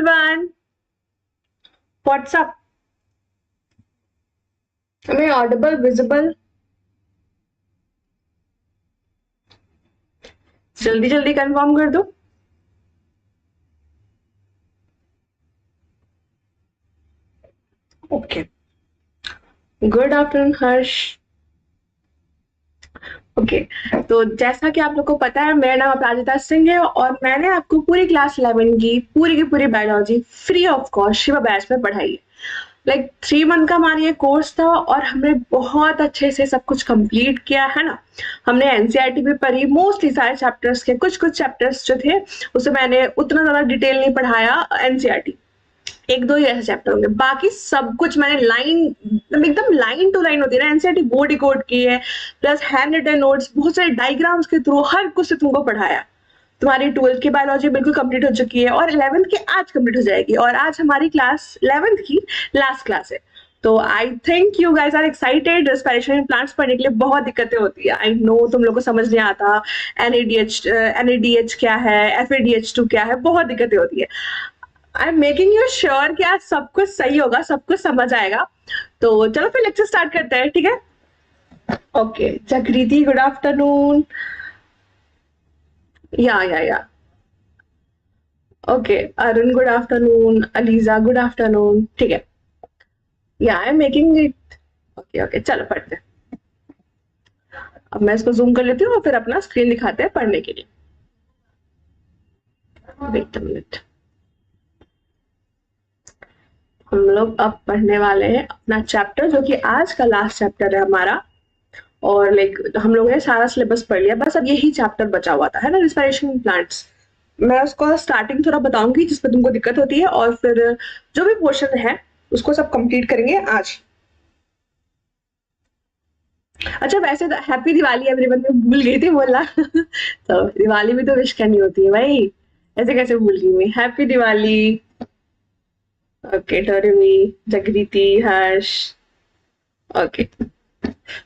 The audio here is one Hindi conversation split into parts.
everyone. What's up? Am I audible, visible? जल्दी जल्दी कंफर्म कर दो. Okay. Good afternoon, हर्ष. ओके तो जैसा कि आप लोग को पता है, मेरा नाम अपराजिता सिंह है और मैंने आपको पूरी क्लास 11 की पूरी biology free of cost Shiva batch में पढ़ाई है. लाइक 3 मंथ का हमारा ये कोर्स था और हमने बहुत अच्छे से सब कुछ कंप्लीट किया है ना. हमने एनसीईआरटी भी पढ़ी, मोस्टली सारे चैप्टर्स के. कुछ चैप्टर्स जो थे उसे मैंने उतना ज्यादा डिटेल नहीं पढ़ाया. एनसीईआरटी 1-2 ही ऐसे चैप्टर होंगे, बाकी सब कुछ मैंने एकदम लाइन टू लाइन होती है ना. एनसीईआरटी बोर्ड ही कोड की है, प्लस हैंड रिटन नोट्स, बहुत सारे डायग्राम्स के थ्रू हर कुछ से तुमको पढ़ाया. तुम्हारी 12th की बायोलॉजी बिल्कुल कंप्लीट हो चुकी है और 11th की आज कंप्लीट हो जाएगी. और आज हमारी क्लास 11th की लास्ट क्लास है. तो I think you guys are excited. Respiration in plants पढ़ने के लिए बहुत दिक्कतें होती है. आई नो तुम लोग को समझ नहीं आता NADH क्या है, FADH2 क्या है, बहुत दिक्कतें होती है. I am making you sure कि आज सब कुछ सही होगा, सब कुछ समझ आएगा. तो चलो फिर लेक्चर स्टार्ट करते हैं, ठीक है? ओके, जागृति गुड आफ्टरनून. या okay, Arun good afternoon, ELISA good afternoon. ठीक है, या I am making it. Okay चलो पढ़ते हैं. अब मैं इसको जूम कर लेती हूँ और फिर अपना स्क्रीन दिखाते हैं पढ़ने के लिए. Wait a minute. हम लोग अब पढ़ने वाले हैं अपना चैप्टर, जो कि आज का लास्ट चैप्टर है हमारा. और लाइक हम लोगों ने सारा सिलेबस पढ़ लिया, बस अब यही चैप्टर बचा हुआ था, है ना, रेस्पिरेशन इन प्लांट्स. मैं उसको स्टार्टिंग थोड़ा बताऊंगी जिसमें तुमको दिक्कत होती है, और फिर जो भी पोर्शन है उसको सब कंप्लीट करेंगे आज. अच्छा, वैसे तो हैप्पी दिवाली एवरीवन, मैं भूल गई थी बोलना. तो दिवाली भी तो विश करनी होती है भाई, ऐसे कैसे भूल गई मैं. हैप्पी दिवाली. ओके, टोरमी, जागृति, हर्ष. ओके,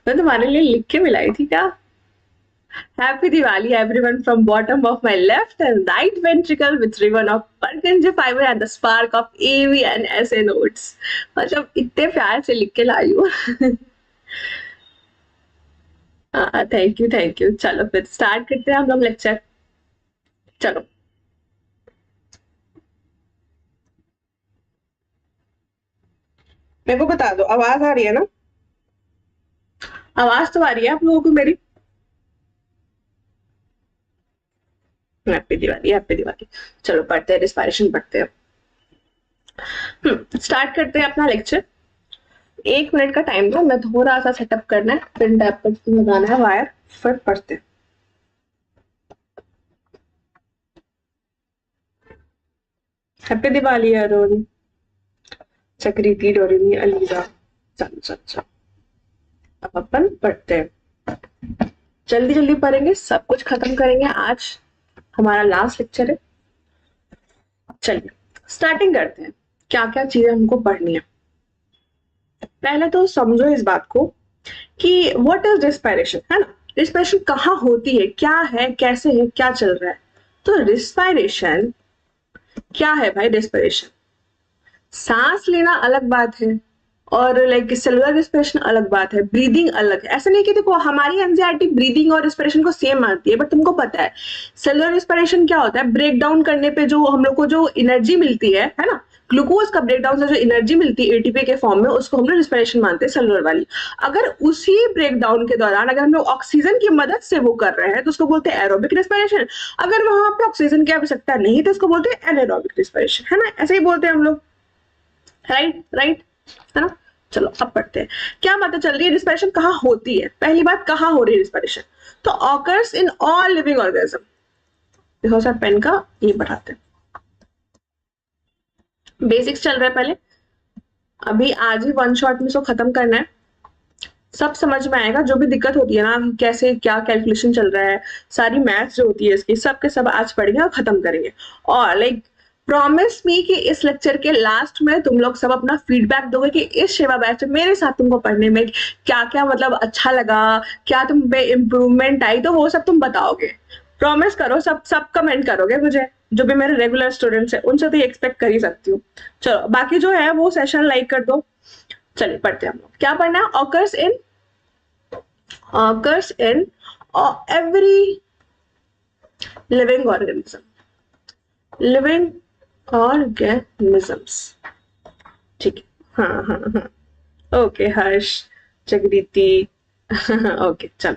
मैं तुम्हारे लिए लिख के मिलाई थी क्या? Happy Diwali everyone from bottom of my left and right ventricle with ribbon of Purkinje fiber and the spark of AV and SA notes. मतलब इतने प्यार से लिख के लाई हूँ. Thank you. चलो फिर स्टार्ट करते हैं हम लोग लेक्चर. चलो, मेरे को बता दो आवाज आ रही है ना? आवाज तो आ रही है आप लोगों को मेरी? हैप्पी दिवाली. चलो पढ़ते हैं, रेस्पिरेशन पढ़ते हैं. स्टार्ट करते हैं अपना लेक्चर. 1 मिनट का टाइम दो, मैं थोड़ा सा सेटअप करना है, पिन टैप पर लगाना है वायर, फिर पढ़ते हैं. हैप्पी दिवाली अरुण, चक्रीति, डोरिनी, अलीजा. चलो अब अपन पढ़ते हैं. जल्दी पढ़ेंगे, सब कुछ खत्म करेंगे. आज हमारा लास्ट लेक्चर है. चलिए स्टार्टिंग करते हैं. क्या क्या चीजें हमको पढ़नी है. पहले तो समझो इस बात को कि व्हाट इज रेस्पिरेशन, है ना. रेस्पिरेशन कहाँ होती है, क्या है, कैसे है, क्या चल रहा है. तो रेस्पिरेशन क्या है भाई? रेस्पिरेशन सांस लेना अलग बात है और लाइक सेलुलर रेस्पिरेशन अलग बात है, ब्रीदिंग अलग है. ऐसा नहीं कि देखो हमारी एनसीईआरटी ब्रीदिंग और रेस्पिरेशन को सेम मानती है, बट तुमको पता है सेलुलर रेस्पिरेशन क्या होता है? ब्रेक डाउन करने पे जो हम लोग को जो एनर्जी मिलती है ना, ग्लूकोज का ब्रेक डाउन से जो एनर्जी मिलती है एटीपी के फॉर्म में, उसको हम लोग रेस्पिरेशन मानते हैं, सेलुलर वाली. अगर उसी ब्रेक डाउन के दौरान अगर हम लोग ऑक्सीजन की मदद से वो कर रहे हैं तो उसको बोलते हैं एरोबिक रेस्पिरेशन. अगर वहां पे ऑक्सीजन की आवश्यकता नहीं तो उसको बोलते हैं एनारोबिक रेस्पिरेशन, है ना. ऐसे ही बोलते हैं हम लोग, राइट, है ना. चलो अब पढ़ते हैं. क्या बातें चल रही है, रेस्पिरेशन कहाँ होती है. पहली बात, कहाँ हो रही है रेस्पिरेशन? तो occurs in all living organism. देखो सर, पेन का ये बढ़ाते हैं. बेसिक्स चल रहा है पहले, अभी आज ही 1 शॉट में इसको खत्म करना है. सब समझ में आएगा. जो भी दिक्कत होती है ना, कैसे क्या कैलकुलेशन चल रहा है, सारी मैथ्स जो होती है इसकी, सब के सब आज पढ़ेंगे और खत्म करेंगे. और लाइक प्रॉमिस मी कि इस लेक्चर के लास्ट में तुम लोग सब अपना फीडबैक दोगे कि इस सेवा बैच में मेरे साथ तुमको पढ़ने में क्या क्या मतलब अच्छा लगा, क्या तुम पे इम्प्रूवमेंट आई, तो वो सब तुम बताओगे. प्रॉमिस करो, सब कमेंट करोगे मुझे, जो भी मेरे रेगुलर स्टूडेंट्स हैं उनसे तो ये एक्सपेक्ट कर ही सकती हूँ। चलो बाकी जो है वो सेशन लाइक कर दो। चलिए पढ़ते हैं हम लोग। क्या पढ़ना है? occurs in every living organisms। ठीक है, हाँ हाँ हाँ, ओके हर्ष, जगरीति ओके चलो।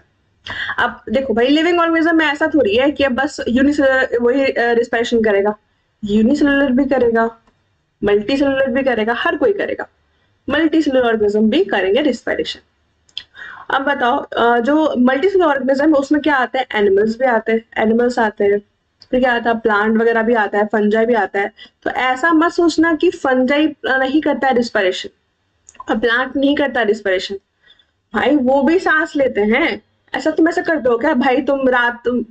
अब देखो भाई, लिविंग ऑर्गेनिज्म में ऐसा थोड़ी है कि अब बस यूनिसेलुलर वही रिस्पिरेशन करेगा, यूनिसेलुलर भी करेगा, मल्टी सेलुलर भी करेगा, हर कोई करेगा। मल्टी सेलुलर ऑर्गेनिज्म भी करेंगे रिस्पिरेशन। अब बताओ, जो मल्टी सेलुलर ऑर्गेनिज्म है उसमें क्या आता है? एनिमल्स भी आते हैं, एनिमल्स आते हैं, फिर क्या आता है? प्लांट वगैरह भी आता है, फंजाई भी आता है। तो ऐसा मत सोचना कि फंजाई नहीं करता है रिस्पिरेशन और प्लांट नहीं करता रिस्पिरेशन। भाई वो भी सांस लेते हैं। ऐसा तुम ऐसा करते हो क्या भाई? तुम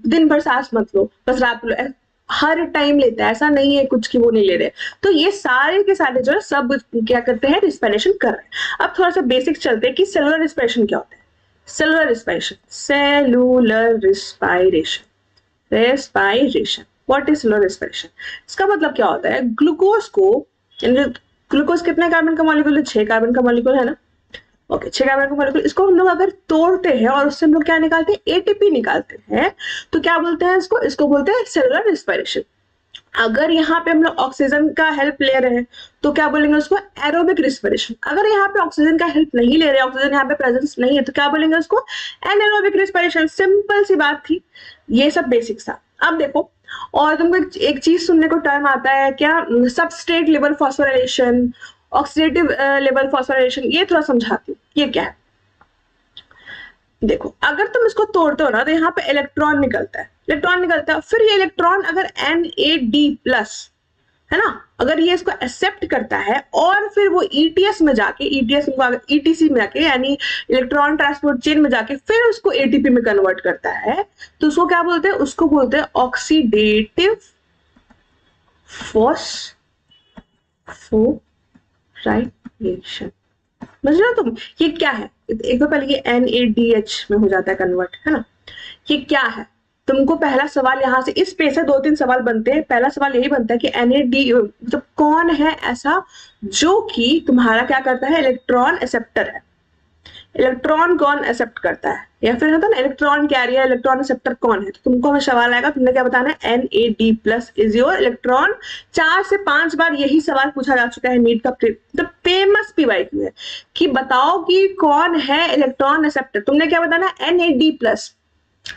दिन भर सांस मत लो, बस रात लो। हर टाइम लेता है, ऐसा नहीं है कुछ कि वो नहीं ले रहे। तो ये सारे के सारे जो है सब क्या करते हैं? रिस्पिरेशन कर रहे हैं। अब थोड़ा सा बेसिक चलते हैं कि सेलुलर रिस्पिरेशन क्या होता है। Cellular respiration, respiration what is cellular respiration? इसका मतलब क्या होता है? ग्लूकोज को, ग्लूकोज कितने कार्बन का मॉलिक्यूल है? 6 कार्बन का मॉलिक्यूल है ना। ओके, 6 कार्बन का मॉलिक्यूल, इसको हम लोग अगर तोड़ते हैं और उससे हम लोग क्या निकालते हैं? एटीपी निकालते हैं। तो क्या बोलते हैं इसको? इसको बोलते हैं सेलुलर रिस्पिरेशन। अगर यहाँ पे हम लोग ऑक्सीजन का हेल्प ले रहे हैं तो क्या बोलेंगे उसको? Aerobic respiration. अगर यहाँ पे ऑक्सीजन का हेल्प नहीं ले रहे, ऑक्सीजन यहाँ पे प्रेजेंस नहीं है, तो क्या बोलेंगे उसको? Anaerobic respiration. सिंपल सी बात थी, ये सब बेसिक्स था। अब देखो, और तुमको एक चीज सुनने को टर्म आता है क्या? Substrate level phosphorylation, oxidative level phosphorylation. ये थोड़ा समझाती हूँ, ये क्या है। देखो, अगर तुम इसको तोड़ते हो ना तो यहाँ पे इलेक्ट्रॉन निकलता है, फिर ये इलेक्ट्रॉन अगर Na+ है ना, अगर ये इसको एक्सेप्ट करता है और फिर वो ETS में जाके, ETC में जाके यानी इलेक्ट्रॉन ट्रांसपोर्ट चेन में जाके फिर उसको ATP में कन्वर्ट करता है, तो उसको क्या बोलते हैं? उसको बोलते हैं ऑक्सीडेटिव फॉस्फोराइलेशन। समझ रहे हो तुम? ये क्या है? एक तो पहले ये NADH में हो जाता है कन्वर्ट, है ना। ये क्या है? तुमको पहला सवाल यहाँ से, इस पे से 2-3 सवाल बनते हैं। पहला सवाल यही बनता है कि NAD मतलब कौन है ऐसा जो कि तुम्हारा क्या करता है? इलेक्ट्रॉन एक्सेप्टर है। इलेक्ट्रॉन कौन एक्सेप्ट करता है, या फिर होता है ना इलेक्ट्रॉन कैरियर, इलेक्ट्रॉन एक्सेप्टर कौन है। तो तुमको हमें सवाल आएगा, तुमने क्या बताना है? NAD+ is your electron. 4 से 5 बार यही सवाल पूछा जा चुका है नीट का, तो फेमस PYQ है कि बताओ कि कौन है इलेक्ट्रॉन एक्सेप्टर। तुमने क्या बताना? NAD+,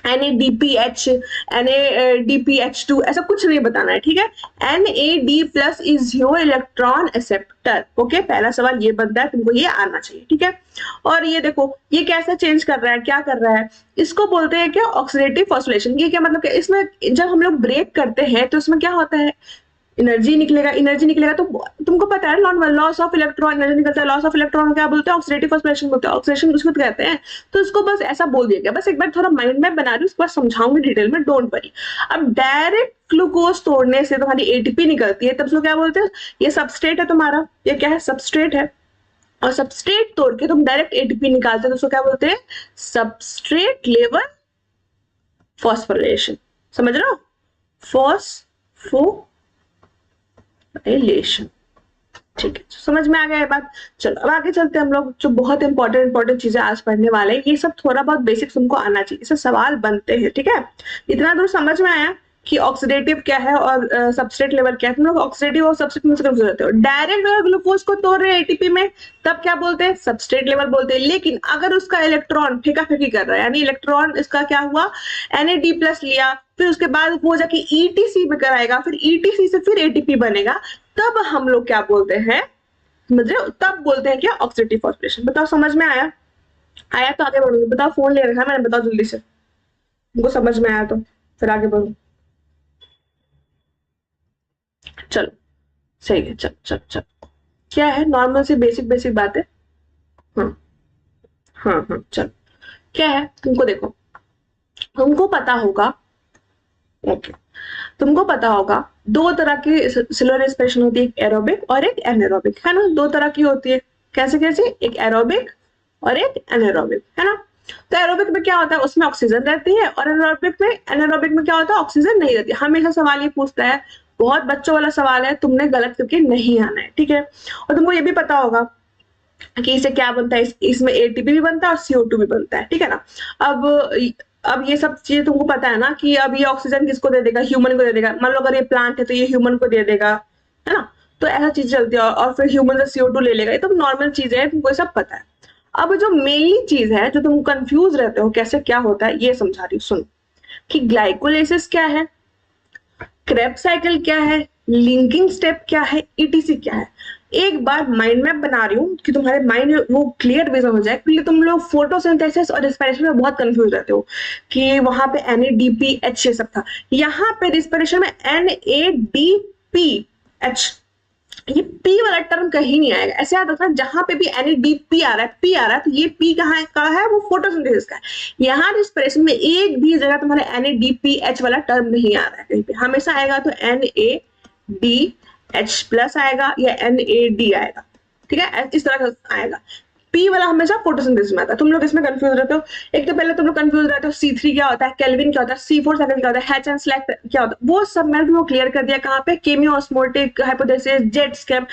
NADPH, NADPH2 ऐसा कुछ नहीं बताना है, ठीक है। NAD+ is your electron acceptor. Okay, पहला सवाल ये बनता है, तुमको ये आना चाहिए, ठीक है। और ये देखो, ये कैसे चेंज कर रहा है, क्या कर रहा है? इसको बोलते हैं क्या? Oxidative phosphorylation. ये क्या मतलब? इसमें जब हम लोग ब्रेक करते हैं तो इसमें क्या होता है? एनर्जी निकलेगा। तो तुमको पता है लॉस ऑफ इलेक्ट्रॉन, एनर्जी निकलता है। लॉस ऑफ इलेक्ट्रॉन क्या बोलते हैं? ऑक्सीडेटिव फॉस्फोरिलेशन बोलते हैं। ऑक्सीडेशन उसको कहते हैं। तो इसको बस ऐसा बोल दिया गया, बस एक बार थोड़ा माइंड में बना रही हूँ, उसके बाद समझाऊंगी डिटेल में, डोंट वरी। अब डायरेक्ट ग्लूकोज तोड़ने से तुम्हारी ATP निकलती है, तब उसको क्या बोलते हैं? ये सबस्ट्रेट है तुम्हारा, ये क्या है? सबस्ट्रेट है। और सबस्ट्रेट तोड़ के तुम डायरेक्ट ATP निकालते हो, तो उसको क्या बोलते हैं? Substrate level phosphorylation. समझ रहे हो? फॉस्फोराइलेशन, ठीक है, समझ में आ गया ये बात। चलो अब आगे चलते हैं हम लोग, जो बहुत इंपॉर्टेंट चीजें आज पढ़ने वाले हैं। ये सब थोड़ा बहुत बेसिक तुमको आना चाहिए, इससे सवाल बनते हैं, ठीक है। इतना दूर समझ में आया कि ऑक्सीडेटिव क्या है और सबस्ट्रेट लेवल क्या है। तुम लोग ऑक्सीडेटिव और सबस्ट्रेट में से कंफ्यूज होते हो। डायरेक्ट अगर ग्लूकोज को तोड़ रहे हैं ATP में, तब क्या बोलते हैं? सबस्ट्रेट लेवल बोलते हैं। लेकिन अगर उसका इलेक्ट्रॉन फेंका फेंकी कर रहा है, यानी इलेक्ट्रॉन इसका क्या हुआ? NAD+ लिया, फिर उसके बाद वो जाके ETC में कराएगा, फिर ETC से फिर ATP बनेगा, तब हम लोग क्या बोलते हैं? समझ रहे हो? तब बोलते हैं क्या? Oxidative phosphorylation. बताओ समझ में आया? तो आगे बढ़ूंगी। बताओ, फोन ले रखा है मैंने, बताओ जल्दी से, तुमको समझ में आया तो फिर आगे बढ़ू। चलो सही है, चल क्या है? नॉर्मल सी बेसिक बात है। हाँ चलो, क्या है? तुमको देखो, तुमको पता होगा, ओके, तुमको पता होगा 2 तरह की सेलुलर रेस्पिरेशन होती है, एक एरोबिक और एक एनारोबिक, है ना। 2 तरह की होती है। कैसे? एक एरोबिक और एक एनारोबिक, है ना। तो एरोबिक में क्या होता है, उसमें ऑक्सीजन रहती है, और एनारोबिक में क्या होता है, ऑक्सीजन नहीं रहती। हमेशा सवाल ये पूछता है, बहुत बच्चों वाला सवाल है, तुमने गलत करके नहीं आना है, ठीक है। और तुमको ये भी पता होगा कि इससे क्या बनता है, इसमें एटीपी भी बनता है और CO2 भी बनता है, ठीक है ना। अब ये सब चीजें तुमको पता है ना कि अब ये ऑक्सीजन किसको दे देगा, ह्यूमन को दे देगा। मान लो अगर ये प्लांट है तो ये ह्यूमन को दे देगा, है ना। तो ऐसा चीज चलती है, और फिर ह्यूमन से CO2 ले लेगा। ये तो नॉर्मल चीज है, तुमको ये सब पता है। अब जो मेनली चीज है जो तुम कंफ्यूज रहते हो कैसे क्या होता है, ये समझा रही हूँ, सुनो। कि ग्लाइकोलाइसिस क्या है, क्रेब्स साइकिल क्या है, लिंकिंग स्टेप क्या है, ईटीसी क्या है। एक बार माइंड मैप बना रही हूँ कि तुम्हारे माइंड में वो क्लियर विजन हो जाए, क्योंकि तुम लोग फोटोसिंथेसिस और रिस्पिरेशन में बहुत कंफ्यूज रहते हो कि वहां पे NADPH ये सब था, यहाँ पे रिस्पिरेशन में NADPH, ये P वाला टर्म कहीं नहीं आएगा। ऐसे याद रखना, जहां पे भी NADP आ रहा है, P आ रहा है, तो ये P कहाँ का है, वो फोटोसिंथेसिस का है। यहाँ रिस्पिरेशन में एक भी जगह तुम्हारे NADPH वाला टर्म नहीं आ रहा है कहीं पे, हमेशा आएगा तो NADH प्लस आएगा या NAD आएगा, ठीक है, इस तरह का आएगा। P वाला हमेशा फोटोसिंथेसिस में आता है। तुम लोग इसमें कंफ्यूज रहते हो। एक तो पहले तुम लोग कंफ्यूज रहते हो C3 क्या होता है, केल्विन क्या होता है, C4 साइकिल क्या होता है, हैच एंड स्लैक क्या होता है, वो सब मैंने तुमको क्लियर कर दिया। कहाँ पे, cameo osmotic hypothesis, jet scheme,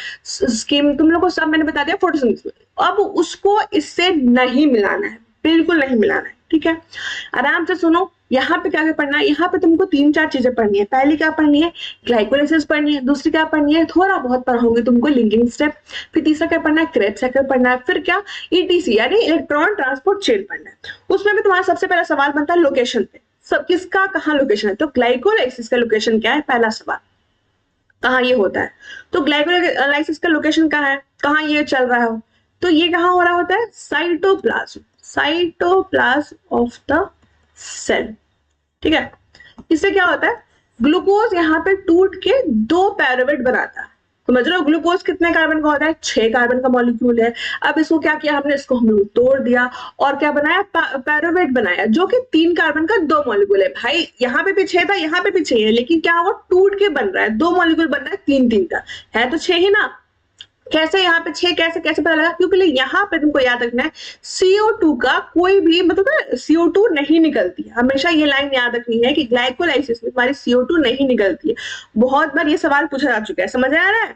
तुम लोग को सब मैंने बता दिया फोटोसिंथेसिस में। अब उसको इससे नहीं मिलाना है, बिल्कुल नहीं मिलाना है, ठीक है। आराम से सुनो, यहाँ पे क्या पढ़ना है, यहाँ पे तुमको 3-4 चीजें पढ़नी है। पहली क्या पढ़नी है, ग्लाइकोलाइसिस पढ़नी है। दूसरी क्या पढ़नी है, थोड़ा बहुत पढ़ोगे तुमको लिंकिंग स्टेप। फिर तीसरा क्या पढ़ना है, क्रेब्स साइकिल पढ़ना है। फिर क्या, ETC यानी इलेक्ट्रॉन ट्रांसपोर्ट चेन पढ़ना है। उसमें भी तुम्हारा सबसे पहला सवाल बनता है लोकेशन पे, सब किसका कहाँ लोकेशन है। तो ग्लाइकोलाइसिस का लोकेशन क्या है, पहला सवाल, कहाँ ये होता है। तो ग्लाइकोलाइसिस का लोकेशन कहाँ है, कहाँ ये चल रहा है, तो ये कहाँ हो रहा होता है, साइटोप्लाज्म ऑफ द सेल, ठीक है। इससे क्या होता है, ग्लूकोज यहाँ पे टूट के 2 पैरावेट बनाता है। समझ रहे हो, ग्लूकोज कितने कार्बन का होता है, 6 कार्बन का मॉलिक्यूल है। अब इसको क्या किया हमने, इसको हमने तोड़ दिया और क्या बनाया, पैरावेट बनाया, जो कि 3 कार्बन का 2 मॉलिक्यूल है। भाई यहाँ पे भी 6 था, यहाँ पे भी 6 है, लेकिन क्या वो टूट के बन रहा है, 2 मॉलिक्यूल बन रहा है 3-3 का, है तो 6 ही ना। कैसे यहाँ पे 6 कैसे पता लगा, क्योंकि यहाँ पे तुमको याद रखना है CO2 का कोई भी मतलब CO2 नहीं निकलती है। हमेशा ये लाइन याद रखनी है कि ग्लाइकोलाइसिस में तुम्हारी CO2 नहीं निकलती है। बहुत बार ये सवाल पूछा जा चुका है, समझ आ रहा है।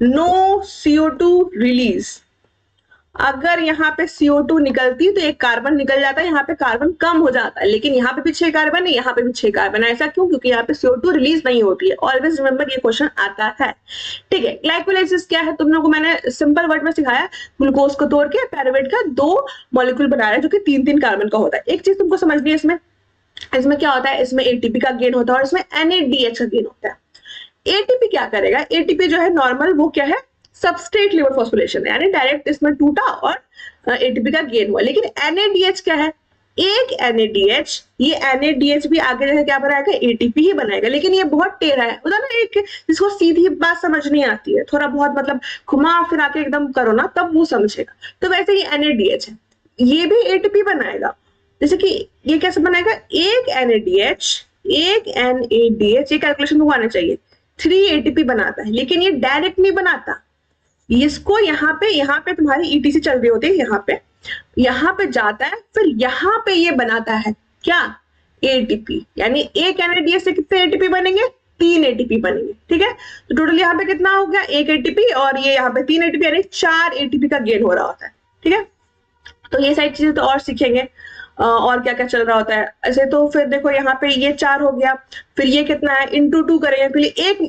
नो CO2 रिलीज, अगर यहाँ पे CO2 निकलती तो एक कार्बन निकल जाता है, यहाँ पे कार्बन कम हो जाता है, लेकिन यहाँ पे भी 6 कार्बन है, यहाँ पे भी 6 कार्बन है। ऐसा क्यों, क्योंकि यहाँ पे CO2 रिलीज नहीं होती है। ऑलवेज रिमेंबर, ये क्वेश्चन आता है, ठीक है। ग्लाइकोलाइसिस क्या है, तुम लोगों को मैंने सिंपल वर्ड में सिखाया, ग्लूकोज को तोड़ के पैरावेट का 2 मॉलिक्यूल बना रहा है, जो कि 3-3 कार्बन का होता है। एक चीज तुमको समझनी है, इसमें क्या होता है, इसमें ATP का गेन होता है और इसमें NADH का गेन होता है। ATP क्या करेगा, ATP जो है नॉर्मल, वो क्या है, सबस्ट्रेट लेवल फॉस्फोरिलेशन है, यानी डायरेक्ट इसमें टूटा और ATP का गेन हुआ। लेकिन NADH क्या है, एक NADH, ये NADH भी आगे जाकर क्या बनाएगा, ATP ही बनाएगा। लेकिन ये बहुत टेढ़ा है, होता ना, एक जिसको सीधी बात समझ नहीं आती है, थोड़ा बहुत मतलब घुमा फिरा के एकदम करो ना, तब वो समझेगा। तो वैसे ही NADH है, ये भी ATP बनाएगा। जैसे कि ये कैसे बनाएगा, एक NADH, ये कैलकुलेशन को आना चाहिए, 3 ATP बनाता है, लेकिन ये डायरेक्ट नहीं बनाता। इसको यहाँ पे तुम्हारी ETC चल रही होती है, यहाँ पे जाता है, फिर यहाँ पे ये बनाता है क्या, ATP। यानी एक NADH से कितने ATP बनेंगे, 3 ATP बनेंगे, ठीक है। तो टोटल यहाँ पे कितना हो गया, 1 ATP, और ये यहाँ पे 3 ATP, यानी 4 ATP का गेन हो रहा होता है, ठीक है। तो ये सारी चीजें तो और सीखेंगे, और क्या क्या चल रहा होता है ऐसे। तो फिर देखो यहाँ पे ये 4 हो गया, फिर ये कितना है, इंटू 2 करेंगे, फिर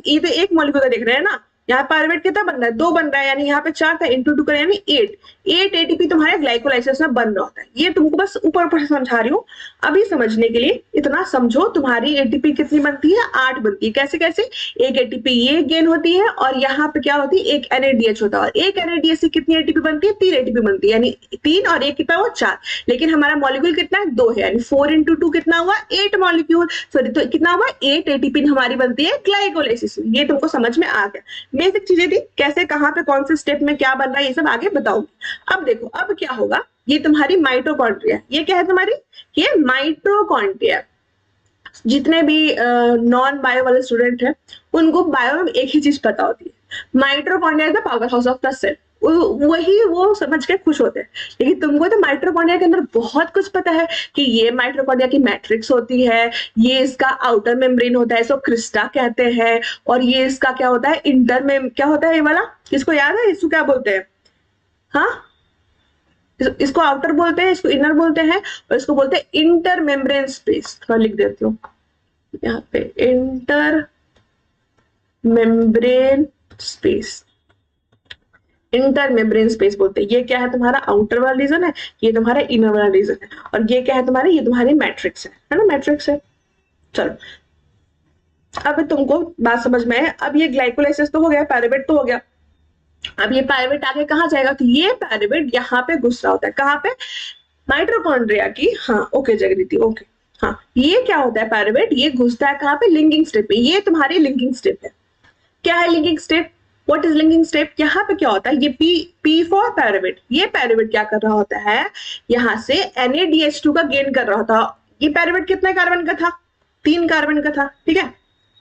ये तो एक मॉलिक्यूल का देख रहे हैं ना, यहाँ पायरुवेट कितना बन रहा है, 2 बन रहा है, यानी यहाँ पे 4 था, इंटू 2 करें, यानी 8 ATP तुम्हारे ग्लाइकोलाइसिस में बन रहा होता है। ये तुमको बस ऊपर से समझा रही हूँ, अभी समझने के लिए इतना समझो। तुम्हारी ATP कितनी बनती है, 8 बनती है। कैसे कैसे, एक ATP ये गेन होती है, और यहाँ पे क्या होती है, एक NADH होता है, और एक NADH से कितनी ATP बनती है, 3 ATP बनती है, यानी 3 और 1 कितना हुआ, 4। लेकिन हमारा मॉलिक्यूल कितना है, 2 है, यानी 4 × 2 कितना हुआ, 8 मॉलिक्यूल, सॉरी, तो कितना हुआ, 8 ATP हमारी बनती है ग्लाइकोलाइसिस में। ये तुमको समझ में आ गया। बेसिक चीजें थी, कैसे कहाँ पे कौन से स्टेप में क्या बन रहा है, ये सब आगे बताऊंगी। अब देखो, अब क्या होगा, ये तुम्हारी माइटोकॉन्ड्रिया, ये क्या है तुम्हारी, ये माइटोकॉन्ड्रिया। जितने भी नॉन बायो वाले स्टूडेंट हैं, उनको बायो में एक ही चीज पता होती है, mitochondria is the power house of the cell. वही वो समझ के खुश होते हैं। लेकिन तुमको तो माइटोकॉन्ड्रिया के अंदर बहुत कुछ पता है कि ये माइटोकॉन्ड्रिया की मैट्रिक्स होती है, ये इसका आउटर मेम्ब्रेन होता है, इसको क्रिस्टा कहते हैं, और ये इसका क्या होता है इंटर में, क्या होता है ये वाला, किसको याद है, इसको क्या बोलते हैं, हाँ इसको आउटर बोलते हैं, इसको इनर बोलते हैं, और इसको बोलते हैं इंटर मेम्ब्रेन स्पेस। थोड़ा लिख देती हूँ यहाँ पे, inter membrane space, inter membrane space बोलते हैं। ये क्या है, तुम्हारा आउटर वाला रीजन है, ये तुम्हारा इनर वाला रीजन है, और ये क्या है तुम्हारे, ये तुम्हारी मैट्रिक्स है ना, मैट्रिक्स है। चलो अब तुमको बात समझ में है। अब ये ग्लाइकोलाइसिस तो हो गया, पायरुवेट तो हो गया। अब ये पायरुवेट आगे कहाँ जाएगा, तो ये पायरुवेट यहाँ पे घुस रहा होता है, कहाँ पे, माइटोकॉन्ड्रिया की, हाँ ओके जगरीति ओके, हाँ ये क्या होता है पायरुवेट, ये घुसता है कहाँ पे, लिंकिंग स्टेप पे। ये तुम्हारी लिंकिंग स्टेप है। क्या है linking step, what is linking step, यहाँ पे क्या होता है, ये पी फॉर पायरुवेट, ये पायरुवेट क्या कर रहा होता है, यहाँ से NADH2 का गेन कर रहा होता है। ये पायरुवेट कितने कार्बन का था, 3 कार्बन का था, ठीक है,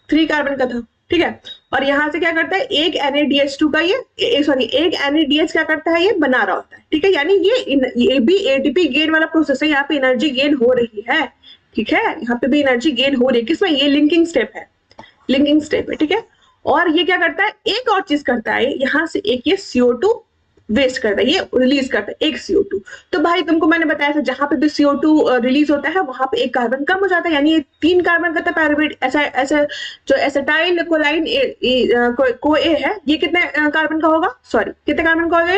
3 कार्बन का था, ठीक है। और यहाँ से क्या करता है, एक NADH2 का ये सॉरी एक NADH क्या करता है, ये बना रहा होता है, ठीक है। यानी ये भी ATP गेन वाला प्रोसेस है, यहाँ पे एनर्जी गेन हो रही है, ठीक है, यहाँ पे भी एनर्जी गेन हो रही है, किसमें, ये लिंकिंग स्टेप है, लिंकिंग स्टेप है, ठीक है। और ये क्या करता है, एक और चीज करता है, यहाँ से एक ये CO2 वेस्ट करता है, ये रिलीज करता है एक CO2। तो भाई तुमको मैंने बताया था, जहां पे भी CO2 रिलीज होता है वहां पे एक कार्बन कम हो जाता है, यानी ये 3 कार्बन का था पायरुवेट, ऐसा ऐसा जो एसिटाइल कोलाइन को ए है, ये कितने कार्बन का होगा, सॉरी कितने कार्बन का होगा,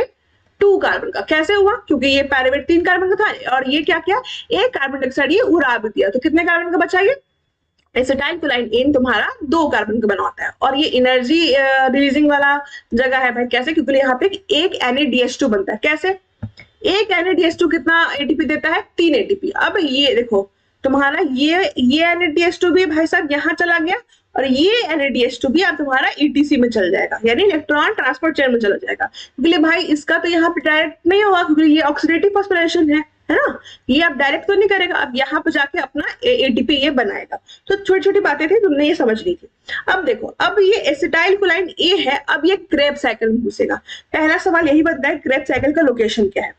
2 कार्बन का। कैसे हुआ, क्योंकि ये पायरुवेट 3 कार्बन का था, और ये क्या किया, एक कार्बन डाइऑक्साइड ये उड़ा भी दिया, तो कितने कार्बन का बचा, ये एसिटाइल कोलाइन इन तुम्हारा 2 कार्बन का बना होता है। और ये एनर्जी रिलीजिंग वाला जगह है भाई, कैसे, क्योंकि यहाँ पे एक NADH2 बनता है। कैसे, एक NADH2 कितना ATP देता है, 3 ATP। अब ये देखो तुम्हारा ये NADH2 भी भाई साहब यहाँ चला गया, और ये NADH2 भी अब तुम्हारा ETC में चल जाएगा, यानी इलेक्ट्रॉन ट्रांसपोर्ट चेन में चला जाएगा। क्योंकि भाई इसका तो यहाँ पे डायरेक्ट नहीं होगा, क्योंकि ये ऑक्सीडेटिव फॉस्फोराइलेशन है ना, ये आप डायरेक्ट तो नहीं करेगा, अब यहाँ पे जाके अपना ATP ये बनाएगा। तो छोटी छोटी बातें थी, तुमने ये समझ ली थी। अब देखो, अब ये एसिटाइल कोलाइन A है, अब ये क्रेब्स साइकिल में घुसेगा। पहला सवाल यही बनता है, क्रेब्स साइकिल का लोकेशन क्या है,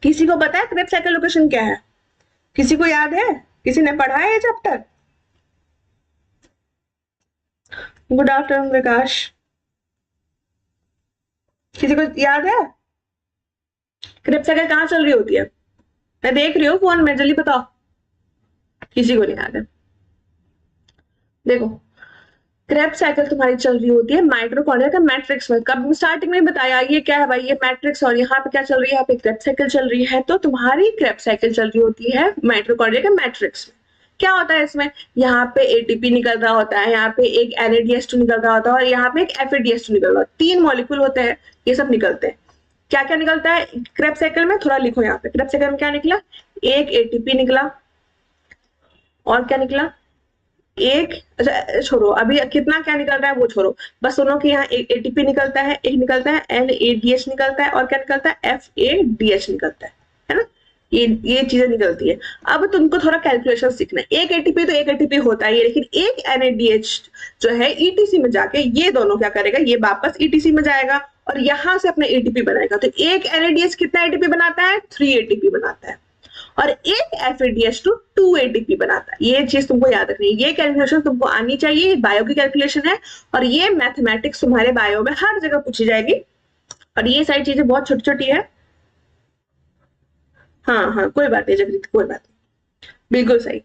किसी को पता है क्रेब्स साइकिल लोकेशन क्या है, किसी को याद है, किसी ने पढ़ा है ये चैप्टर। गुड आफ्टरनून विकास, किसी को याद है क्रेब्स साइकिल कहाँ चल रही होती है, मैं देख रही हूँ फोन में, जल्दी बताओ, किसी को नहीं याद है। देखो क्रेब्स साइकिल तुम्हारी चल रही होती है माइटोकॉन्ड्रिया का मैट्रिक्स में। कब स्टार्टिंग में बताया, ये क्या है भाई, ये मैट्रिक्स, और यहाँ पे क्या चल रही है, यहाँ पे क्रेब्स साइकिल चल रही है। तो तुम्हारी क्रेब्स साइकिल चल रही होती है माइटोकॉन्ड्रिया के मैट्रिक्स में। क्या होता है इसमें, यहाँ पे ATP निकल रहा होता है, यहाँ पे एक NADH2 निकल रहा होता है, और यहाँ पे एक FADH2 निकल रहा है, 3 मॉलिक्यूल होते हैं, ये सब निकलते हैं। क्या क्या निकलता है क्रेब्स साइकिल में, थोड़ा लिखो यहाँ पे, क्रेब्स साइकिल में क्या निकला, एक ATP निकला, और क्या निकला, एक, अच्छा छोड़ो अभी कितना क्या निकल रहा है वो छोड़ो, बस सुनो कि यहाँ एक ATP निकलता है, एक निकलता है NADH निकलता है, और क्या निकलता है, FADH निकलता है ना, ये चीजें निकलती है। अब तुमको थोड़ा कैलकुलेशन सीखना है, एक ATP तो एक ATP होता है, लेकिन एक NADH जो है ETC में जाके ये दोनों क्या करेगा, ये वापस ETC में जाएगा और यहां से अपना ATP बनाएगा। तो एक NADH कितना ATP बनाता है, 3 ATP बनाता है, और एक FADH2 2 ATP बनाता है। ये चीज तुमको याद रखनी है, ये कैलकुलेशन तुमको आनी चाहिए, बायो की कैलकुलेशन है, और ये मैथमेटिक्स तुम्हारे बायो में हर जगह पूछी जाएगी, और ये सारी चीजें बहुत छोटी छोटी है। हाँ हाँ कोई बात नहीं जगदीप, कोई बात नहीं, बिल्कुल सही।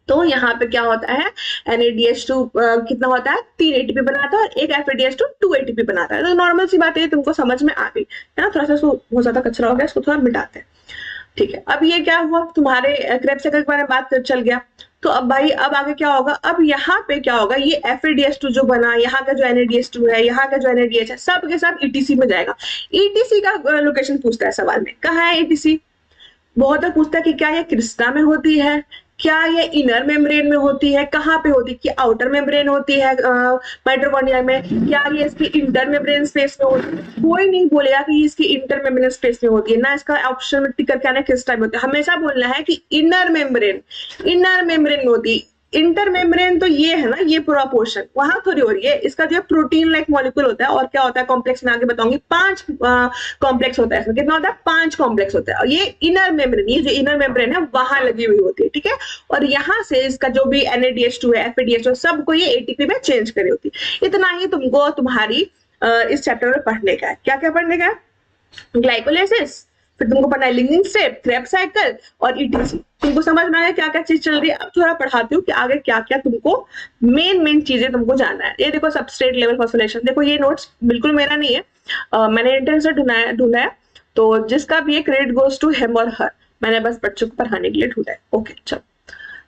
तो यहाँ पे क्या होता है, NADH2 कितना होता है, 3 ATP बनाता है, और एक FADH2 2 ATP बनाता है। तो नॉर्मल सी बात है, तुमको समझ में आ गई है ना, थोड़ा सा बहुत ज्यादा कचरा हो गया, इसको थोड़ा मिटाते हैं, ठीक है। अब ये क्या हुआ, तुम्हारे क्रेब्स साइकिल के बारे में बात चल गया। तो अब भाई अब आगे क्या होगा, अब यहाँ पे क्या होगा, ये FADH2 जो बना, यहाँ का जो NADH2 है, यहाँ का जो NADH है, सब के सब ETC में जाएगा। ETC का लोकेशन पूछता है सवाल में, कहाँ है ETC, बहुत बार पूछता है कि क्या ये क्रिस्टा में होती है, क्या ये इनर मेम्ब्रेन में होती है, कहाँ पे होती है, कि आउटर मेम्ब्रेन होती है माइटोकॉन्ड्रिया में, क्या ये इसकी इंटर मेम्ब्रेन स्पेस में होती है। कोई नहीं बोलेगा कि इसकी इंटर मेम्ब्रेन स्पेस में होती है ना, इसका ऑप्शन में टिक करके आना किस टाइम होता है, हमेशा बोलना है कि इनर मेम्ब्रेन में होती है। इंटर मेम्ब्रेन तो ये है ना, ये पूरा पोर्शन वहां थोड़ी हो रही है। इसका जो प्रोटीन लाइक मॉलिक्यूल होता है, और क्या होता है कॉम्प्लेक्स में आगे बताऊंगी। 5 कॉम्प्लेक्स होता है इसमें। कितना होता है? 5 कॉम्प्लेक्स होता है। और ये इनर मेम्ब्रेन, ये जो इनर मेम्ब्रेन है वहां लगी हुई होती है, ठीक है। और यहाँ से इसका जो भी NADH2 है, FADH2 सबको ये ATP में चेंज करी होती है। इतना ही तुमको तुम्हारी इस चैप्टर में पढ़ने का है। क्या क्या पढ़ने का है? ग्लाइकोलाइसिस, फिर तुमको पढ़ना है लिंकिंग स्टेप, क्रेब्स साइकिल और ETC। तुमको समझ में आया क्या क्या चीज चल रही है? अब थोड़ा पढ़ाती हूँ कि आगे क्या क्या तुमको मेन चीजें तुमको जानना है। ये देखो सबस्ट्रेट लेवल फॉस्फोरिलेशन। देखो ये नोट्स बिल्कुल मेरा नहीं है, मैंने इंटरनेट से ढूंढा है। तो जिसका भी क्रेडिट गोज टू हिम और हर, मैंने बस बच्चों को पढ़ाने के लिए ढूंढा है। ओके चलो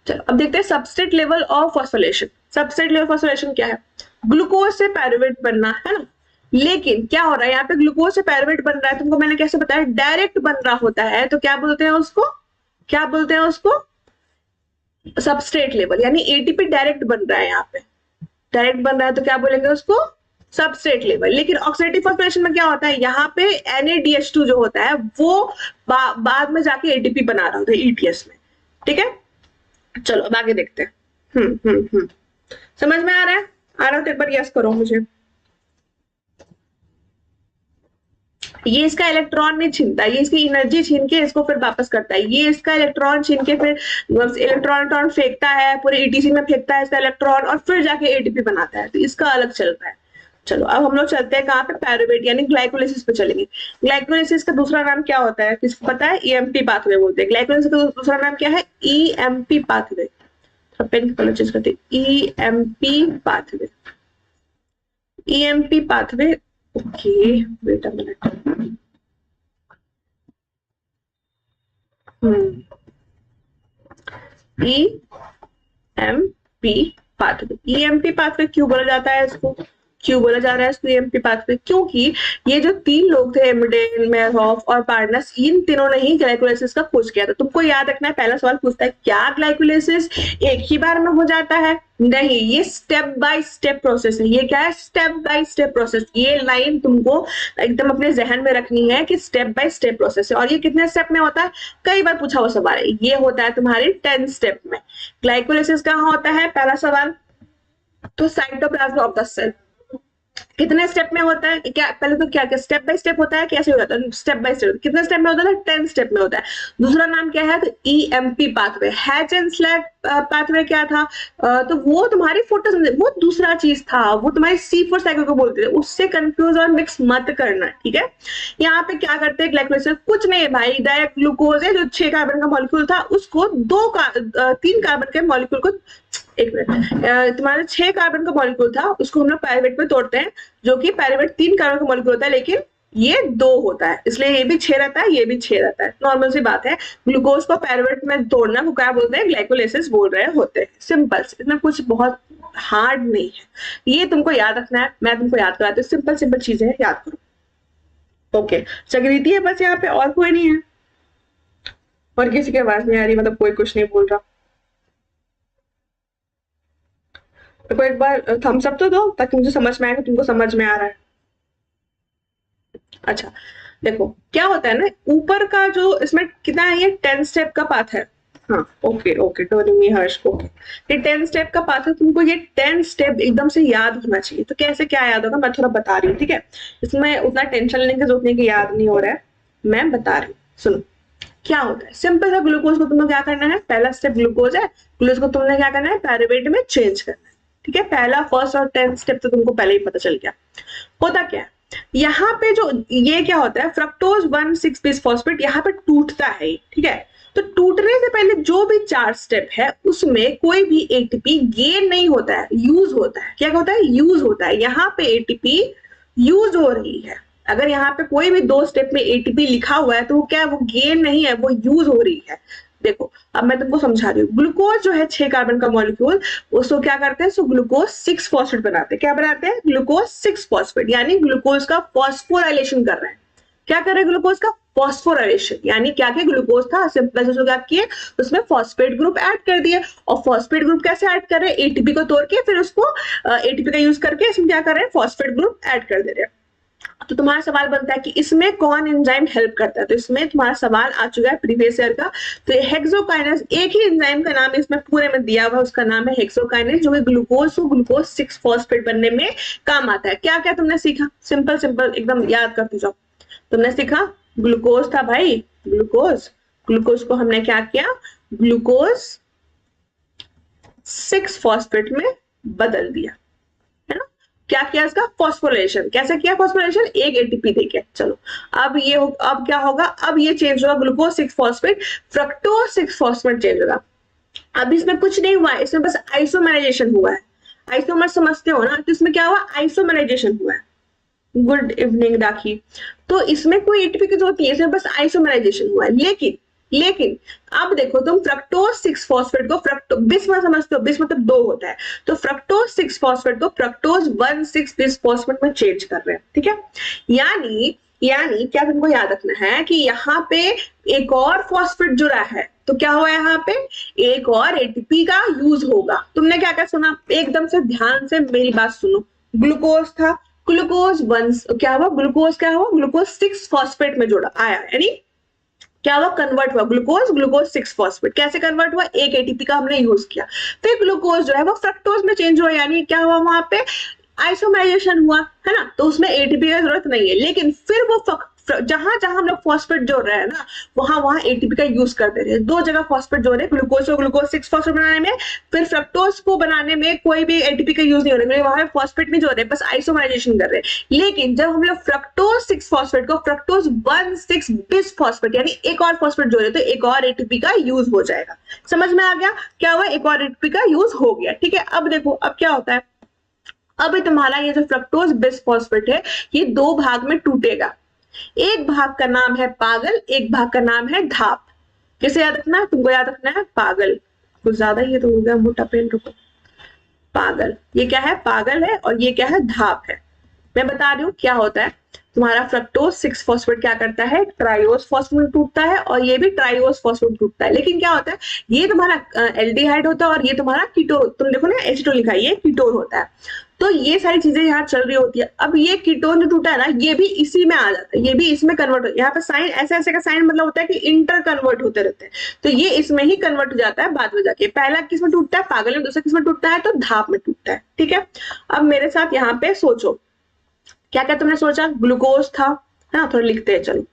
चलो अब देखते हैं substrate level of phosphorylation. Substrate level phosphorylation क्या है? ग्लूकोज से पायरुवेट बनना है ना। लेकिन क्या हो रहा है यहाँ पे? ग्लूकोज से पायरुवेट बन रहा है, तुमको मैंने कैसे बताया? डायरेक्ट बन रहा होता है। तो क्या बोलते हैं उसको? क्या बोलते हैं उसको? सबस्ट्रेट लेवल, यानी एटीपी डायरेक्ट बन रहा है। यहाँ पे डायरेक्ट बन रहा है तो क्या बोलेंगे उसको? Substrate level. लेकिन ऑक्सीडेटिव फॉस्फोरिलेशन में क्या होता है? यहाँ पे NADH2 जो होता है वो बाद में जाके एटीपी बना रहा होता है ETS में, ठीक है। चलो अब आगे देखते हैं। समझ में आ रहा है? आ रहा हो तो एक बार यस करो मुझे। ये इसका इलेक्ट्रॉन नहीं छीनता, ये इसकी एनर्जी छीन के इसको फिर वापस करता है। ये इसका इलेक्ट्रॉन छीन के फिर इलेक्ट्रॉन फेंकता है, पूरे ETC में फेंकता है इसका इलेक्ट्रॉन, और फिर जाके ATP बनाता है। तो इसका अलग चलता है। चलो अब हम लोग चलते हैं कहाँ पे? पायरुवेट यानी ग्लाइकोलाइसिस पे चलेंगे। ग्लाइकोलाइसिस का दूसरा नाम क्या होता है? किसको पता है? EMP पाथवे बोलते हैं। ग्लाइकोलाइसिस का दूसरा नाम क्या है? EMP pathway. Pen colour change करते हैं। EMP pathway, EMP pathway. Okay wait a minute. EMP pathway. EMP pathway क्यों बोला जाता है इसको? क्यों बोला जा रहा है इसको EMP पाथवे? क्योंकि ये जो 3 लोग थे, एमिडेन, मेयरहॉफ और पार्टनर्स, इन तीनों ने ही ग्लाइकोलाइसिस का खोज किया था। तुमको याद रखना है, पहला सवाल पूछता है क्या ग्लाइकोलाइसिस एक ही बार में हो जाता है? नहीं, ये स्टेप बाय स्टेप प्रोसेस है। ये क्या है? Step by step process. ये लाइन तुमको एकदम अपने जहन में रखनी है कि स्टेप बाय स्टेप प्रोसेस है। और ये कितने स्टेप में होता है? कई बार पूछा हुआ सवाल है। ये होता है तुम्हारी 10 स्टेप में। ग्लाइकोलाइसिस कहाँ होता है? पहला सवाल तो साइटोप्लाज्म ऑफ द सेल। कितने स्टेप में होता है? क्या पहले तो क्या क्या स्टेप बाय स्टेप होता है? कैसे हो जाता है? Step by step. कितने स्टेप में होता है? 10 स्टेप में होता है। दूसरा नाम क्या है? तो EMP pathway. Hatch and slag pathway क्या था? तो वो तुम्हारी फोटोसिंथेसिस, वो दूसरा चीज था। वो तुम्हारी C4 साइकिल को बोलते थे। उससे कंफ्यूज और मिक्स मत करना, ठीक है। यहाँ पे क्या करते हैं ग्लाइकोलाइसिस? कुछ नहीं है भाई, डायरेक्ट ग्लूकोज है जो 6 कार्बन का मॉलिक्यूल था, उसको 3 कार्बन के मॉलिक्यूल को, एक मिनट, तुम्हारे 6 कार्बन का मॉलिक्यूल था, उसको हम लोग पायरुवेट में तोड़ते हैं, जो कि पायरुवेट 3 कार्बन का मॉलिक्यूल होता है, लेकिन ये 2 होता है, इसलिए ये भी 6 रहता है, ये भी 6 रहता है। नॉर्मल सी बात है। ग्लूकोज को पायरुवेट में तोड़ना वो क्या बोलते हैं? ग्लाइकोलाइसिस बोल रहे होते हैं। सिंपल, इसमें कुछ बहुत हार्ड नहीं है। ये तुमको याद रखना है, मैं तुमको याद कराती हूँ। सिंपल सिंपल चीजें हैं, याद करो। ओके, चक्रीति है बस यहाँ पे, और कोई नहीं है। और किसी की आवाज नहीं आ रही, मतलब कोई कुछ नहीं बोल रहा। तो एक बार थम्स अप तो दो ताकि मुझे समझ में आए कि तुमको समझ में आ रहा है। अच्छा देखो क्या होता है ना, ऊपर का जो इसमें कितना है, ये 10 स्टेप का पाथ है। हाँ ओके ओके, टोनी हर्ष, ओके, ये 10 स्टेप का पाथ है। तुमको ये 10 स्टेप एकदम से याद होना चाहिए। तो कैसे क्या याद होगा, मैं थोड़ा बता रही हूँ, ठीक है। इसमें उतना टेंशन लेने की जरूरत नहीं कि याद नहीं हो रहा है, मैं बता रही हूँ, सुनो। क्या होता है? सिंपल सा, ग्लूकोज को तुम्हें क्या करना है? पहला स्टेप ग्लूकोज है, ग्लूकोज को तुमने क्या करना है? पायरुवेट में चेंज करना है, ठीक है। पहला, फर्स्ट और 10 स्टेप तो तुमको पहले ही पता चल गया। होता क्या है यहाँ पे, जो ये क्या होता है, फ्रक्टोज 1,6 बिस फॉस्फेट यहाँ पे टूटता है, ठीक है। तो टूटने से पहले जो भी 4 स्टेप है उसमें कोई भी एटीपी गेन नहीं होता है, यूज होता है। क्या होता है? यूज होता है। यहाँ पे एटीपी यूज हो रही है। अगर यहाँ पे कोई भी 2 स्टेप में एटीपी लिखा हुआ है तो वो क्या है? वो गेन नहीं है, वो यूज हो रही है। देखो अब मैं तुमको समझा रही हूँ। ग्लूकोज जो है 6 कार्बन का मॉलिक्यूल, उसको क्या करते हैं? सो ग्लूकोज 6 फॉस्फेट बनाते हैं। क्या बनाते हैं? ग्लूकोज 6 फॉस्फेट, यानी ग्लूकोज का फॉस्फोराइलेशन कर रहे हैं। क्या कर रहे हैं? ग्लूकोज का फॉस्फोराइलेशन, यानी क्या कि ग्लूकोज था, सिंपल से क्या किए, उसमें फॉस्फेट ग्रुप ऐड कर दिए। और फॉस्फेट ग्रुप कैसे ऐड कर रहे हैं? एटीपी को तोड़ के, फिर उसको एटीपी का यूज करके इसमें क्या कर रहे हैं? फॉस्फेट ग्रुप ऐड कर दे रहे हैं। तो तुम्हारा सवाल बनता है कि इसमें कौन एंजाइम हेल्प करता है, तो इसमें तुम्हारा सवाल आ चुका है प्रीवियस ईयर का। तो ये हेक्सोकाइनेज, एक ही एंजाइम का नाम इसमें पूरे में दिया हुआ, उसका नाम है हेक्सोकाइनेज, जो कि ग्लूकोज को ग्लूकोज 6 फॉस्फेट बनने में काम आता है। क्या क्या तुमने सीखा, सिंपल सिंपल एकदम याद करते जाओ। तुमने सीखा ग्लूकोज था भाई, ग्लूकोज, ग्लूकोज को हमने क्या किया, ग्लूकोज 6 फॉस्फेट में बदल दिया, है ना। क्या किया इसका, फॉस्फोरिलेशन। कैसे किया फॉस्फोरिलेशन, एक एटीपी देके। चलो अब ये अब क्या होगा, अब ये चेंज होगा, glucose 6 phosphate fructose 6 phosphate change होगा। अब इसमें कुछ नहीं हुआ है, इसमें बस आइसोमराइजेशन हुआ है। आइसोमर समझते हो ना, तो इसमें क्या हुआ, आइसोमराइजेशन हुआ है। गुड इवनिंग राखी। तो इसमें कोई एटीपी की जरूरत नहीं है, इसमें बस आइसोमराइजेशन हुआ है। लेकिन अब देखो तुम फ्रक्टोज 6 फॉस्फेट को बिस में समझते हो, बिस मतलब 2 होता है, तो फ्रक्टोज 6 फॉस्फेट को फ्रक्टोज 1,6 बिस फॉस्फेट में चेंज कर रहे हैं, ठीक है। यानी क्या तुमको याद रखना है कि यहाँ पे एक और फॉस्फेट जुड़ा है, तो क्या हुआ यहाँ पे, एक और एटीपी का यूज होगा। तुमने क्या क्या सुना, एकदम से ध्यान से मेरी बात सुनो। ग्लूकोज था, ग्लूकोज 1 क्या हुआ, ग्लूकोज 6 फॉस्फेट में जुड़ा आया, यानी क्या हुआ, कन्वर्ट हुआ, ग्लूकोज 6 फॉस्फेट। कैसे कन्वर्ट हुआ, एक एटीपी का हमने यूज किया, फिर ग्लूकोज जो है वो फ्रक्टोज में चेंज हुआ, यानी क्या हुआ, वहां पे आइसोमराइजेशन हुआ, है ना। तो उसमें एटीपी की जरूरत नहीं है, लेकिन फिर वो जहां जहां हम लोग फॉस्फेट जोड़ रहे हैं ना, वहां एटीपी का यूज करते रहे। 2 जगह फॉस्फेट जोड़ रहे, ग्लूकोज को ग्लूकोज 6 फॉस्फेट बनाने में, फिर फ्रक्टोज को बनाने में कोई भी एटीपी का यूज नहीं हो रहा है, वहां फॉस्फेट नहीं जोड़ रहे, बस आइसोमराइजेशन कर रहे हैं। लेकिन जब हम लोग फ्रक्टोज 6 फॉस्फेट को फ्रक्टोज 1,6 बिस फॉस्फेट यानी एक और फॉस्फेट जोड़े, तो एक और एटीपी का यूज हो जाएगा। समझ में आ गया, क्या हुआ, एक और एटीपी का यूज हो गया, ठीक है। अब देखो अब क्या होता है, अब तुम्हारा ये जो फ्रक्टोज बिस फॉस्फेट है, ये 2 भाग में टूटेगा। एक भाग का नाम है पागल, एक भाग का नाम है धाप। किसे याद रखना है, तुमको याद रखना है पागल, कुछ ज्यादा ये तो हो गया मोटा पेन, रुको। पागल, ये क्या है, पागल है, और ये क्या है, धाप है। मैं बता रही हूँ क्या होता है। तुम्हारा फ्रक्टोज 6 फॉस्फेट क्या करता है, ट्राइओस फॉस्फेट में टूटता है, और ये भी ट्राइओस फॉस्फेट में टूटता है। लेकिन क्या होता है, ये तुम्हारा एल्डिहाइड होता है, और ये तुम्हारा कीटोन, तुम देखो ना एसीटोन लिखा है, ये कीटोन होता है। तो ये सारी चीजें यहाँ चल रही होती है। अब ये कीटोन जो टूटा है ना, ये भी इसी में आ जाता है, ये भी इसमें कन्वर्ट हो, यहाँ पे साइन ऐसे ऐसे का साइन मतलब होता है कि इंटर कन्वर्ट होते रहते हैं। तो ये इसमें ही कन्वर्ट हो जाता है बाद में जाके। पहला किस में टूटता है, पागल में, दूसरा किस में टूटता है, तो धाप में टूटता है, ठीक है। अब मेरे साथ यहाँ पे सोचो, क्या क्या तुमने सोचा, ग्लूकोज था, है ना, थोड़ा लिखते हैं, चलो।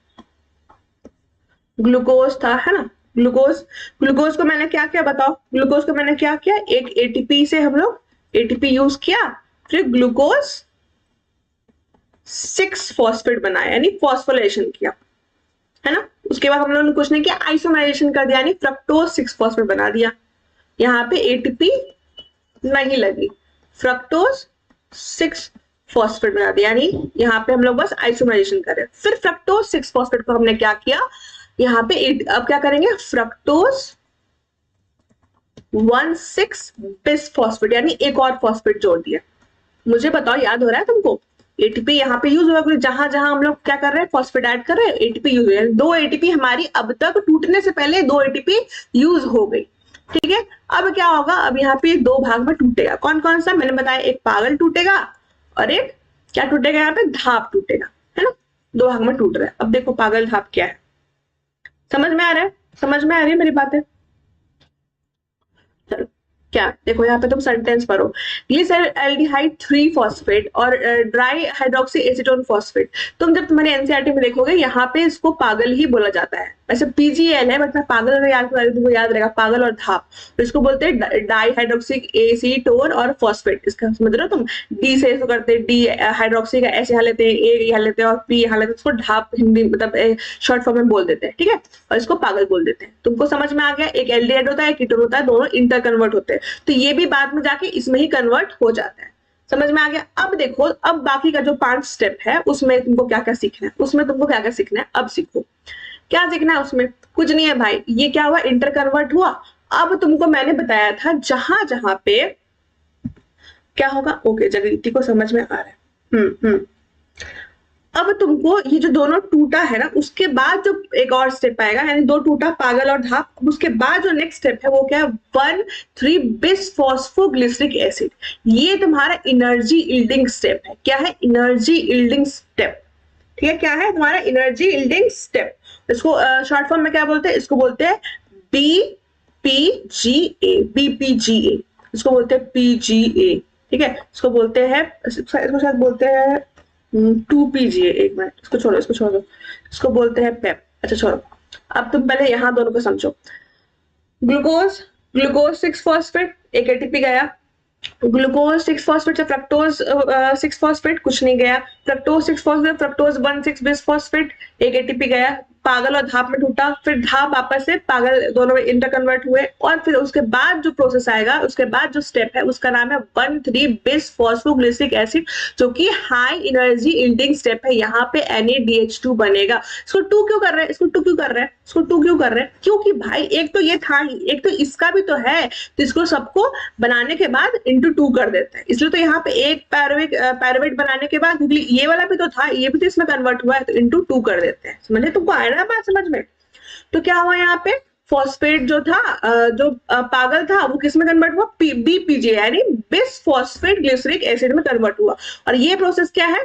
ग्लूकोज था, है ना, ग्लूकोज को मैंने क्या किया बताओ, ग्लूकोज को मैंने क्या किया, एक एटीपी से हम लोग एटीपी यूज किया, फिर ग्लूकोज 6 फॉस्फेट बनाया, यानी फॉस्फोरिलेशन किया, है ना। उसके बाद हम लोगों ने कुछ नहीं किया, आइसोमराइजेशन कर दिया, यानी फ्रक्टोज 6 फॉस्फेट बना दिया। यहाँ पे एटीपी नहीं लगी, फ्रक्टोज 6 फॉस्फेट बना दिया, यानी यहाँ पे हम लोग बस आइसोमराइजेशन कर रहे हैं। फिर फ्रक्टोज 6 फॉस्फेट को हमने क्या किया, यहाँ पे अब क्या करेंगे, फ्रक्टोज 1,6 बिस फॉस्फेट, यानी एक और फॉस्फेट जोड़ दिया। मुझे बताओ याद हो रहा है तुमको, एटीपी यहाँ पे यूज हुआ, जहां जहां हम लोग क्या कर रहे हैं, फॉस्फेट ऐड कर रहे हैं, एटीपी यूज हुआ। 2 एटीपी हमारी अब तक टूटने से पहले 2 एटीपी यूज हो गई, ठीक है। अब क्या होगा, अब यहाँ पे 2 भाग में टूटेगा, कौन कौन सा, मैंने बताया, एक पागल टूटेगा और एक क्या टूटेगा, यहाँ पे धाप टूटेगा, है ना। 2 भाग में टूट रहा है। अब देखो पागल धाप क्या है, समझ में आ रहा है, समझ में आ रही है मेरी बातें। चलो क्या देखो, यहाँ पे तुम सेंटेंस पढ़ो, ग्लिसरॉल्डिहाइड 3 फॉस्फेट और ड्राई हाइड्रोक्सी एसीटोन फॉस्फेट। तुम जब तुम्हारे एनसीईआरटी में देखोगे, यहाँ पे इसको पागल ही बोला जाता है, वैसे पीजीएल है, बट मैं पागल याद करा, तुमको याद रहेगा, पागल और धाप। तो इसको बोलते हैं डाई हाइड्रोक्सी एसीटोन और फॉस्फेट। इसका समझ रहे हो तुम, डी से इसको करते हैं, डी हाइड्रोक्सी का ऐसे यहाँ लेते हैं, ए यहाँ लेते हैं, और पी यहाँ लेते हैं, उसको धाप हिंदी मतलब शॉर्ट फॉर्म में बोल देते हैं, ठीक है, और इसको पागल बोल देते हैं। तुमको समझ में आ गया, एक एल्डिहाइड होता है, कीटोन होता है, दोनों इंटर कन्वर्ट होते हैं, तो ये भी बाद में जाके इसमें ही कन्वर्ट हो जाता है। समझ में आ गया। अब देखो, अब बाकी का जो 5 स्टेप है, उसमें तुमको क्या क्या सीखना है, उसमें तुमको क्या क्या सीखना है, अब सीखो। क्या सीखना है उसमें, कुछ नहीं है भाई, ये क्या हुआ, इंटर कन्वर्ट हुआ। अब तुमको मैंने बताया था जहां जहां पे क्या होगा, ओके जगरीति को समझ में आ रहा है। अब तुमको ये जो दोनों टूटा है ना, उसके बाद जो एक और स्टेप आएगा, यानी 2 टूटा पागल और धाप, उसके बाद जो नेक्स्ट स्टेप है वो क्या है, 1,3 बिस फॉस्फोग्लिसरिक एसिड। ये तुम्हारा एनर्जी यील्डिंग स्टेप है। क्या है, एनर्जी यील्डिंग स्टेप, ठीक है, क्या है तुम्हारा एनर्जी यील्डिंग स्टेप। इसको शॉर्ट फॉर्म में क्या बोलते हैं, इसको बोलते हैं बीपीजीए, बीपीजीए इसको बोलते हैं पीजीए, ठीक है, इसको बोलते हैं, इसको शायद बोलते हैं 2PGA। एक मिनट, इसको छोड़ो, इसको छोड़ दो, इसको बोलते हैं पेप। अच्छा छोड़ो, अब तुम पहले यहाँ दोनों को समझो। ग्लूकोज, ग्लूकोज 6 फॉस्फेट, एक एटीपी गया। ग्लूकोज 6 फॉस्फेट से फ्रक्टोज 6 फॉस्फेट, कुछ नहीं गया। Fructose 6 phosphate, fructose 1,6 bis phosphate, एक एटीपी गया। पागल और धाप में टूटा, फिर धाप आपस से पागल दोनों में इंटर कन्वर्ट हुए, और फिर उसके बाद जो प्रोसेस आएगा, उसके बाद जो स्टेप है उसका नाम है 1,3 बिस फॉस्फोग्लिसरिक एसिड, जो कि हाई एनर्जी यील्डिंग स्टेप है। यहाँ पे NaDH2 बनेगा। इसको 2 क्यों कर रहे हैं, इसको 2 क्यों कर रहे हैं, इसको 2 क्यों कर रहे हैं, क्योंकि भाई एक तो ये था ही, एक तो इसका भी तो है, तो इसको सबको बनाने के बाद इंटू 2 कर देते हैं। इसलिए तो यहाँ पे एक पैरावेट बनाने के बाद, क्योंकि ये वाला भी तो था, ये भी तो इसमें कन्वर्ट हुआ है, तो इंटू 2 कर देते हैं। समझे, तुमको आया ना बात समझ में। तो क्या हुआ यहाँ पे, फॉस्फेट जो था, जो पागल था, वो किस में कन्वर्ट हुआ, बीपीजे यानी बिस फॉस्फेट ग्लिसरिक एसिड में कन्वर्ट हुआ। और ये प्रोसेस क्या है,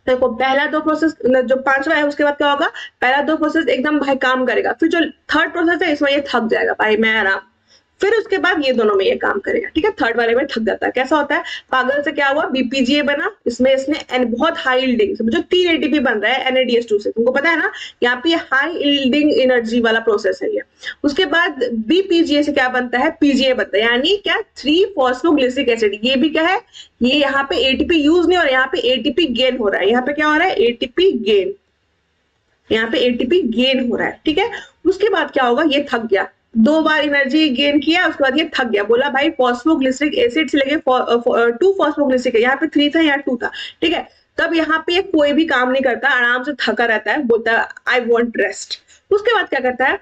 देखो पहला 2 प्रोसेस, जो 5वां है उसके बाद क्या होगा, पहला 2 प्रोसेस एकदम भाई काम करेगा, फिर जो थर्ड प्रोसेस है इसमें ये थक जाएगा भाई, मैं आराम, फिर उसके बाद ये दोनों में ये काम करेगा। ठीक है, थर्ड वाले में थक जाता है। कैसा होता है, पागल से क्या हुआ, बीपीजीए बना, इसमें इसने बहुत हाई यील्डिंग, समझो 3 एटीपी बन रहा है NaDH2 से, तुमको पता है ना, यहाँ पे हाई यील्डिंग एनर्जी वाला प्रोसेस है ये। उसके बाद बीपीजीए से क्या बनता है, पीजीए बनता है, यानी क्या 3 फॉस्फोग्लिसरिक एसिड। ये भी क्या है, ये यहाँ पे एटीपी यूज नहीं हो रहा है, यहाँ पे एटीपी गेन हो रहा है। यहाँ पे क्या हो रहा है, एटीपी गेन, यहाँ पे एटीपी गेन हो रहा है। ठीक है, उसके बाद क्या होगा, ये थक गया, 2 बार एनर्जी गेन किया, उसके बाद ये थक गया, बोला भाई फॉस्फोग्लिसरिक एसिड से लेके 2 फॉस्फोग्लिसरिक, यहाँ पे 3 था, यहाँ 2 था। ठीक है, तब यहाँ पे कोई भी काम नहीं करता, आराम से थका रहता है, बोलता है आई वांट रेस्ट। उसके बाद क्या करता है,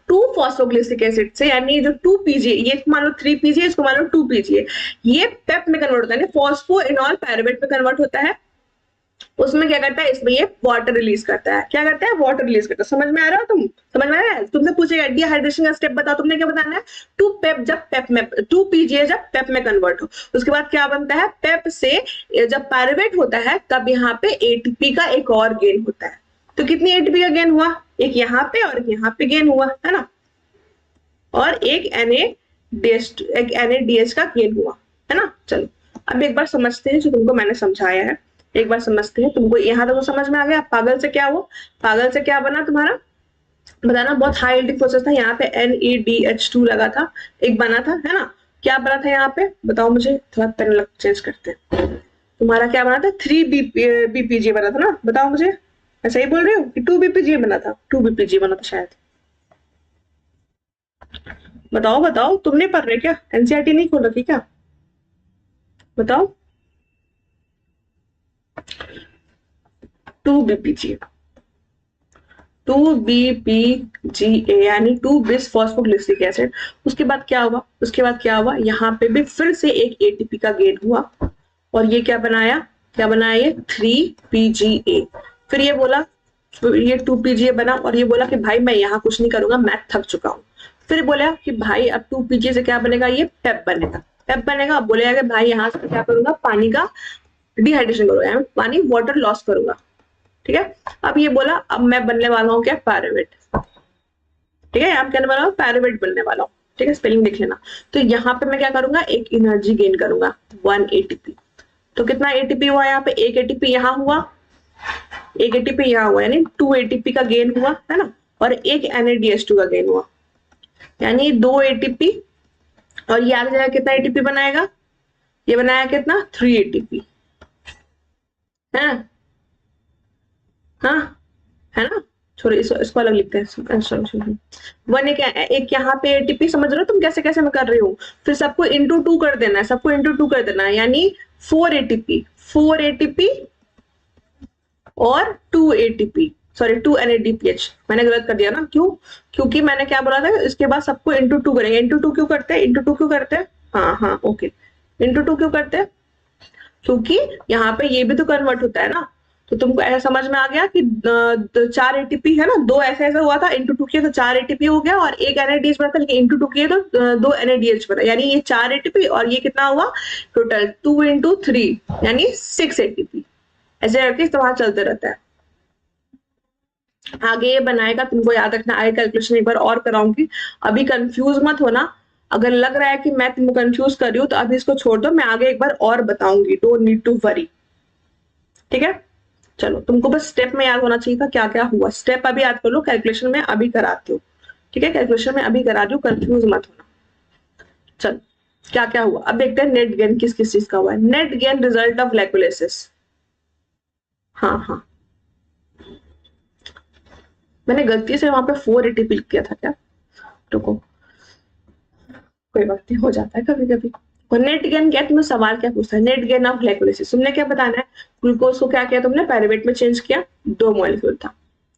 2 फॉस्फोग्लिसरिक एसिड से, यानी जो 2PGA, ये मान लो 3PGA, इसको मान लो 2PGA, ये पेप में कन्वर्ट होता है, फॉस्फोइनॉल पैरावेट में कन्वर्ट होता है। उसमें क्या करता है, इसमें ये वाटर रिलीज करता है। क्या करता है, वाटर रिलीज करता है। समझ में आ रहा हो, तुम समझ में आ रहा है, तुमसे पूछेगा डिहाइड्रेशन का स्टेप बताओ, तुमने क्या बताना है, 2 पेप जब पेप में, 2PGA जब पेप में कन्वर्ट हो, उसके बाद क्या बनता है, पेप से जब पैरावेट होता है तब यहाँ पे एटीपी का एक और गेन होता है। तो कितनी एटीपी का गेन हुआ, एक यहाँ पे और एक यहाँ पे गेन हुआ है ना, और एक NaDH का गेन हुआ है ना। चलो अब एक बार समझते हैं जो तुमको मैंने समझाया है, एक बार समझते हैं। तुमको यहाँ तक तो समझ में आ गया, पागल से क्या हुआ, पागल से क्या बना तुम्हारा, बताना, बहुत हाई यील्डिंग प्रोसेस था, यहाँ पे NaDH2 लगा था, एक बना था, है ना। क्या बना था यहाँ पे, बताओ मुझे, थोड़ा पेन चेंज करते हैं। तुम्हारा क्या बना था, 3 BPGA बना था ना, बताओ मुझे, मैं सही बोल रही हूँ कि 2 BPGA बना था, 2 BPGA बना था शायद, बताओ बताओ, तुम नहीं पढ़ रहे क्या, NCERT नहीं खोल रखी क्या, बताओ। 2 BPGA, 2 BPGA यानी 2 बिस फॉस्फोग्लिसरिक एसिड। उसके बाद क्या हुआ, उसके बाद क्या हुआ, यहाँ पे भी फिर से एक एटीपी का गेन हुआ, और ये क्या बनाया, क्या बनाया, ये 3PGA। फिर ये बोला, ये 2PGA बना, और ये बोला कि भाई मैं यहाँ कुछ नहीं करूंगा, मैं थक चुका हूँ। फिर बोला कि भाई अब 2PGA से क्या बनेगा, ये पेप बनेगा, पेप बनेगा। अब बोलेगा कि भाई यहाँ से क्या करूंगा, पानी का डिहाइड्रेशन करूंगा, पानी वाटर लॉस करूंगा। ठीक है, अब ये बोला अब मैं बनने वाला हूँ क्या, पैरावेट। ठीक है, आप कहने वाला हूँ पैरावेट बनने वाला हूँ। ठीक है, स्पेलिंग देख लेना। तो यहाँ पे मैं क्या करूंगा, एक एनर्जी गेन करूंगा 1 ATP। तो कितना एटीपी हुआ, यहाँ पे 1 ATP यहाँ हुआ, 1 ATP यहाँ हुआ, यानी 2 ATP का गेन हुआ, है ना, और एक NaDH2 का गेन हुआ, यानी 2 ATP, और ये आगे जाकर कितना एटीपी बनाएगा, ये बनाया कितना, 3 ATP, है ना, हाँ है ना। छोड़ो, इसको अलग लिखते हैं। 1 एक यहाँ पे एटीपी, समझ रहे हो तुम कैसे कैसे मैं कर रही हूँ। फिर सबको इंटू 2 कर देना है, सबको इंटू 2 कर देना है, यानी 4 ATP और 2 ATP, सॉरी 2 NADPH। मैंने गलत कर दिया ना, क्यों, क्योंकि मैंने क्या बोला था, इसके बाद सबको इंटू 2 करेंगे। इंटू 2 क्यों करते हैं, इंटू 2 क्यों करते हैं, हाँ ओके, इंटू 2 क्यों करते हैं, क्योंकि यहाँ पे ये भी तो कन्वर्ट होता है ना। तो तुमको ऐसा समझ में आ गया कि 4 ATP है ना, 2 ऐसा हुआ था, इंटू 2 किया तो 4 ATP हो गया, और एक NADH बना था, लेकिन इंटू 2 किया तो 2 NADH बना, यानी ये 4 ATP, और ये कितना हुआ टोटल 2 × 3 यानी 6 ATP। ऐसे करके इस्तेमाल चलते रहता है। आगे ये बनाएगा, तुमको याद रखना, आगे कैलकुलेशन एक बार और कराऊंगी, अभी कंफ्यूज मत होना। अगर लग रहा है कि मैं तुमको कंफ्यूज कर रही हूँ तो अभी इसको छोड़ दो, मैं आगे एक बार और बताऊंगी, डोंट नीड टू वरी। ठीक है, चलो तुमको बस स्टेप में याद होना चाहिए था क्या क्या हुआ, स्टेप अभी याद कर लो, कैलकुलेशन में अभी कराती हूँ। ठीक है, कैलकुलेशन में अभी करा रही हूँ, कंफ्यूज मत होना। चलो क्या क्या हुआ अब देखते हैं, नेट गेन किस किस चीज का हुआ है। Net gain result of glycolysis. हाँ हाँ, मैंने गलती से वहां पे 480 लिख किया था क्या, रुको, कोई बात नहीं, हो जाता है कभी कभी। और नेट गेन क्या, तुम्हें सवाल क्या पूछता है, नेट गेन ऑफ ग्लाइकोलाइसिस, तुमने क्या बताना है, ग्लूकोज को क्या किया तुमने, पायरुवेट में चेंज किया, 2 मॉलिक्यूल था,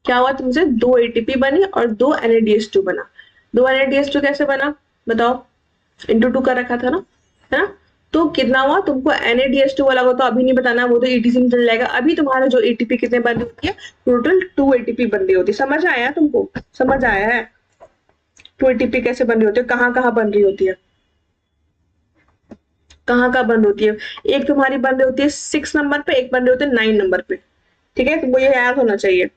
क्या हुआ तुमसे, 2 ATP बनी और 2 NADH2 बना। 2 NADH2 कैसे बना बताओ, इंटू 2 कर रखा था ना, है ना, तो कितना हुआ तुमको, NADH2 वाला वो तो अभी नहीं बताना, वो तो ETC में चल जाएगा। अभी तुम्हारा जो ATP कितने बन रही होती है, टोटल 2 ATP बन रही होती है। समझ आया तुमको, समझ आया है, 2 ATP कैसे बन रही होती है, कहाँ बन रही होती है, कहाँ बन होती है, एक तुम्हारी बन रही होती है 6 नंबर पे, एक बन रही होती है 9 नंबर पे। ठीक है, तुमको ये याद होना चाहिए,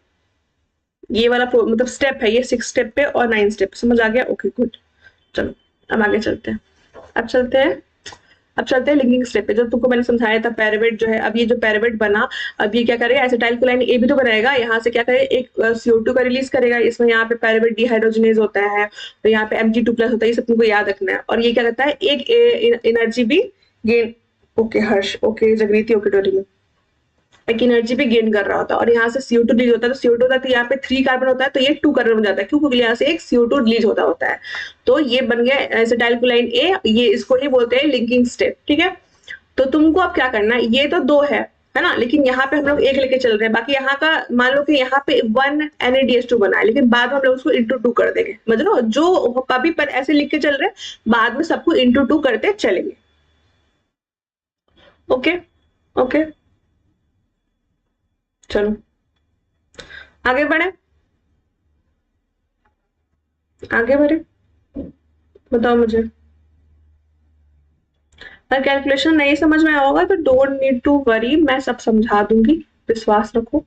ये वाला मतलब स्टेप है ये, 6 स्टेप पे और 9 स्टेप, समझ आ गया, ओके गुड। चलो अब आगे चलते हैं, अब चलते हैं, अब चलते हैं लिंकिंग स्टेप पे, जो तुमको मैंने समझाया था पायरुवेट जो है, अब ये जो पायरुवेट बना, अब ये क्या करेगा, एसिटाइल कोलाइन ए भी तो बनाएगा, यहाँ से क्या करेगा, एक CO2 का रिलीज करेगा, इसमें यहाँ पे पायरुवेट डिहाइड्रोजनेज होता है, तो यहाँ पे Mg2+ होता है, ये सब तुमको याद रखना है। और ये क्या करता है, एक एनर्जी भी गेन, ओके हर्ष, ओके जगरीति, ओके डोरी, एक एनर्जी भी गेन कर रहा होता है, और यहाँ से CO2 रिलीज होता है, तो CO2 होता है, तो यहाँ पे 3 कार्बन होता है, तो ये 2 कार्बन बन जाता है, क्यों, क्योंकि यहाँ से एक CO2 रिलीज होता है। तो ये बन गया एसिटाइल कोलाइन ए, ये इसको ही बोलते हैं लिंकिंग स्टेप। ठीक है, तो तुमको अब क्या करना है, ये तो 2 है ना, लेकिन यहाँ पे हम लोग एक लेके चल रहे हैं, बाकी यहाँ का मान लो कि यहाँ पे 1 NADH2 बना है, लेकिन बाद में हम लोग उसको इंटू 2 कर देंगे, समझ लो, जो कभी पर ऐसे लिख के चल रहे हैं, बाद में सबको इंटू 2 करते चलेंगे। ओके, ओके, चलो आगे बढ़े, आगे बढ़े, बताओ मुझे। अगर कैलकुलेशन नहीं समझ में आया होगा तो डोंट नीड टू वरी, मैं सब समझा दूंगी, विश्वास रखो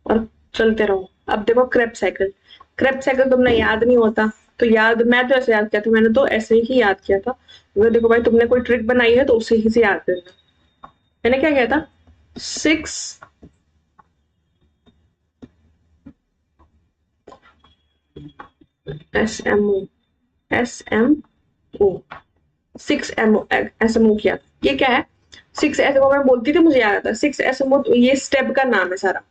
और चलते रहो। अब देखो क्रेब साइकिल, क्रेब साइकिल तुमने याद नहीं होता तो याद, मैं तो ऐसे याद किया था, मैंने तो ऐसे ही याद किया था, अगर देखो भाई तुमने कोई ट्रिक बनाई है तो उसे ही से याद करना। मैंने क्या किया था, 6 SMO, 6 SMO किया था, ये क्या है, 6 SMO मैं बोलती थी, मुझे याद आता, 6 SMO ये स्टेप का नाम है सारा,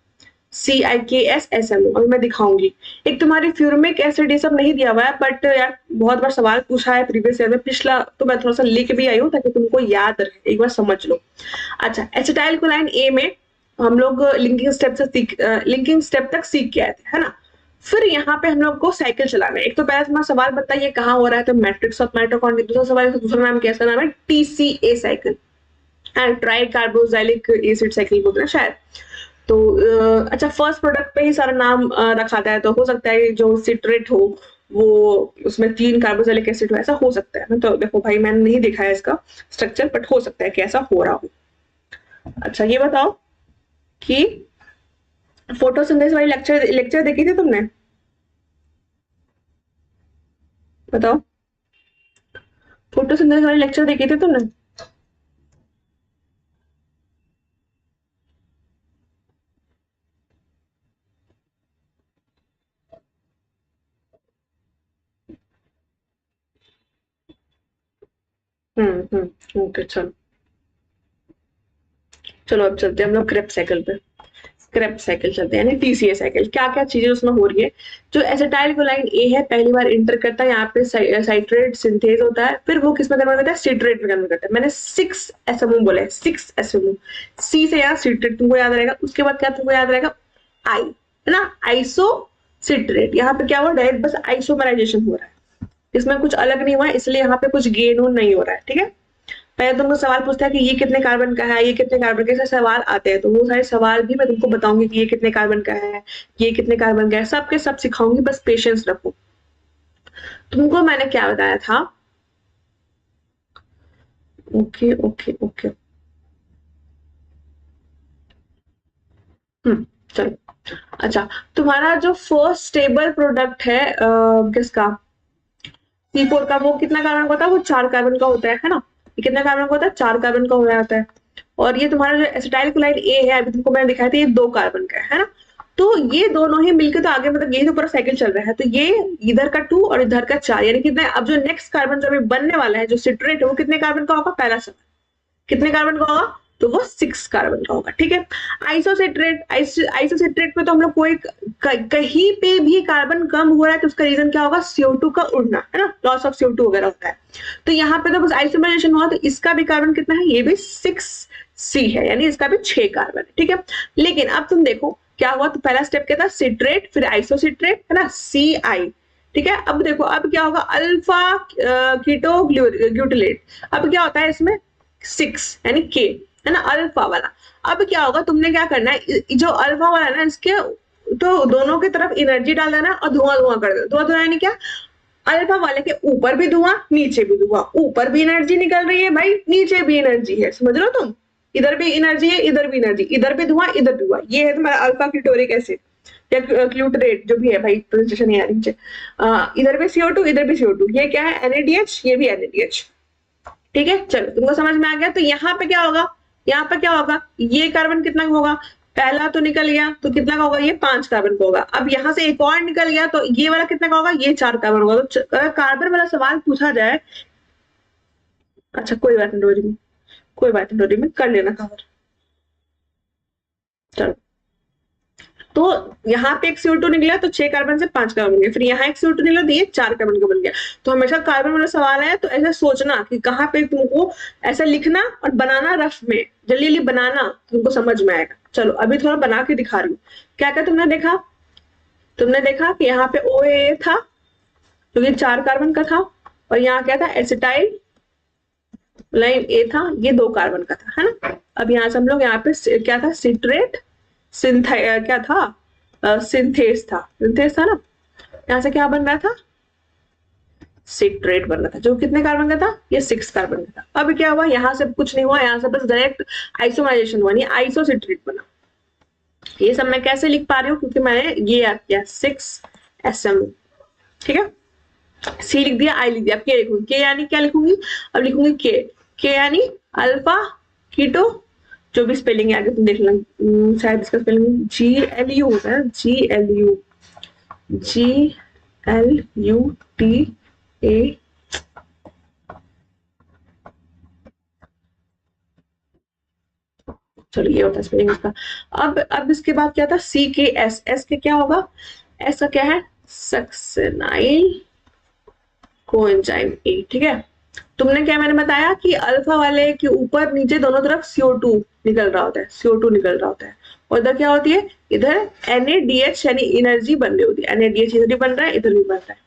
CIKS SMO, अभी मैं दिखाऊंगी। एक तुम्हारी फ्यूरमिक एसिड ये सब नहीं दिया हुआ है, बट यार बहुत बार सवाल पूछा है प्रीवियस ईयर में, पिछला तो मैं थोड़ा सा लिख भी आई हूँ ताकि तुमको याद रहे, एक बार समझ लो। अच्छा, एसिटाइल कोलाइन ए में हम लोग लिंकिंग स्टेप तक सीख के आए थे, है ना, फिर यहाँ पे हम लोग को साइकिल चलाना है। एक तो पहला तुम्हारा सवाल बताइए कहाँ हो रहा है, तो मैट्रिक्स ऑफ माइटोकॉन्ड्रिया, दूसरा सवाल, दूसरा नाम कैसा नाम है, TCA cycle, try carboxylic acid cycle बोलते हैं शायद। तो अच्छा, फर्स्ट प्रोडक्ट पे ही सारा नाम रखा था है, तो हो सकता है जो सिट्रेट हो वो उसमें 3 कार्बोक्सिलिक एसिड हो, ऐसा हो सकता है ना, तो देखो भाई मैंने नहीं देखा है इसका स्ट्रक्चर, बट हो सकता है कि ऐसा हो रहा हो। अच्छा ये बताओ कि फोटोसिंथेसिस वाली लेक्चर लेक्चर देखी थी तुमने, बताओ, फोटोसिंथेसिस वाली लेक्चर देखी थी तुमने। ओके चलो, चलो अब चलते हैं हम लोग क्रेब साइकिल पे, क्रेब साइकिल चलते हैं, यानी TCA साइकिल, क्या क्या चीजें उसमें हो रही है। जो एसिटाइल कोलाइन ए है पहली बार इंटर करता है, यहाँ पे साइट्रेट सिंथेज होता है, फिर वो किस में कन्वर्ट करता है, सिट्रेट में कन्वर्ट करता है। मैंने 6 SMO बोला है, 6 SMO, सी से यार सिट्रेट तुमको याद रहेगा, उसके बाद क्या तुमको याद रहेगा, आई, है ना, आइसो सिट्रेट, यहाँ पे क्या हुआ, डायरेक्ट बस आइसोमराइजेशन हो रहा है, इसमें कुछ अलग नहीं हुआ है, इसलिए यहाँ पे कुछ गेन नहीं हो रहा है। ठीक है, पहले तुमको सवाल पूछता है कि ये कितने कार्बन का है, ये कितने कार्बन के, ऐसे सवाल आते हैं, तो वो सारे सवाल भी मैं तुमको बताऊंगी कि ये कितने कार्बन का है, ये कितने कार्बन का है, सबके सब सिखाऊंगी, बस पेशेंस रखो। तुमको मैंने क्या बताया था, ओके ओके ओके, चलो अच्छा, तुम्हारा जो फर्स्ट स्टेबल प्रोडक्ट है किसका, C4 का, वो कितना कार्बन का होता है, वो 4 कार्बन का होता है ना। ये कितना कार्बन का होता है, 4 कार्बन का हो जाता है। और ये तुम्हारा जो एसिटाइल कोलाइड ए है, अभी तुमको मैंने दिखाया था, ये 2 कार्बन का है ना। तो ये दोनों ही मिलकर तो आगे, मतलब यही तो पूरा साइकिल चल रहा है। तो ये इधर का 2 और इधर का 4, यानी कितने, अब जो नेक्स्ट कार्बन जो अभी बनने वाला है, जो सिट्रेट है, वो कितने कार्बन का होगा, पहला सवाल कितने कार्बन का होगा, तो वो 6 कार्बन का होगा। ठीक है। आइसोसिट्रेट में तो हम लोग कोई कहीं पे भी कार्बन कम हो रहा है तो उसका रीजन क्या होगा, CO2 का उड़ना, है ना, लॉस ऑफ CO2 वगैरह होता है। तो यहाँ पे तो बस आइसोमराइजेशन हुआ, तो इसका भी कार्बन कितना है, ये भी 6C है, यानी इसका भी 6 कार्बन है। ठीक है। लेकिन अब तुम देखो क्या हुआ, तो पहला स्टेप क्या था, सिट्रेट, फिर आइसोसिट्रेट, है ना, CI। ठीक है। अब देखो अब क्या होगा, अल्फा कीटो ग्लूटिलेट। अब क्या होता है इसमें, 6 यानी K, है ना, अल्फा वाला। अब क्या होगा, तुमने क्या करना है, जो अल्फा वाला है ना, इसके तो दोनों की तरफ एनर्जी डाल देना और धुआं धुआं कर देना। धुआं धुआं यानी क्या, अल्फा वाले के ऊपर भी धुआं, नीचे भी धुआं, ऊपर भी एनर्जी निकल रही है भाई, नीचे भी एनर्जी है, समझ लो तुम, इधर भी एनर्जी है, इधर भी एनर्जी, इधर भी धुआं, इधर भी धुआं। ये है तुम्हारा अल्फा क्यूटोरिक एसिड या क्लूटरेट, जो भी है भाई, प्रोजेक्शन है नीचे। इधर भी CO2, इधर भी CO2, ये क्या है, NADH, ये भी NADH। ठीक है, चलो तुमको समझ में आ गया। तो यहाँ पे क्या होगा, यहाँ पे क्या होगा, ये कार्बन कितना होगा, पहला तो निकल गया, तो कितना का होगा, ये 5 कार्बन का होगा। अब यहाँ से एक और निकल गया, तो ये वाला कितना का होगा, ये 4 कार्बन होगा। तो अगर कार्बन वाला सवाल पूछा जाए, अच्छा कोई बात नहीं रोरी में, कोई बात नहीं रोरी में, कर लेना कवर। चलो, तो यहाँ पे एक CO2 निकला, तो 6 कार्बन से 5 कार्बन बन गया, फिर यहाँ एक CO2 निकला, तो ये 4 कार्बन का बन गया। तो हमेशा कार्बन वाला सवाल है तो ऐसा सोचना कि कहाँ पे तुमको ऐसा लिखना और बनाना रफ में, जल्दी जल्दी बनाना, तुमको समझ में आएगा। चलो अभी थोड़ा बना के दिखा रही हूँ। क्या क्या तुमने देखा, तुमने देखा कि यहाँ पे OAA था, जो कि 4 कार्बन का था, और यहाँ क्या था, एसिटाइल लाइन A था, ये 2 कार्बन का था, है ना। अब यहाँ से हम लोग यहाँ पे क्या था, सिट्रेट, क्या था, सिंथेस था, सिंथेस था ना। यहाँ से क्या बन रहा था, सिट्रेट बन रहा था, जो कितने कार्बन का था, ये 6 कार्बन का था। अब क्या हुआ, यहाँ से कुछ नहीं हुआ, यहाँ से बस डायरेक्ट आइसोमराइजेशन हुआ, आइसोसिट्रेट बना। ये सब मैं कैसे लिख पा रही हूँ, क्योंकि मैंने ये याद किया, 6SM। ठीक है, C लिख दिया, I लिख दिया, K लिखूंगी, K यानी क्या लिखूंगी, अब लिखूंगी K यानी अल्फा कीटो, जो भी स्पेलिंग है आगे तुम देख लेना, शायद इसका स्पेलिंग GLU होता है, GLUTA। चलो ये होता है स्पेलिंग इसका। अब इसके बाद क्या था, CKS, S के क्या होगा, S का क्या है, सक्सेनाइल कोएंजाइम A। ठीक है। तुमने क्या मैंने बताया कि अल्फा वाले के ऊपर नीचे दोनों तरफ CO2 निकल रहा होता है, CO2 निकल रहा होता है, और इधर क्या होती है, इधर NADH यानी एनर्जी बन रही होती है। NADH इधर भी बन रहा है, इधर भी बन रहा है।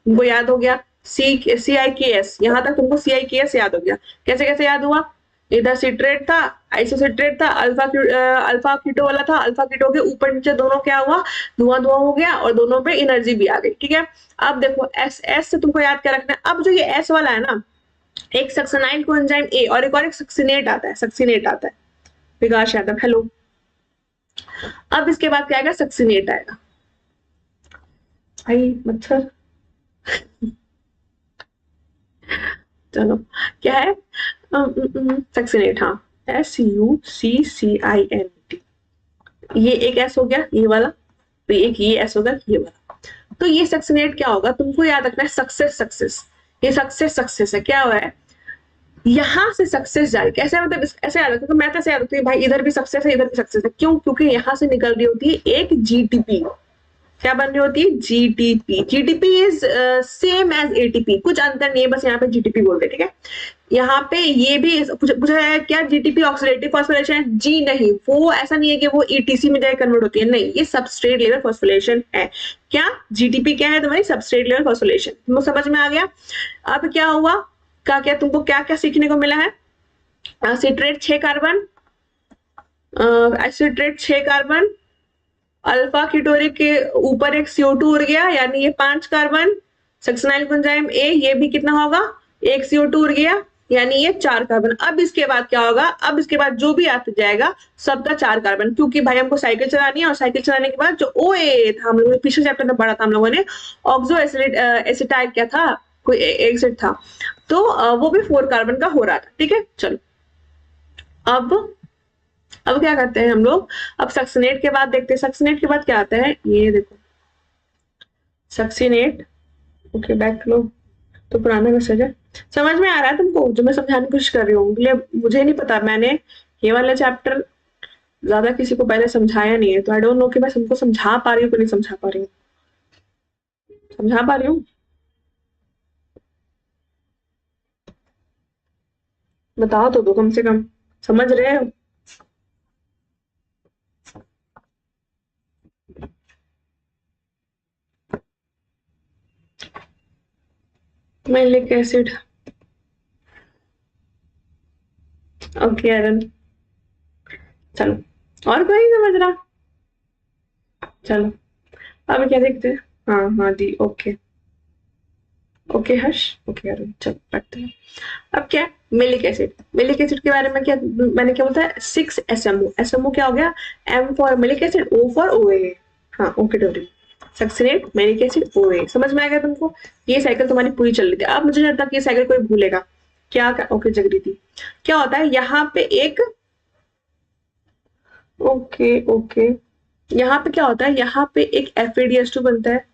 तुमको याद हो गया, CIKS, यहाँ तक तुमको CIKS याद हो गया। कैसे कैसे याद हुआ, इधर सिट्रेट था, आइसोसिट्रेट था, अल्फा कीटो वाला था, अल्फा कीटो के ऊपर नीचे दोनों क्या हुआ, धुआं धुआं हो गया, और दोनों पे एनर्जी भी आ गई। ठीक है। अब देखो S से तुमको याद क्या रखना है। अब जो ये S वाला है ना, एक सक्सेनाइल कोएंजाइम A और एक सक्सिनेट आता है, सक्सिनेट आता है, विकास यादव हेलो। अब इसके बाद क्या आएगा, सक्सिनेट आएगा, भाई मच्छर चलो क्या है, सक्सिनेट, हाँ, SUCCINT। ये एक S हो गया, ये वाला, तो एक ये S होगा, ये वाला। तो ये सक्सिनेट क्या होगा, तुमको याद रखना है, सक्सेस, ये सक्सेस है, क्या हुआ है, यहां से सक्सेस जा रही, कैसे मतलब ऐसे याद रखो, मैं तो ऐसे याद रखती हूँ भाई, इधर भी सक्सेस है, इधर भी सक्सेस है। क्यों, क्योंकि यहां से निकल रही होती है एक GTP। क्या बन रही होती है, GTP is same as ATP, कुछ अंतर नहीं है, बस यहाँ पे GTP बोलते हैं। ठीक है। यहाँ पे ये भी पूछा है क्या, GTP ऑक्सीडेटिव फॉस्फोरिलेशन है, जी नहीं, वो ऐसा नहीं है कि वो ETC में जाकर कन्वर्ट होती है, नहीं, ये सबस्ट्रेट लेवल फॉस्फोरिलेशन है। क्या GTP क्या है तुम्हारी, सबस्ट्रेट लेवल फॉस्फोरिलेशन। तुमको समझ में आ गया। अब क्या हुआ, क्या तुमको क्या क्या सीखने को मिला है, सिट्रेट 6 कार्बन, एसिट्रेट 6 कार्बन, अल्फा कीटोरिक के ऊपर एक CO2 उड़ गया, यानी ये 5 कार्बन, सक्सेनाइल कोएंजाइम A, ये भी कितना होगा, एक CO2 उड़ गया, यानी ये 4 कार्बन। अब इसके बाद क्या होगा, अब इसके बाद जो भी आता जाएगा सबका 4 कार्बन, क्योंकि भाई हमको साइकिल चलानी है, और साइकिल चलाने के बाद जो OA था, हम लोगों ने पिछले चैप्टर में पढ़ा था हम लोगों ने, ऑक्सो एसिटाइल क्या था, कोई एसिड था, तो वो भी 4 कार्बन का हो रहा था। ठीक है, चलो अब क्या करते हैं हम लोग, अब सक्सिनेट के बाद देखते हैं, सक्सिनेट के बाद क्या आता है, ये देखो सक्सिनेट। ओके बैक लो, तो पुराना मैसेज है, समझ में आ रहा है तुमको जो मैं समझाने की कोशिश कर रही हूँ? मुझे नहीं पता, मैंने ये वाला चैप्टर ज्यादा किसी को पहले समझाया नहीं है, तो आई डोंट नो कि मैं तुमको समझा पा रही हूँ कि नहीं समझा पा रही हूँ। समझा पा रही हूँ? बताओ तो दो कम से कम, समझ रहे हो? मैलिक एसिड, ओके आयरन, चलो और कोई नहीं समझ रहा? चलो अब क्या देखते हैं, हाँ हाँ दी, ओके ओके हर्ष, ओके अरुण, चलो पढ़ते हैं। अब क्या, मिलिक एसिड, मिलिक एसिड के बारे में क्या मैंने क्या बोलता है, 6 SMO, SMO क्या हो गया, M for malic acid, O for OA, हाँ ओके डोरी, सक्सिनेट मिलिक एसिड OA, समझ में आ गया तुमको? ये साइकिल तुम्हारी पूरी चल रही थी। अब मुझे नहीं लगता कि ये साइकिल कोई भूलेगा क्या, ओके जगरीती, क्या होता है यहाँ पे एक, ओके ओके, यहाँ पे क्या होता है, यहाँ पे एक FADH2 बनता है,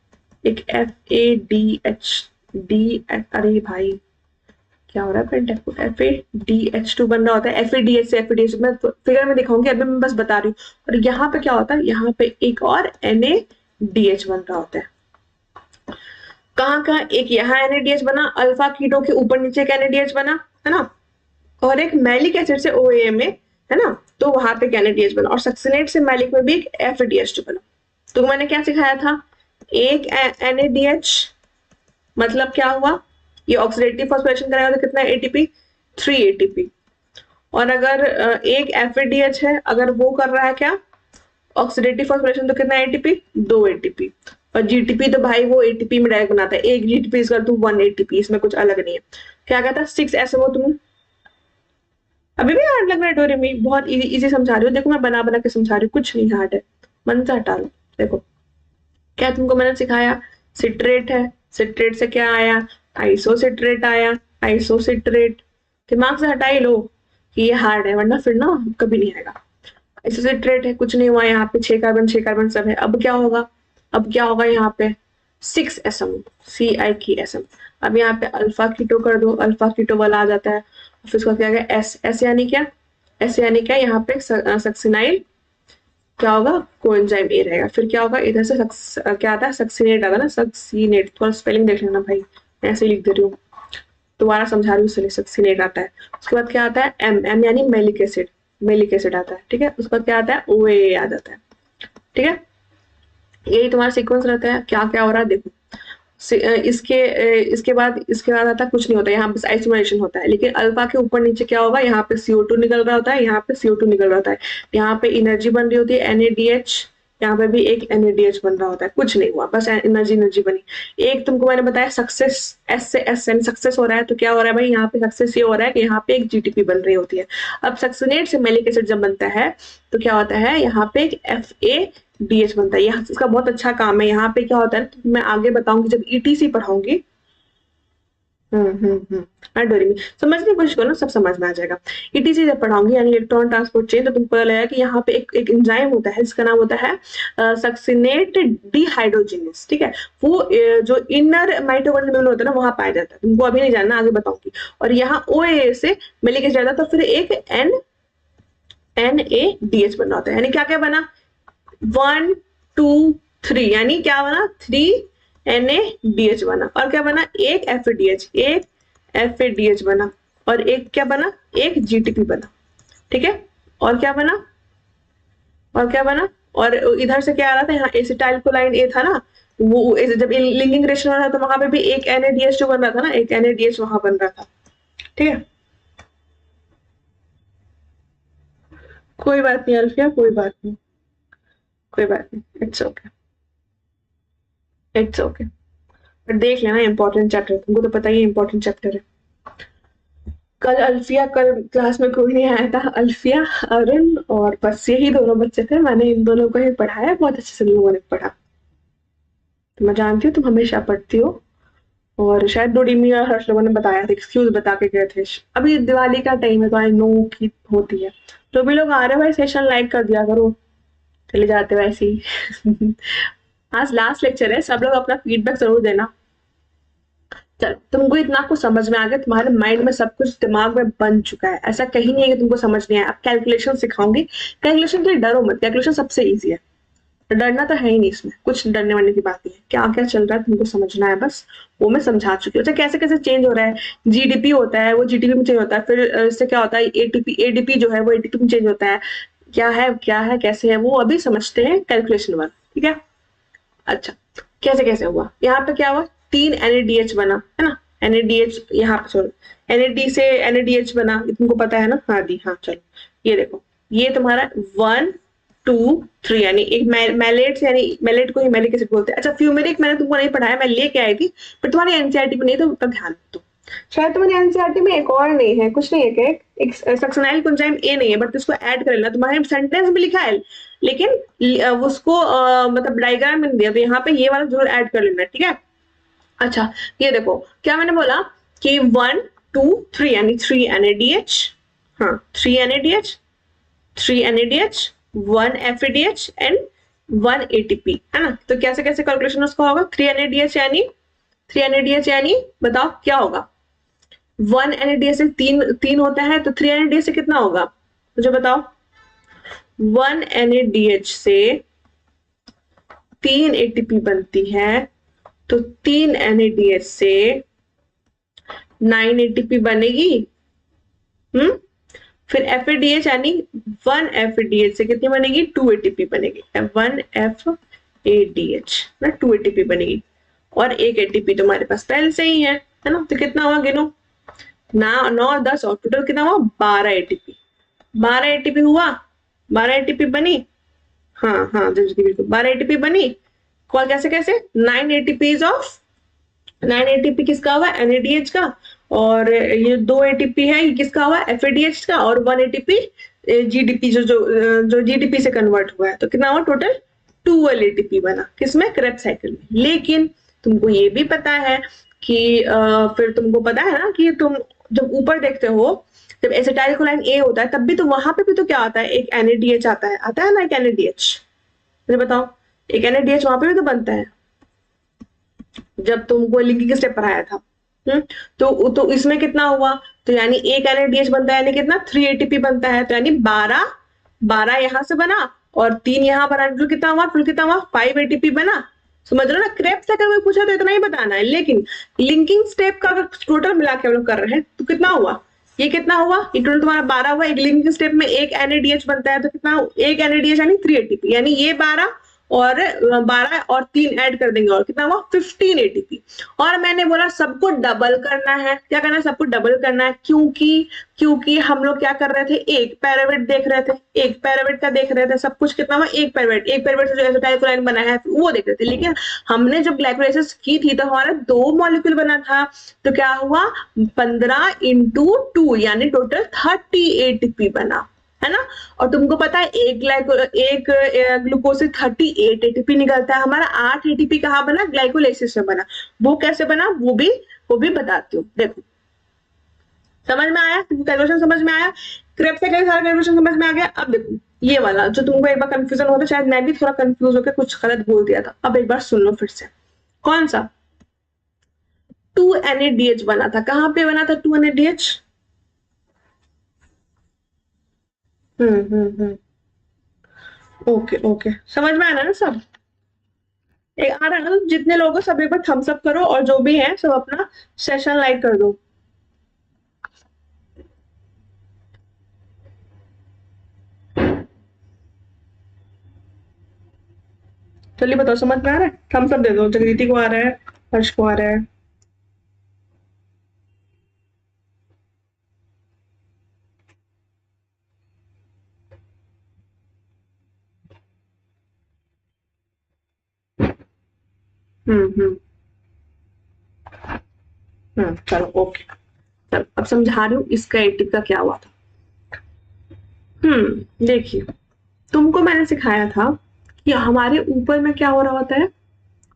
एक FADH, अरे भाई क्या हो रहा है, FADH2 बन रहा होता है, FADH से FADH, मैं फिगर में दिखाऊंगी, अभी मैं बस बता रही हूँ। और यहाँ पे क्या होता है, यहाँ पे एक और NADH बन रहा होता है। कहाँ कहाँ, एक यहाँ NADH बना, अल्फा कीटो के ऊपर नीचे एक NADH बना, है ना, और एक मैलिक एसिड से OA में, है ना, तो वहां पे NADH बना, और सक्सिनेट से मैलिक में भी एक FADH2 बना। तो मैंने क्या सिखाया था, एक NADH मतलब क्या हुआ, ये ऑक्सीडेटिव फॉस्फोरेशन कराएगा तो कितना ATP, 3 ATP। और अगर एक FADH है, अगर वो कर रहा है क्या, ऑक्सीडेटिव फॉस्फोरेशन, तो कितना ATP, 2 ATP। और GTP तो भाई वो ATP में डायरेक्ट बनाता है, एक GTP इसका तो 1 ATP, इसमें कुछ अलग नहीं है। क्या कहता है, 6 SMO, तुम अभी भी हार्ड लग रहा है डोरे में, बहुत इजी समझा रही हूँ, देखो मैं बना बना के समझा रही हूँ, कुछ नहीं हार्ड है, मन से हटा लो। देखो क्या तुमको मैंने सिखाया, सिट्रेट है, सिट्रेट से क्या आया, आइसोसिट्रेट आया, आइसोसिट्रेट, दिमाग से हटा ही लो कि ये हार्ड है, वरना फिर ना कभी नहीं आएगा। आइसोसिट्रेट है, कुछ नहीं हुआ, यहाँ पे 6 कार्बन सब है। अब क्या होगा, अब क्या होगा, यहाँ पे 6 SMO, CI अब यहाँ पे अल्फा कीटो कर दो, अल्फा कीटो वाला आ जाता है, फिर उसका क्या गया, एस यानी क्या, एस यानी क्या, यहाँ पे सक्सिनाइल क्या होगा, कोएंजाइम ए रहेगा, फिर क्या होगा, इधर से क्या आता है, सक्सिनेट आता है ना, सक्सिनेट, थोड़ा स्पेलिंग देख लेना भाई, मैं ऐसे लिख दे रही हूँ, दोबारा समझा रही हूँ इसलिए, सक्सिनेट आता है। उसके बाद क्या आता है, एम यानी मेलिक एसिड, मेलिक एसिड आता है, ठीक है। उसके बाद क्या आता है, OA आ जाता है, ठीक है। यही तुम्हारा सीक्वेंस रहता है, क्या क्या हो रहा है देखो, इसके बाद आता कुछ नहीं होता, यहाँ बस आइसोमरेशन होता है, लेकिन अल्फा के ऊपर नीचे क्या होगा, यहाँ पे CO2 निकल रहा होता है, यहाँ पे CO2 निकल रहा होता है, यहाँ पे एनर्जी बन रही होती है NADH, यहाँ पे भी एक NADH बन रहा होता है, कुछ नहीं हुआ, बस एनर्जी बनी। एक तुमको मैंने बताया सक्सेस, S से S यानी सक्सेस हो रहा है, तो क्या हो रहा है भाई, यहाँ पे सक्सेस ये हो रहा है कि यहाँ पे एक GTP बन रही होती है। अब सक्सिनेट से मैलिक एसिड जब बनता है तो क्या होता है, यहाँ पे एक FADH बनता है, यहाँ इसका बहुत अच्छा काम है। यहाँ पे क्या होता है, तो मैं आगे बताऊंगी जब ETC पढ़ाऊंगी। डोरी में समझने की कोशिश करो ना, सब समझ में आ जाएगा। ETC जब पढ़ाऊंगी यानी इलेक्ट्रॉन ट्रांसपोर्ट चेन, तो तुमको पता लगेगा कि यहाँ पे एक एंजाइम होता है जिसका नाम होता है सक्सिनेट डिहाइड्रोजिनेस, ठीक है। वो जो इनर माइटोकॉन्ड्रियल होता है ना, वहां पाया जाता है, तुमको अभी नहीं जानना, आगे बताऊंगी। और यहाँ OA से मिलके जाता है, तो फिर एक NADH बनना होता है, यानी क्या क्या बना, 1 2 3, यानी क्या बना, 3 NADH बना, और क्या बना, एक FADH बना, और एक क्या बना, एक GTP बना, ठीक है। और क्या बना, और क्या बना, और इधर से क्या आ रहा था, यहाँ एसिटाइल कोलाइन A था ना, वो जब लिंकिंग रिएक्शन हो रहा था तो वहां पे भी एक NADH बन रहा था ना, एक NADH वहां बन रहा था, ठीक है। कोई बात नहीं अल्फिया, कोई बात नहीं, कोई बात नहीं, इट्स ओके, इट्स ओके। पर देख लेना, इंपॉर्टेंट चैप्टर, तुमको तो पता ही है इंपॉर्टेंट चैप्टर है। कल क्लास में कोई नहीं आया था, अल्फिया, अरुण और बस यही दोनों बच्चे थे। मैंने इन दोनों को ही पढ़ाया, बहुत अच्छे से लोगों ने पढ़ा। तो मैं जानती हूँ तुम हमेशा पढ़ती हो, और शायद डोडीमी और हर्ष लोगों ने बताया था, एक्सक्यूज बता के गए थे। अभी दिवाली का टाइम है तो आई नो की होती है। जो भी लोग आ रहे हो भाई सेशन लाइक कर दिया करो, चले जाते हो ऐसे ही। आज लास्ट लेक्चर है, सब लोग अपना फीडबैक जरूर देना। चल, तुमको इतना कुछ समझ में आ गया, तुम्हारे माइंड में सब कुछ दिमाग में बन चुका है, ऐसा कहीं नहीं है कि तुमको समझ नहीं आया। अब कैलकुलेशन सिखाऊंगी, कैलकुलेशन के लिए डरो मत, कैलकुलेशन सबसे इजी है, डरना तो है ही नहीं इसमें, कुछ डरने वाली की बात नहीं है। क्या क्या चल रहा है तुमको समझना है बस, वो मैं समझा चुकी हूँ। अच्छा, कैसे कैसे चेंज हो रहा है, जीडीपी होता है वो जीडीपी में चेंज होता है, फिर इससे क्या होता है, एटीपी एडीपी जो है वो एटीपी में चेंज होता है। क्या है कैसे है वो अभी समझते हैं कैलकुलेशन वर्क, ठीक है। अच्छा, कैसे कैसे हुआ, यहाँ पे क्या हुआ, 3 NADH बना है ना, NADH यहाँ पे, सॉरी NAD से NADH बना, ये तुमको पता है ना। हाँ दी, हाँ चलो, ये देखो, ये तुम्हारा 1 2 3, यानी एक मैलेट, यानी मैलेट को ही मैलिक एसिड बोलते हैं। अच्छा, फ्यूमेरिक मैंने तुमको नहीं पढ़ाया, मैं लेके आई थी, पर तुम्हारी एनसीईआरटी में नहीं, तो ऊपर ध्यान दो। शायद तुम्हारी एनसीईआरटी में एक और नहीं है, कुछ नहीं है क्या, एक सक्सेनाइल कुंजाइम ए नहीं है, बट इसको ऐड कर लेना, तुम्हारे सेंटेंस में लिखा है, लेकिन उसको मतलब डायग्राम में नहीं दिया, तो यहाँ पे ये वाला जरूर ऐड कर लेना, ठीक है। अच्छा, ये देखो क्या मैंने बोला कि 1 2 3, यानी 3 NADH, हाँ 3 NADH, 3 NADH, 1 FADH and 1 ATP, है ना। तो कैसे कैसे कैलकुलेशन उसका होगा, 3 NADH यानी बताओ क्या होगा, 1 NADH से तीन होता है, तो 3 NADH से कितना होगा, मुझे बताओ। 1 NADH से 3 ATP बनती है, तो 3 NADH से 9 ATP बनेगी। फिर FADH यानी 1 FADH से कितनी बनेगी, 2 ATP बनेगी, 1 FADH ना, 2 ATP बनेगी, और 1 ATP तुम्हारे पास पहले से ही है ना। तो कितना हुआ, गिनो ना, 9 10 और टोटल कितना हुआ, 12 ATP। 12 ATP हुआ, 12 ATP बनी, हाँ हाँ जल्दी बिल्कुल, 12 ATP बनी। कौन कैसे कैसे, 9 ATP ऑफ, 9 ATP किसका हुआ, NADH का, और ये 2 ATP है, ये किसका हुआ, FADH का, और 1 ATP GDP, जो GDP से कन्वर्ट हुआ है, तो कितना हुआ टोटल, 12 ATP बना, किसमें, क्रेब्स साइकिल में। लेकिन तुमको ये भी पता है कि फिर तुमको पता है ना कि तुम जब ऊपर देखते हो, जब एसिटाइल कोलाइन ए होता है, तब भी तो वहां पे भी तो क्या आता है, एक NADH आता है ना, एक NADH, मुझे बताओ, एक NADH वहां पे भी तो बनता है, जब तुमको लिंकिंग स्टेप पढ़ाया था। तो इसमें कितना हुआ, तो यानी एक NADH बनता है, यानी कितना, 3 ATP बनता है, तो यानी 12 यहां से बना, और 3 यहाँ बना, तो कितना हुआ, फिर कितना हुआ, 5 ATP बना। समझ रहे हो ना, क्रेब्स साइकिल में पूछा तो इतना ही बताना है, लेकिन लिंकिंग स्टेप का अगर टोटल मिला के हम लोग कर रहे हैं, तो कितना हुआ, ये कितना हुआ, ये टोटल तुम्हारा 12 हुआ। एक लिंकिंग स्टेप में एक NADH बनता है, तो कितना, एक NADH यानी 3 ATP, यानी ये 12 और 12 और 3 ऐड कर देंगे, और कितना हुआ, 15 ATP। और मैंने बोला सबको डबल करना है, क्या करना है, सबको डबल करना है, क्योंकि हम लोग क्या कर रहे थे, एक पैरावेट देख रहे थे, एक पैरावेट का देख रहे थे, सब कुछ कितना हुआ, एक पैरावेट से जो एसिटाइलकोलाइन बना है वो देख रहे थे। लेकिन हमने जब ग्लाइकोलाइसिस की थी तो हमारा 2 मॉलिक्यूल बना था, तो क्या हुआ, 15 × 2 यानी टोटल 30 ATP बना, है ना। और तुमको पता है एक ग्लूकोज से 38 ATP निकलता है, हमारा 8 ATP कहाँ बना, ग्लाइकोलाइसिस में बना। वो कैसे बना, वो भी बताती हूँ, देखो समझ में आया, कैलकुलेशन समझ में आया, क्रेब्स का सारा कैलकुलेशन समझ में आ गया। अब देखो ये वाला जो तुमको एक बार कंफ्यूजन हुआ था, शायद मैं भी थोड़ा कंफ्यूज होकर कुछ गलत बोल दिया था, अब एक बार सुन लो फिर से। कौन सा, 2 NADH बना था, कहाँ पे बना था 2 NADH, हम्म, ओके ओके, समझ में आना ना सब, एक आ रहा है ना, तो जितने लोग हो सब एक बार थम्स अप करो, और जो भी है सब अपना सेशन लाइक कर दो। चलिए बताओ, समझ में आ रहा है, थम्स अप दे दो, जगदीति को आ रहा है, हर्ष को आ रहा है। हम्म, चलो ओके, चलो अब समझा रही हूँ इसका एटीपी का क्या हुआ था। देखिए, तुमको मैंने सिखाया था कि हमारे ऊपर में क्या हो रहा होता है।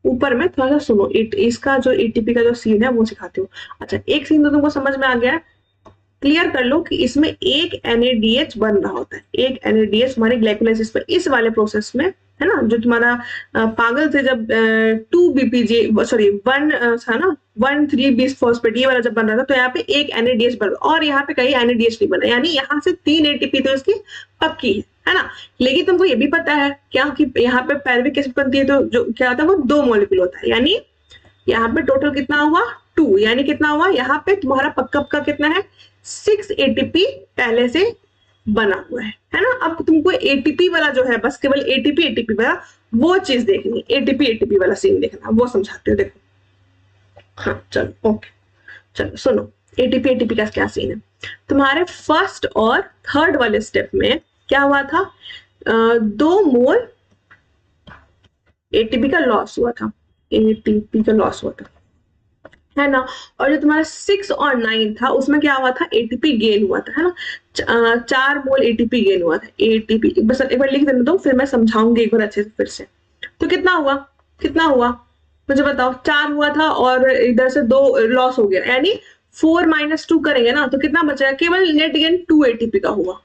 ऊपर में थोड़ा सा सुनो, इसका जो एटीपी का जो सीन है वो सिखाती हूँ। अच्छा, एक सीन तो तुमको समझ में आ गया। क्लियर कर लो कि इसमें एक NADH बन रहा होता है, एक NADH हमारे ग्लाइकोलाइसिस पर, इस वाले प्रोसेस में, है ना, जो तुम्हारा पागल थे जब 2BPG सॉरी 1 था ना, 1,3-bis-phosphate ये वाला जब बन रहा था, तो यहाँ पे एक NADH बन रहा, और यहाँ पे कहीं NADH नहीं बना, यानी यहाँ से 3 ATP तो इसकी पक्की है ना। लेकिन तुमको ये भी पता है क्या कि यहाँ पे पैरविक एसिड बनती है, तो जो क्या होता है वो 2 मॉलिक्यूल होता है, यानी यहाँ पे टोटल कितना हुआ 2, यानी कितना हुआ यहाँ पे तुम्हारा पक्का कितना है 6 ATP पहले से बना हुआ है ना। अब तुमको ATP वाला जो है, बस केवल ATP वाला वो चीज देखनी, ATP वाला सीन देखना, वो समझाते हो। देखो, हाँ चलो ओके, चलो सुनो, ATP का क्या सीन है। तुम्हारे फर्स्ट और थर्ड वाले स्टेप में क्या हुआ था, 2 मोल ATP का लॉस हुआ था, ATP का लॉस हुआ था, है ना। और जो तुम्हारा 6 और 9 था उसमें क्या हुआ था, ATP गेन हुआ था, है ना। 4 मोल ATP गेन हुआ था। ATP बस एक बार लिख देने दो, फिर मैं समझाऊंगी एक बार अच्छे से फिर से। तो कितना हुआ मुझे बताओ। 4 हुआ था और इधर से 2 लॉस हो गया, यानी 4 - 2 करेंगे ना तो कितना बचेगा, केवल नेट गेन 2 ATP का हुआ।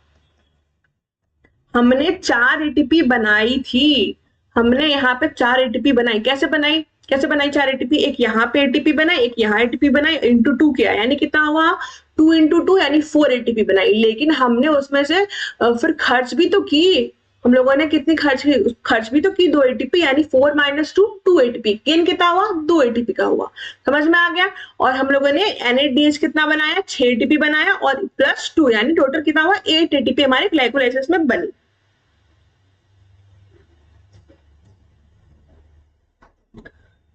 हमने 4 ATP बनाई थी, हमने यहाँ पे 4 ATP बनाई। कैसे बनाई 4 ATP, एक यहाँ पे ATP बनाई, एक यहाँ ATP बनाई, इंटू 2 किया, यानी कितना हुआ 2 × 2 यानी 4 ATP बनाई। लेकिन हमने उसमें से फिर खर्च भी तो की, हम लोगों ने कितनी खर्च भी तो की 2 ATP, यानी 4 - 2 2 ATP, गेन कितना हुआ 2 ATP का हुआ। समझ में आ गया। और हम लोगों ने NADH कितना बनाया 6 ATP बनाया, और +2 यानी टोटल कितना हुआ 8 ATP हमारे ग्लाइकोलाइसिस में बनी।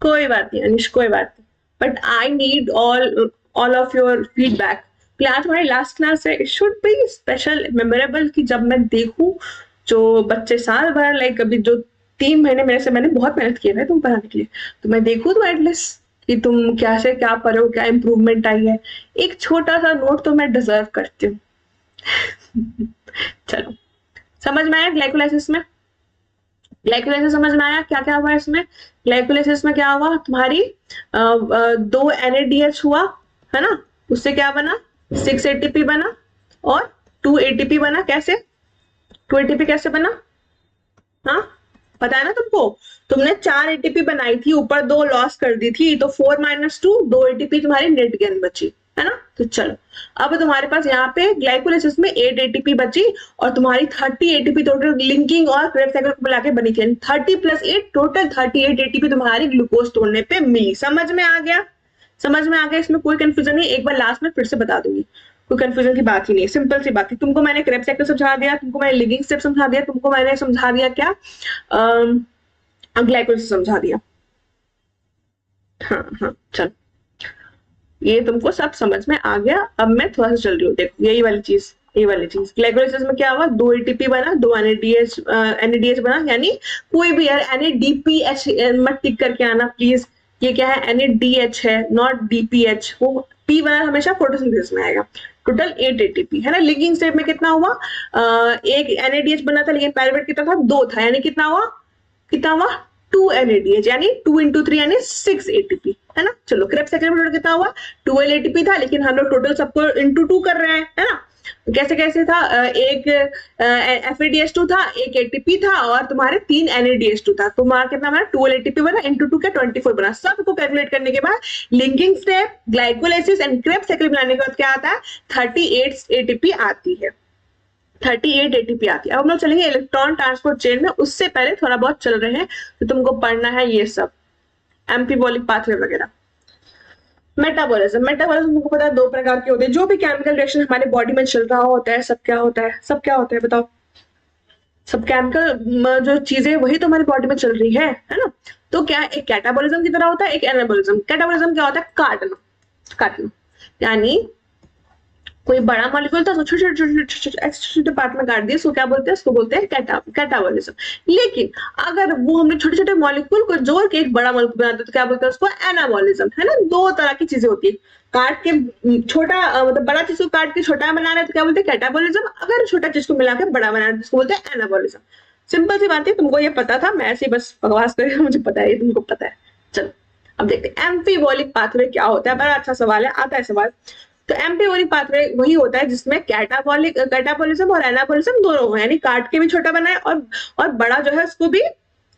कोई बात नहीं अनिश, कोई बात नहीं, but I need all of your feedback. आज हमारी लास्ट क्लास है, it should be special memorable, कि जब मैं देखूं जो बच्चे साल भर लाइक अभी जो 3 महीने मेरे से मैंने बहुत मेहनत की है तुम पढ़ाने के लिए, तो मैं देखूं तो एटलीस्ट कि तुम क्या से क्या पढ़े हो, क्या इम्प्रूवमेंट आई है। एक छोटा सा नोट तो मैं डिजर्व करती हूँ। चलो, समझ में आया ग्लाइकोलाइसिस में, ग्लाइकोलाइसिस समझ में आया क्या क्या हुआ इसमें। ग्लाइकोलाइसिस में क्या हुआ, तुम्हारी 2 NADH हुआ, है ना, उससे क्या बना 6 ATP बना, और 2 ATP बना। कैसे 2 ATP कैसे बना, हाँ पता है ना तुमको। तुमने 4 ATP बनाई थी, ऊपर 2 लॉस कर दी थी, तो 4 - 2 2 ATP तुम्हारी नेट गेन बची, है ना। तो चलो, अब तुम्हारे पास यहाँ पे ग्लाइकोलाइसिस में 8 ATP बची, और तुम्हारी 30 ATP टोटल लिंकिंग और क्रेब्स साइकिल को मिला के बनी थी, 30 + 8 टोटल 38 ATP तुम्हारी ग्लूकोज तोड़ने पे मिली। समझ में आ गया, समझ में आ गया, इसमें कोई कंफ्यूजन नहीं। एक बार लास्ट में फिर से बता दूंगी, कोई कंफ्यूजन की बात ही नहीं, सिंपल सी बात है। तुमको मैंने क्रेब्स साइकिल समझा दिया, तुमको मैंने लिंकिंग स्टेप समझा दिया, तुमको मैंने समझा दिया क्या ग्लाइकोलाइसिस समझा दिया। हाँ हाँ चल, ये तुमको सब समझ में आ गया। अब मैं थोड़ा सा चल रही हूँ, देखो यही वाली चीज, ये वाली चीज ग्लाइकोलाइसिस में क्या हुआ, 2 ATP बना, 2 NADH बना, यानी कोई भी यार NADPH मत टिक करके आना प्लीज, ये क्या है NADH है, नॉट DPH। वो P वाला हमेशा फोटोसिंथेसिस में आएगा। टोटल 8 ATP है ना। लिंकिंग स्टेप में कितना हुआ, एक NADH बना था, लेकिन पायरुवेट कितना था 2 था, यानी कितना हुआ 2 NADH, यानी 2 × 3 यानी 6 ATP, है ना। चलो क्रेब्स साइकिल में टोटल कितना हुआ 12 ATP था, लेकिन हम लोग टोटल सबको × 2 कर रहे हैं, है ना। कैसे था, एक FADH2 था, एक ATP था, और तुम्हारे 3 NADH2 था। तुम्हारा कितना बना 12 ATP बना, × 2 का 24 बना। सबको कैलकुलेट करने के बाद linking step, glycolysis and Krebs cycle बनाने के बाद क्या आता है 38 ATP आती है, 38 ATP आती है। अब हम लोग चलेंगे इलेक्ट्रॉन ट्रांसपोर्ट चेन में, उससे पहले थोड़ा बहुत चल रहे हैं, तो तुमको पढ़ना है ये सब एम्फीबॉलिक पाथवे वगैरह। मेटाबॉलिज्म तुमको पता है 2 प्रकार के होते हैं। जो भी केमिकल रिएक्शन हमारे बॉडी में चल रहा होता है, सब क्या होता है बताओ। सब केमिकल जो चीजें वही तो हमारी बॉडी में चल रही है ना। तो क्या एक कैटाबॉलिज्म की तरह होता है, एक एनाबॉलिज्म। कैटाबॉलिज्म क्या होता है, काटना, यानी कोई बड़ा मॉलिक्यूल था, छोटे छोटे छोटे पार्ट में काट दिया, उसको क्या बोलते हैं? उसको बोलते हैं कैटाबॉलिज्म। लेकिन अगर वो हमने छोटे छोटे मॉलिक्यूल को जोड़ के एक बड़ा मॉलिक्यूल बनाते तो क्या बोलते हैं उसको? एनाबॉलिज्म, है ना। दो तरह की चीजें होती है, काट के छोटा मतलब बड़ा चीज को काट के छोटा बना रहे हैं तो क्या बोलते हैं? कैटाबॉलिज्म। अगर छोटा चीज को मिला के बड़ा बना रहे हैं तो उसको बोलते हैं एनाबॉलिज्म। सिंपल सी बात है, तुमको ये पता था, मैं ऐसे बस बकवास करके मुझे पता है, तुमको पता है। चलो अब देखते हैं एम्फीबॉलिक पाथवे क्या होता है। बड़ा अच्छा सवाल है, आता है सवाल। तो एम्फीबॉलिक पाथवे वही होता है जिसमें कैटाबॉलिज्म और एनाबॉलिज्म दोनों हो, यानी काट के भी छोटा बनाए और बड़ा जो है उसको भी,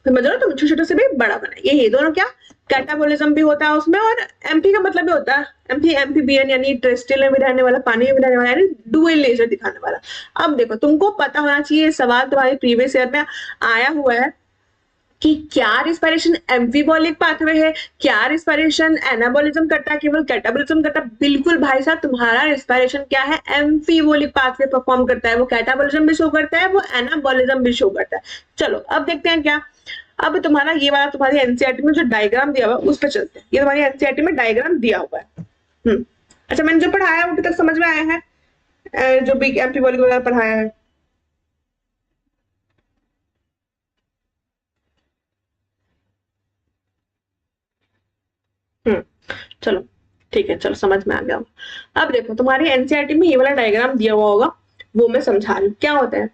समझ रहे हो, तो छोटे छोटे से भी बड़ा बनाए। यही दोनों क्या, कैटाबॉलिज्म भी होता है उसमें, और एम्फी का मतलब भी होता है एम्फीबियन, यानी टेरेस्ट्रियल में भी रहने वाला, पानी में भी रहने वाला, यानी डुअल नेचर दिखाने वाला। अब देखो, तुमको पता होना चाहिए, सवाल तुम्हारे प्रीवियस ईयर में आया हुआ है कि क्या रिस्पायरेशन एम्फीबॉलिक पाथवे है, क्या रिस्पायरेशन एनाबॉलिज्म करता है, केवल कैटाबॉलिज्म करता है? बिल्कुल भाई साहब, तुम्हारा रिस्पायरेशन क्या है? एम्फीबॉलिक पाथवे परफॉर्म करता है। वो कैटाबॉलिज्म भी शो करता है, वो एनाबॉलिज्म भी शो करता है। चलो अब देखते हैं क्या। अब तुम्हारा ये वाला तुम्हारी एनसीईआरटी में जो डायग्राम दिया हुआ है उस पर चलते हैं। ये तुम्हारी एनसीईआरटी में डायग्राम दिया हुआ है। अच्छा, मैंने जो पढ़ाया वो अभी तक समझ में आया है? जो भी एम्फीबॉलिक वगैरह पढ़ाया है? चलो ठीक है, चलो समझ में आ गया। अब देखो, तुम्हारी एनसीईआरटी में ये वाला डायग्राम दिया हुआ होगा, वो मैं समझा रही हूँ। क्या होता है,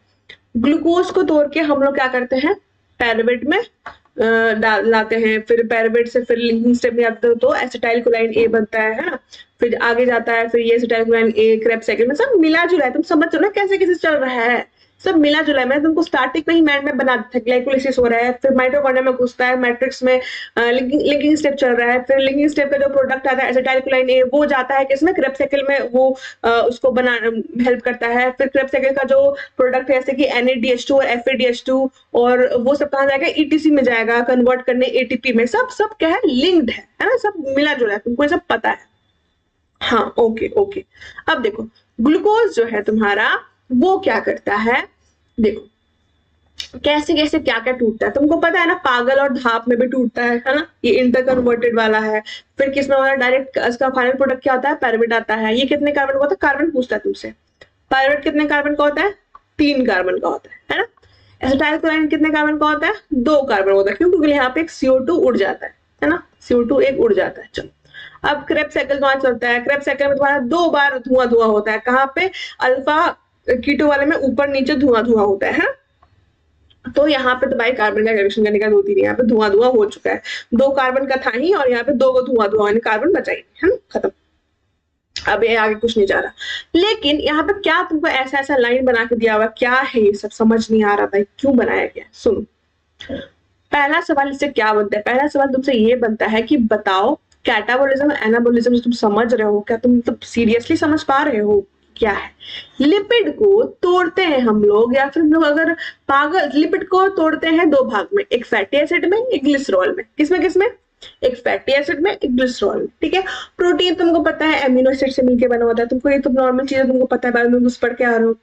ग्लूकोज को तोड़ के हम लोग क्या करते हैं? पैरावेट में डाल लाते हैं, फिर पैरावेट से फिर लिंकिंग स्टेप में आते हो तो एसिटाइल कोलाइन ए बनता है ना। फिर आगे जाता है, फिर ये एसिटाइल कोलाइन ए क्रेब्स साइकिल में सब मिला जुला है। तुम समझ रहे हो ना कैसे कैसे चल रहा है? सब मिला जुला है। मैंने तुमको स्टार्टिंग में ही मैंड में बना दिया था, ग्लाइकोलाइसिस हो रहा है, फिर माइटोकॉन्ड्रिया में घुसता है, मैट्रिक्स में लिंकिंग स्टेप चल रहा है, फिर लिंकिंग स्टेप का जो प्रोडक्ट आता है एसिटाइल कोलाइन ए, वो जाता है किसमें? क्रेब्स साइकिल में, वो उसको बना हेल्प करता है। फिर क्रेब्स साइकिल का जो प्रोडक्ट है जैसे कि NADH2 और FADH2, और वो सब कहाँ जाएगा? ETC में जाएगा कन्वर्ट करने ATP में। सब सब क्या है? लिंक्ड है ना, सब मिला जुला है, तुमको ये सब पता है। हाँ, ओके ओके। अब देखो, ग्लूकोज जो है तुम्हारा, वो क्या करता है? देखो कैसे कैसे क्या क्या टूटता है, तुमको पता है ना, पागल और धाप में भी टूटता है ना। ये इंटर कन्वर्टेड वाला है। फिर किसमें वाला डायरेक्ट इसका फाइनल प्रोडक्ट क्या होता है? पैरावेट आता है। ये कितने कार्बन का होता है? कार्बन पूछता है तुमसे। पैरावेट कितने कार्बन का होता है? 3 कार्बन का होता है ना। एसिटाइल क्लोराइड कितने कार्बन का होता है? 2 कार्बन होता है। क्यों? क्योंकि यहाँ पे एक CO2 उड़ जाता है ना। CO2 एक उड़ जाता है। चलो अब क्रेब्स साइकिल तुम्हारा चलता है। क्रेब्स साइकिल में तुम्हारा 2 बार धुआं धुआं होता है। कहाँ पे? अल्फा कीटो वाले में ऊपर नीचे धुआं धुआं होता है। तो यहाँ पे तो भाई कार्बन का रिएक्शन करने का जरूरत ही नहीं, यहाँ पे धुआं धुआं हो चुका है। 2 कार्बन का था ही, और यहाँ पे 2 को धुआं धुआं, कार्बन बचा ही, है ना, खत्म। अब ये आगे कुछ नहीं जा रहा। लेकिन यहाँ पे क्या तुमको ऐसा ऐसा लाइन बना के दिया हुआ, क्या है ये सब? समझ नहीं आ रहा भाई, क्यों बनाया गया? सुनो, पहला सवाल इससे क्या बनता है? पहला सवाल तुमसे ये बनता है कि बताओ, कैटाबॉलिज्म एनाबॉलिज्म तुम समझ रहे हो क्या? तुम सीरियसली समझ पा रहे हो क्या है? लिपिड को तोड़ते हैं हम लोग, या फिर हम लोग अगर पागल, लिपिड को तोड़ते हैं 2 भाग में, एक फैटी एसिड में, एक ग्लिसरॉल में। किसमें किसमें? एक फैटी एसिड में, एक ग्लिसरॉल में। ठीक है। प्रोटीन तुमको पता है अमीनो एसिड से मिलकर बना होता है, तुमको ये तो नॉर्मल चीजें तुमको पता है, बायो में कुछ पढ़ के आ रहे हो।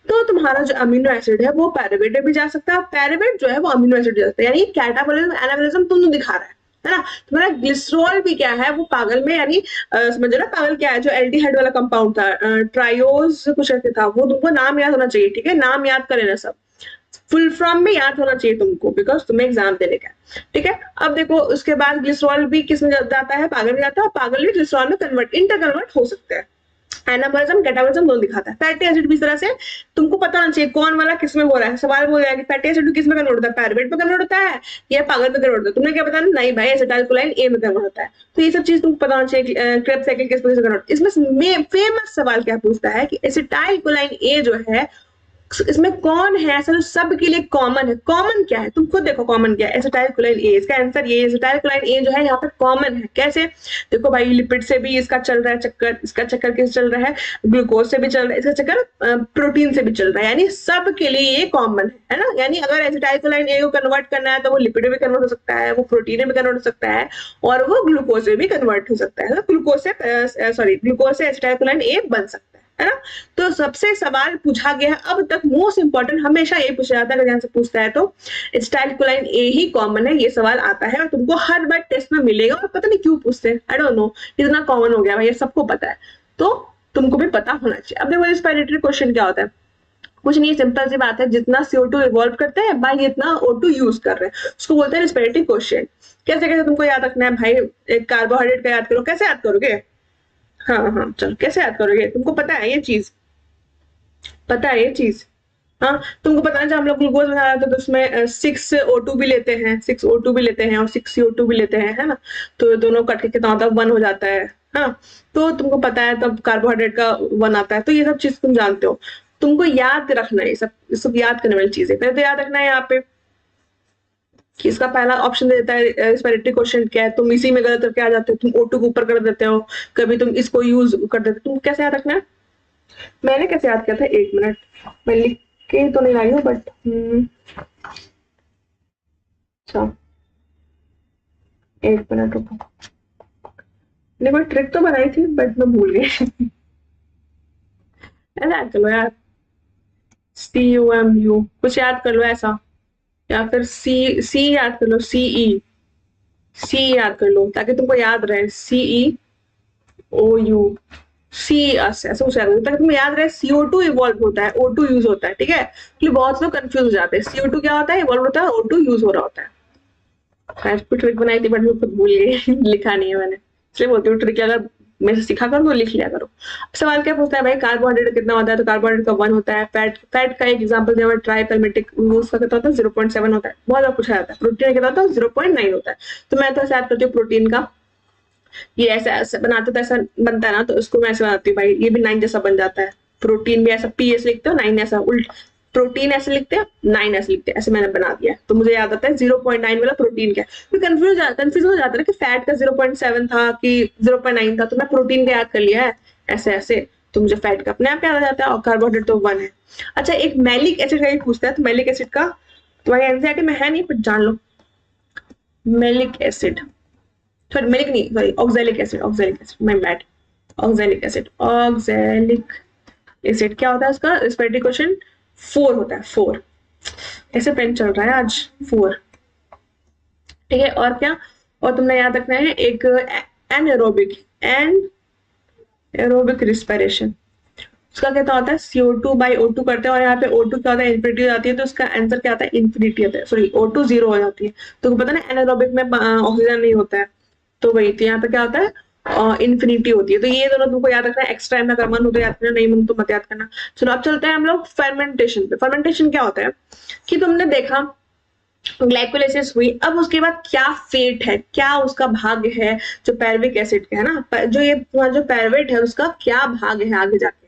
तो तुम्हारा जो अमीनो एसिड है वो पैरावेट में भी जा सकता है, पैरावेट जो है वो अमीनो एसिड जा सकता है, यानी कैटाबॉलिज्म एनाबॉलिज्म तुम दिखा रहा है ना। तुम्हारा ग्लिसरॉल भी क्या है? वो पागल में, यानी समझ ना, पागल क्या है? जो एल्डिहाइड वाला कंपाउंड था, ट्रायोज कुछ ऐसे था, वो तुमको नाम याद होना चाहिए। ठीक है, नाम याद कर लेना, सब फुल फॉर्म में याद होना चाहिए तुमको, बिकॉज तुम्हें एग्जाम देने का। ठीक है। अब देखो उसके बाद ग्लिसरॉल भी किसमें जाता है? पागल में जाता है, और पागल भी ग्लिसरॉल में कन्वर्ट, इंटर कन्वर्ट हो सकते हैं। एनाबॉलिज्म कैटाबॉलिज्म दोनों दिखाता है। फैटी एसिड भी इस तरह से तुमको पता होना चाहिए कौन वाला किसमें हो रहा है। सवाल बोल रहा है कि फैटी एसिड किसमें कन्वर्ट होता है? पैरावेट में कन्वर्ट होता है या पागल में कन्वर्ट होता है? तुमने क्या बताना? नहीं भाई, एसिटाइल कोलाइन ए में कन्वर्ट होता है। तो ये सब चीज तुमको पता होना चाहिए। क्रेब्स साइकिल किस वजह से कन्वर्ट। इसमें फेमस सवाल क्या पूछता है कि एसिटाइल कोलाइन ए जो है, इसमें कौन है ऐसा जो सबके लिए कॉमन है? कॉमन क्या है? तुम खुद देखो कॉमन क्या है। एसिटाइल कोलाइन ए, इसका आंसर ये, एसिटाइल कोलाइन ए जो है यहाँ पे कॉमन है। कैसे? देखो भाई, लिपिड से भी इसका चल रहा है चक्कर, इसका चक्कर किस चल रहा है? ग्लूकोज से भी चल रहा है, इसका चक्कर प्रोटीन से भी चल रहा है, यानी सबके लिए ये कॉमन है ना। यानी अगर एसिटाइल कोलाइन ए को कन्वर्ट करना है तो वो लिपिड में भी कन्वर्ट हो सकता है, वो प्रोटीन में भी कन्वर्ट हो सकता है, और वो ग्लूकोज में भी कन्वर्ट हो सकता है। ग्लूकोज से एसिटाइल कोलाइन ए बन सकता है ना। तो सबसे सवाल पूछा गया है अब तक, मोस्ट इंपॉर्टेंट हमेशा ये पूछा जाता है अगर यहाँ से पूछता है तो, एसिटाइल कोलाइन ए ही कॉमन है, ये सवाल आता है और तुमको हर बार टेस्ट में मिलेगा। और पता नहीं क्यों पूछते हैं, आई डोंट नो, इतना कॉमन हो गया भाई, ये सबको पता है। तो तुमको भी पता होना चाहिए। अब देखो रिस्पिरेटरी क्वेश्चन क्या होता है, कुछ नहीं, सिंपल सी बात है, जितना CO2 इवॉल्व करते हैं बाई जितना O2 यूज कर रहे हैं, उसको बोलते हैं रिस्पिरेटरी क्वेश्चन। कैसे कैसे तुमको याद रखना है भाई, एक कार्बोहाइड्रेट का याद करो, कैसे याद करोगे? हाँ हाँ चलो, कैसे याद करोगे? तुमको पता है ये चीज, पता है ये चीज? हाँ, तुमको पता है जब हम लोग ग्लूकोज बना रहे थे तो उसमें 6O2 भी लेते हैं, 6O2 भी लेते हैं और 6CO2 भी लेते हैं, है ना? तो दोनों कट के कितना होता है, 1 हो जाता है। हाँ, तो तुमको पता है तब कार्बोहाइड्रेट का 1 आता है, तो ये सब चीज तुम जानते हो। तुमको याद रखना है ये सब याद करने वाली चीजें। पहले तो याद रखना है यहाँ पे कि इसका पहला ऑप्शन दे देता है रेस्पिरेटरी क्वेश्चन क्या है, तुम इसी में गलत करके आ जाते हो, तुम O2 को ऊपर कर देते हो, कभी तुम इसको यूज कर देते हो। तुम कैसे याद रखना है? मैंने कैसे याद किया था, 1 मिनट, मैं लिख के तो नहीं लाई हूँ बट अच्छा 1 मिनट रुको, मैंने कोई ट्रिक तो बनाई थी बट मैं भूल गई। ऐसा याद कर लो यार, CUMU कुछ याद कर लो ऐसा, या फिर सी याद कर लो, सी याद कर लो ताकि तुमको याद रहे, CEOU, सी ऐसा कुछ याद ताकि तुम्हें याद रहे। CO2 इवॉल्व होता है, O2 यूज होता है, ठीक है? इसलिए बहुत लोग कंफ्यूज हो जाते हैं, CO2 क्या होता है, इवॉल्व होता है, O2 यूज हो रहा होता है। शायद कुछ ट्रिक बनाई थी बट मैं खुद भूल गई, लिखा नहीं है मैंने, इसलिए बोलती हूँ ट्रिक अगर मैं से सीखा करो तो लिख लिया करो। सवाल क्या पूछता है भाई, कार्बोहाइड्रेट कितना होता है, तो कार्बोहाइड्रेट का 1 होता है। फैट का एक एग्जांपल दिया हुआ है, ट्राइपैल्मिटिक, उसका कितना होता है, 0.7 होता है। बहुत ज्यादा पूछा जाता है। प्रोटीन कितना होता है, 0.9 होता है। तो मैं तो ऐसा याद करती हूँ प्रोटीन का, ये ऐसा बनाते तो ऐसा बनता है ना, तो इसको मैं ऐसे बनाती हूँ भाई, ये भी 9 जैसा बन जाता है। प्रोटीन भी ऐसा P ऐसे लिखते हो, 9 ऐसा उल्ट, प्रोटीन ऐसे लिखते हैं, 9 ऐसे लिखते हैं, ऐसे मैंने बना दिया। तो मुझे याद आता है 0.9 वाला प्रोटीन क्या है। फिर कंफ्यूज हो जाता है कि फैट का 0.7 था कि 0.9 था, तो मैं प्रोटीन का याद कर लिया है ऐसे ऐसे, तो मुझे फैट का अपने आप याद आ जाता है, और कार्बोहाइड्रेट तो 1 है। अच्छा, एक मैलिक एसिड का पूछता है, तो मैलिक एसिड का तुम्हारी एनसीईआरटी में है नहीं, पर जान लो। मैलिक एसिड, सॉरी मैलिक नहीं, sorry oxalic acid, my bad, oxalic acid क्या होता है उसका रिस्पिरेटरी क्वेश्चन? 4 होता है, 4। ऐसे पेन चल रहा है आज, 4, ठीक है? और क्या, और तुमने याद रखना है एक एनएरोबिक रिस्पिरेशन, उसका क्या होता है, CO2/O2 करते हैं, और यहाँ पे O2 क्या होता है, इन्फिनिटी हो जाती है, तो उसका आंसर क्या आता है, इन्फिनिटी आता है, सॉरी O2 0 हो जाती है। तो पता ना एनारोबिक में ऑक्सीजन नहीं होता है, तो वही, तो यहाँ पे क्या होता है, इन्फिनिटी होती है। तो ये दोनों तुमको याद रखना है, एक्स्ट्रा में अगर मन हो तो याद करना, नहीं मन तो मत याद करना। चलो अब चलते हैं हम लोग फर्मेंटेशन पे। फर्मेंटेशन क्या होता है कि तुमने देखा ग्लाइकोलाइसिस हुई, अब उसके बाद क्या फेट है, क्या उसका भाग है, जो पैरविक एसिड का है ना, जो ये जो पैरवेट है उसका क्या भाग है आगे जाके।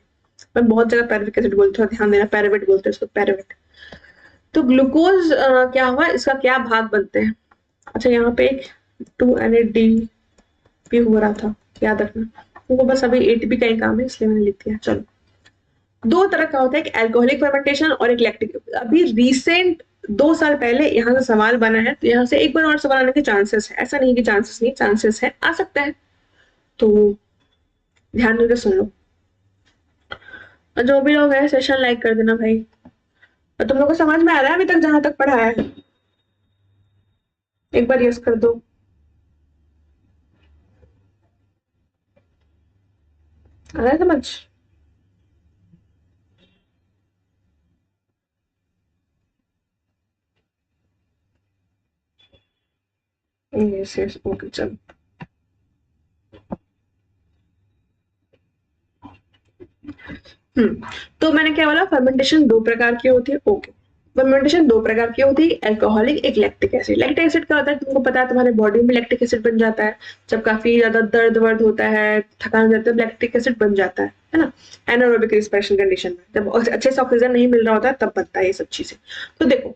मैं बहुत जगह पैरविक एसिड बोलती हूँ, ध्यान देना, पैरवेट बोलते हैं इसको, पैरवेट। तो ग्लूकोज क्या हुआ, इसका क्या भाग बनते हैं? अच्छा, यहाँ पे एक 2NAD भी हो रहा था, याद रखना। वो बस अभी ATP का ही काम है इसलिए मैंने लिख दिया। चलो, 2 तरह का होता है, एक एल्कोहलिक फर्मेंटेशन और एक लैक्टिक। अभी रिसेंट 2 साल पहले यहाँ से सवाल बना है, तो यहाँ से एक बार और सवाल आने के चांसेस है, ऐसा नहीं कि चांसेस नहीं, चांसेस है, आ सकता है, तो ध्यान देकर सुन लो। और जो भी लोग है सेशन लाइक कर देना भाई। और तुम लोग को समझ में आ रहा है अभी तक जहां तक पढ़ाया है? एक बार यस कर दो। आ रहा है समझ? यस यस, ओके चलो। तो मैंने क्या बोला, फर्मेंटेशन 2 प्रकार की होती है। ओके, फर्मेंटेशन 2 प्रकार की होती है, एल्कोहलिक, एक लैक्टिक एसिड। लैक्टिक एसिड क्या होता है, तुमको पता है, तुम्हारे बॉडी में लैक्टिक एसिड बन जाता है जब काफी ज्यादा दर्द वर्द होता है, थकान हो जाता है, लैक्टिक एसिड बन जाता है ना, एनारोबिक रिस्पिरेशन कंडीशन में, जब अच्छे से ऑक्सीजन नहीं मिल रहा होता है तब बनता है ये सब चीजें। तो देखो,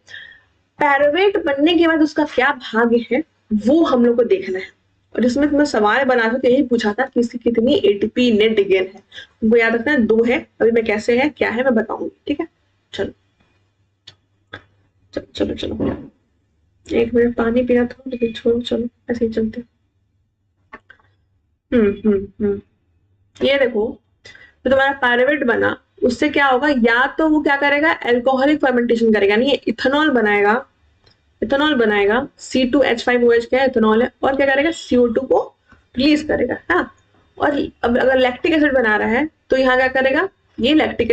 पैरवेट बनने के बाद उसका क्या भाग है वो हम लोग को देखना है। और इसमें तुम्हें सवाल बना था तो यही पूछा था कि इसकी कितनी ATP नेट गेन है, तुमको याद रखना है 2 है। अभी मैं कैसे है क्या है मैं बताऊंगी, ठीक है? चलो चलो चलो चलो, 1 मिनट पानी पीना था लेकिन छोड़ो, चलो ऐसे ही चलते। ये देखो, तो तुम्हारा पैरावेट बना, उससे क्या होगा, या तो वो क्या करेगा, एल्कोहलिक फर्मेंटेशन करेगा, नहीं ये इथेनॉल बनाएगा, C2H5OH क्या है, इथेनॉल है, और क्या करेगा, CO2 को रिलीज करेगा, हाँ। और अब अगर लैक्टिक एसिड बना रहा है तो यहाँ क्या करेगा, ये लैक्टिक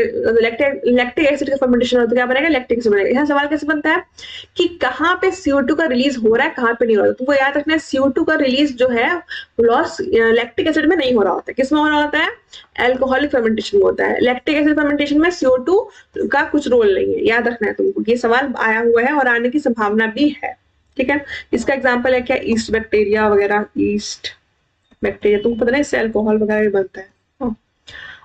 लैक्टिक एसिड का फर्मेंटेशन होता है, क्या बनेगा, लैक्टिक एसिड बनेगा। यहाँ सवाल कैसे बनता है कि कहाँ पे CO2 का रिलीज हो रहा है, कहाँ पे नहीं हो रहा है। तुमको याद रखना है CO2 का रिलीज जो है लॉस लैक्टिक एसिड में नहीं हो रहा होता है, किसमें हो रहा होता है, एल्कोहलिक फर्मेंटेशन में होता है। लैक्टिक एसिड फर्मेंटेशन में CO2 का कुछ रोल नहीं है, याद रखना है तुमको, ये सवाल आया हुआ है और आने की संभावना भी है। ठीक है, इसका एग्जाम्पल है क्या, ईस्ट बैक्टीरिया वगैरह, ईस्ट बैक्टीरिया, तुमको पता नहीं इससे अल्कोहल वगैरह भी बनता है।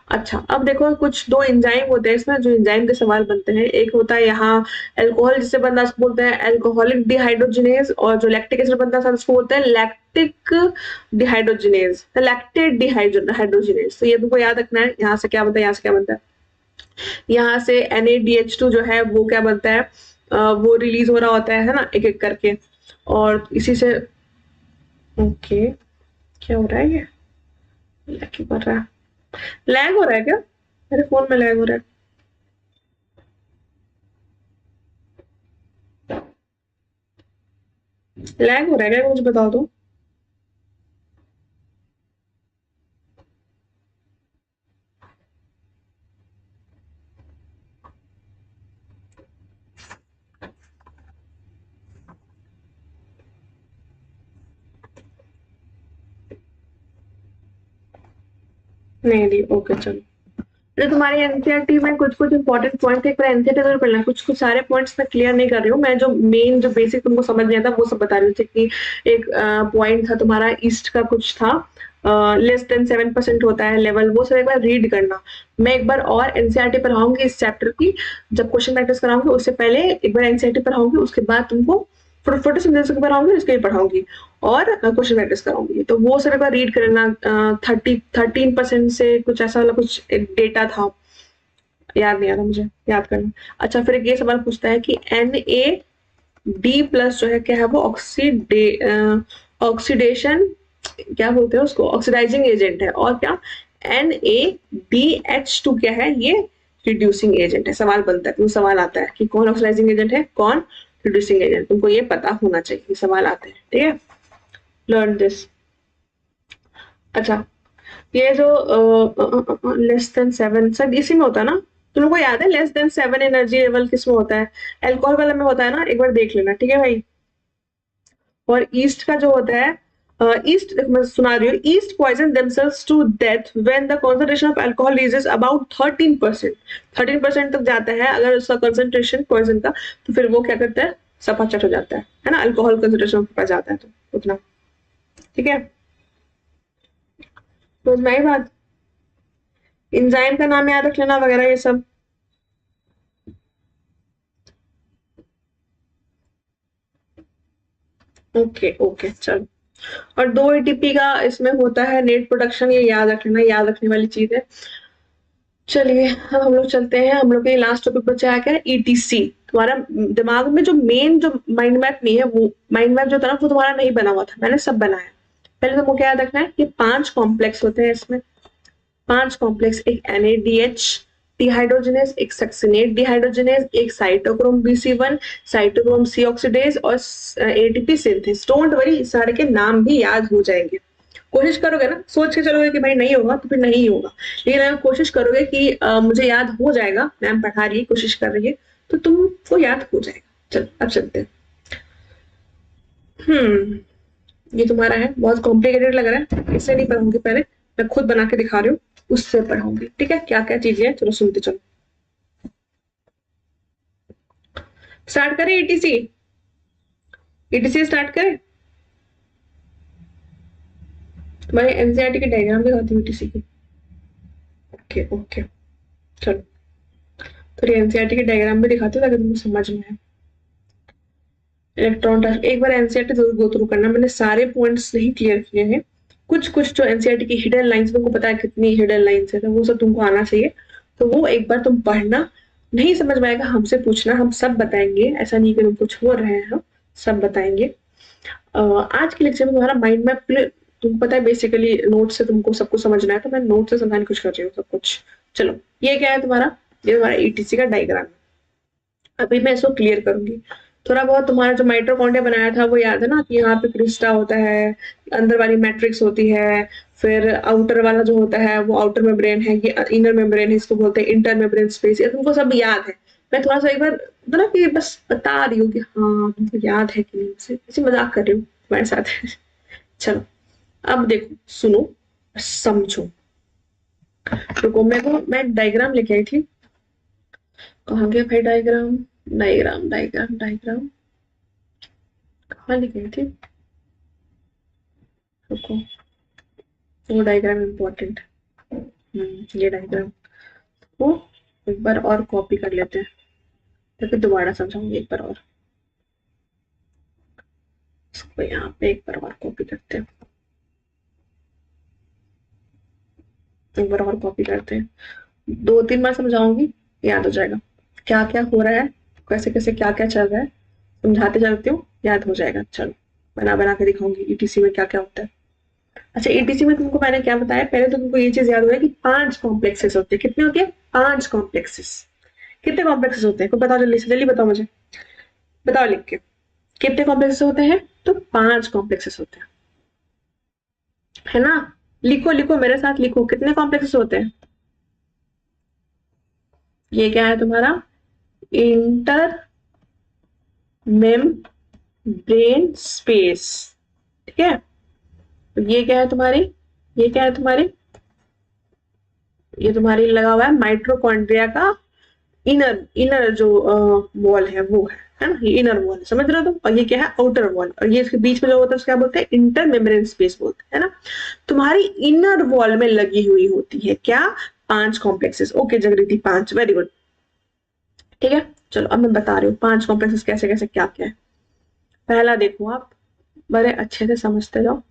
अच्छा, अब देखो कुछ दो एंजाइम होते हैं इसमें, जो एंजाइम के सवाल बनते हैं। एक होता है यहाँ अल्कोहल जिसे बनता है बोलते हैं अल्कोहलिक डिहाइड्रोजिनेज, और जो लैक्टिक एसिड बनता है उसको बोलते हैं लैक्टिक डिहाइड्रोजिनेज, लैक्टेट डिहाइड्रोजिनेज। तो ये तुमको याद रखना है, यहाँ से क्या बनता है, यहाँ से क्या बनता है, यहाँ से NaDH2 जो है वो क्या बनता है, वो रिलीज हो रहा होता है ना, एक एक करके, और इसी से ओके क्या हो रहा है, ये क्यों कर रहा है, लैग हो रहा है क्या, मेरे फोन में लैग हो रहा है। लैग हो रहा है क्या, मुझे बता दो। नहीं नहीं, ओके चलो। तो तुम्हारे एनसीईआरटी में कुछ कुछ इंपॉर्टेंट पॉइंट एक बार एनसीईआरटी जरूर पढ़ना, कुछ कुछ सारे पॉइंट्स मैं क्लियर नहीं कर रही हूँ, मैं जो मेन जो बेसिक तुमको समझ नहीं आता वो सब बता रही हूँ। कि एक पॉइंट था तुम्हारा ईस्ट का, कुछ था लेस देन 7% होता है लेवल, वो सब एक बार रीड करना। मैं एक बार और एनसीईआरटी पढ़ाऊंगी इस चैप्टर की, जब क्वेश्चन प्रैक्टिस कराऊंगी उससे पहले एक बार एनसीईआरटी पढ़ाऊंगी, उसके बाद तुमको फोटोसिंथेसिस के पढ़ाऊंगी, उसके भी पढ़ाऊंगी और क्वेश्चन प्रैक्टिस कराऊंगी। तो वो सब एक बार रीड करना। 13% से कुछ ऐसा वाला कुछ डेटा था, याद नहीं आ रहा मुझे, याद करना। अच्छा, फिर ये सवाल पूछता है कि NaD+ जो है क्या है, वो ऑक्सीडेशन क्या बोलते हैं उसको, ऑक्सीडाइजिंग एजेंट है, और क्या NaDH2 क्या है, ये रिड्यूसिंग एजेंट है। सवाल बनता है, तुम सवाल आता है कि कौन ऑक्सीडाइजिंग एजेंट है, कौन रिड्यूसिंग एजेंट, तुमको ये पता होना चाहिए, सवाल आते हैं। ठीक है, लर्न दिस। अच्छा, ये जो लेस देन 7 सर इसी में होता है ना, तुम लोग को याद है लेस देन 7 एनर्जी लेवल किसमें होता है, अल्कोहल वाला में होता है ना, एक बार देख लेना। ठीक है भाई, और ईस्ट का जो होता है, ईस्ट मैं सुना रही हूँ, yeast poison themselves to death when the concentration of alcohol reaches about 13%। 13% तक जाता है अगर उसका कंसंट्रेशन पॉइजन का, तो फिर वो क्या करता है, सपाचट हो जाता है ना, अल्कोहल कंसंट्रेशन पर जाता है तो उतना। ठीक है, तो नई बात, एंजाइम का नाम याद रख लेना वगैरह ये सब। ओके ओके चलो, और 2 ATP का इसमें होता है नेट प्रोडक्शन, ये याद रख लेना, याद रखने वाली चीज है। चलिए अब हम लोग चलते हैं, हम लोग के लास्ट टॉपिक बचा है क्या, ETC। तुम्हारा दिमाग में जो मेन जो माइंड मैप नहीं है, वो माइंड मैप जो था ना वो तुम्हारा नहीं बना हुआ था, मैंने सब बनाया। पहले तुमको क्या याद रखना है कि 5 कॉम्प्लेक्स होते हैं इसमें, 5 कॉम्प्लेक्स, एक NaDH डिहाइड्रोजनेज, एक सक्सिनेट डिहाइड्रोजनेज, एक cytochrome BC1, cytochrome C oxidase और ATP सिंथेस। डोंट वरी, सारे के नाम भी याद हो जाएंगे। कोशिश करोगे ना, सोच के चलोगे कि भाई नहीं होगा तो फिर नहीं होगा, लेकिन अगर कोशिश करोगे कि मुझे याद हो जाएगा, मैम पढ़ा रही है, कोशिश कर रही है, तो तुमको याद हो जाएगा। चलो अब चलते हैं। ये तुम्हारा है, बहुत कॉम्प्लिकेटेड लग रहा है, इससे नहीं पढ़ूंगी, पहले मैं खुद बना के दिखा रही हूँ, उससे पढ़ाऊंगी। ठीक है, क्या क्या चीजें हैं, चलो सुनते चलो। स्टार्ट करें ETC, ETC स्टार्ट करें। तुम्हारे एनसीईआरटी की डायग्राम दिखाती हूँ ETC की। ओके ओके चलो, तो एनसीईआरटी की डायग्राम भी दिखाती हूँ ताकि तुमको समझ में आए। इलेक्ट्रॉन ट्रांसफर एक बार एनसीईआरटी जरूर गो थ्रू करना, मैंने सारे पॉइंट्स नहीं क्लियर किए हैं, कुछ कुछ जो एनसीईआरटी की हिडन लाइंस, तुमको पता है कितनी हिडन लाइंस है, तो वो सब तुमको आना चाहिए, तो वो एक बार तुम पढ़ना। नहीं समझ में आएगा हमसे पूछना, हम सब बताएंगे, ऐसा नहीं कि तुमको छोड़ रहे हैं, हम सब बताएंगे। आज के लेक्चर में तुम्हारा माइंड मैप, तुमको पता है बेसिकली नोट से तुमको सब कुछ समझना है, तो मैं नोट से समझाने की कोशिश कर रही हूँ सब कुछ। चलो, ये क्या है तुम्हारा, ये तुम्हारा ETC का डायग्राम। अभी मैं इसको क्लियर करूंगी। थोड़ा बहुत तुम्हारा जो माइटोकॉन्ड्रिया बनाया था वो याद है ना, कि यहाँ पे क्रिस्टा होता है, अंदर वाली मैट्रिक्स होती है, फिर आउटर वाला जो होता है वो आउटर मेम्ब्रेन है, ये इनर मेम्ब्रेन है, इसको बोलते हैं इंटर मेम्ब्रेन स्पेस। ये तुमको सब याद है। मैं थोड़ा सा एक बार ना कि बस बता रही हूँ कि हाँ तुमको याद है कि नहीं, ऐसे मजाक कर रही हूँ तुम्हारे साथ। चलो अब देखो, सुनो, समझो। रुको, मैं डायग्राम लेके आई थी। कहाँ गया भाई डायग्राम? डायग्राम डायग्राम डायग्राम कहाँ लेके आई थी? रुको, वो डायग्राम इम्पोर्टेंट। ये डायग्राम को एक बार और कॉपी कर लेते हैं, तो फिर दोबारा समझाऊंगी एक बार और। इसको यहाँ पे एक बार और कॉपी करते हैं, एक बार और कॉपी करते हैं। 2-3 बार समझाऊंगी, याद हो जाएगा क्या क्या हो रहा है, कैसे कैसे क्या क्या चल रहा है। समझाते चलती हूँ, याद हो जाएगा। चलो बना बना के दिखाऊंगी ईटीसी में क्या क्या होता है। अच्छा, ईटीसी में तुमको मैंने क्या बताया, पहले तो तुमको ये चीज याद हो है कि 5 कॉम्प्लेक्सेस होते हैं। कितने होते हैं? 5 कॉम्प्लेक्सेस। कितने कॉम्प्लेक्सेस होते हैं? को बताओ, जल्दी से जल्दी बताओ मुझे, बताओ लिख के। कितने कॉम्प्लेक्सेस होते हैं? तो 5 कॉम्प्लेक्सेस होते हैं, है ना? लिखो लिखो, मेरे साथ लिखो, कितने कॉम्प्लेक्सेस होते हैं? ये क्या है तुम्हारा? इंटर मेम्ब्रेन स्पेस, ठीक है। तो ये क्या है तुम्हारी? ये क्या है तुम्हारी? ये तुम्हारी लगा हुआ है माइटोकॉन्ड्रिया का इनर इनर जो वॉल है वो है ना? ये इनर वॉल समझ रहे हो तुम। और ये क्या है? Outer wall. और ये इसके बीच में जो होता है उसको क्या बोलते हैं? इंटर मेम्ब्रेन स्पेस बोलते हैं, है ना? तुम्हारी इनर वॉल में लगी हुई होती है क्या? 5 कॉम्प्लेक्सेस। ओके जगरीति, 5, वेरी गुड, ठीक है। चलो अब मैं बता रही हूँ 5 कॉम्प्लेक्सेस कैसे कैसे क्या क्या है। पहला देखो, आप बड़े अच्छे से समझते जाओ।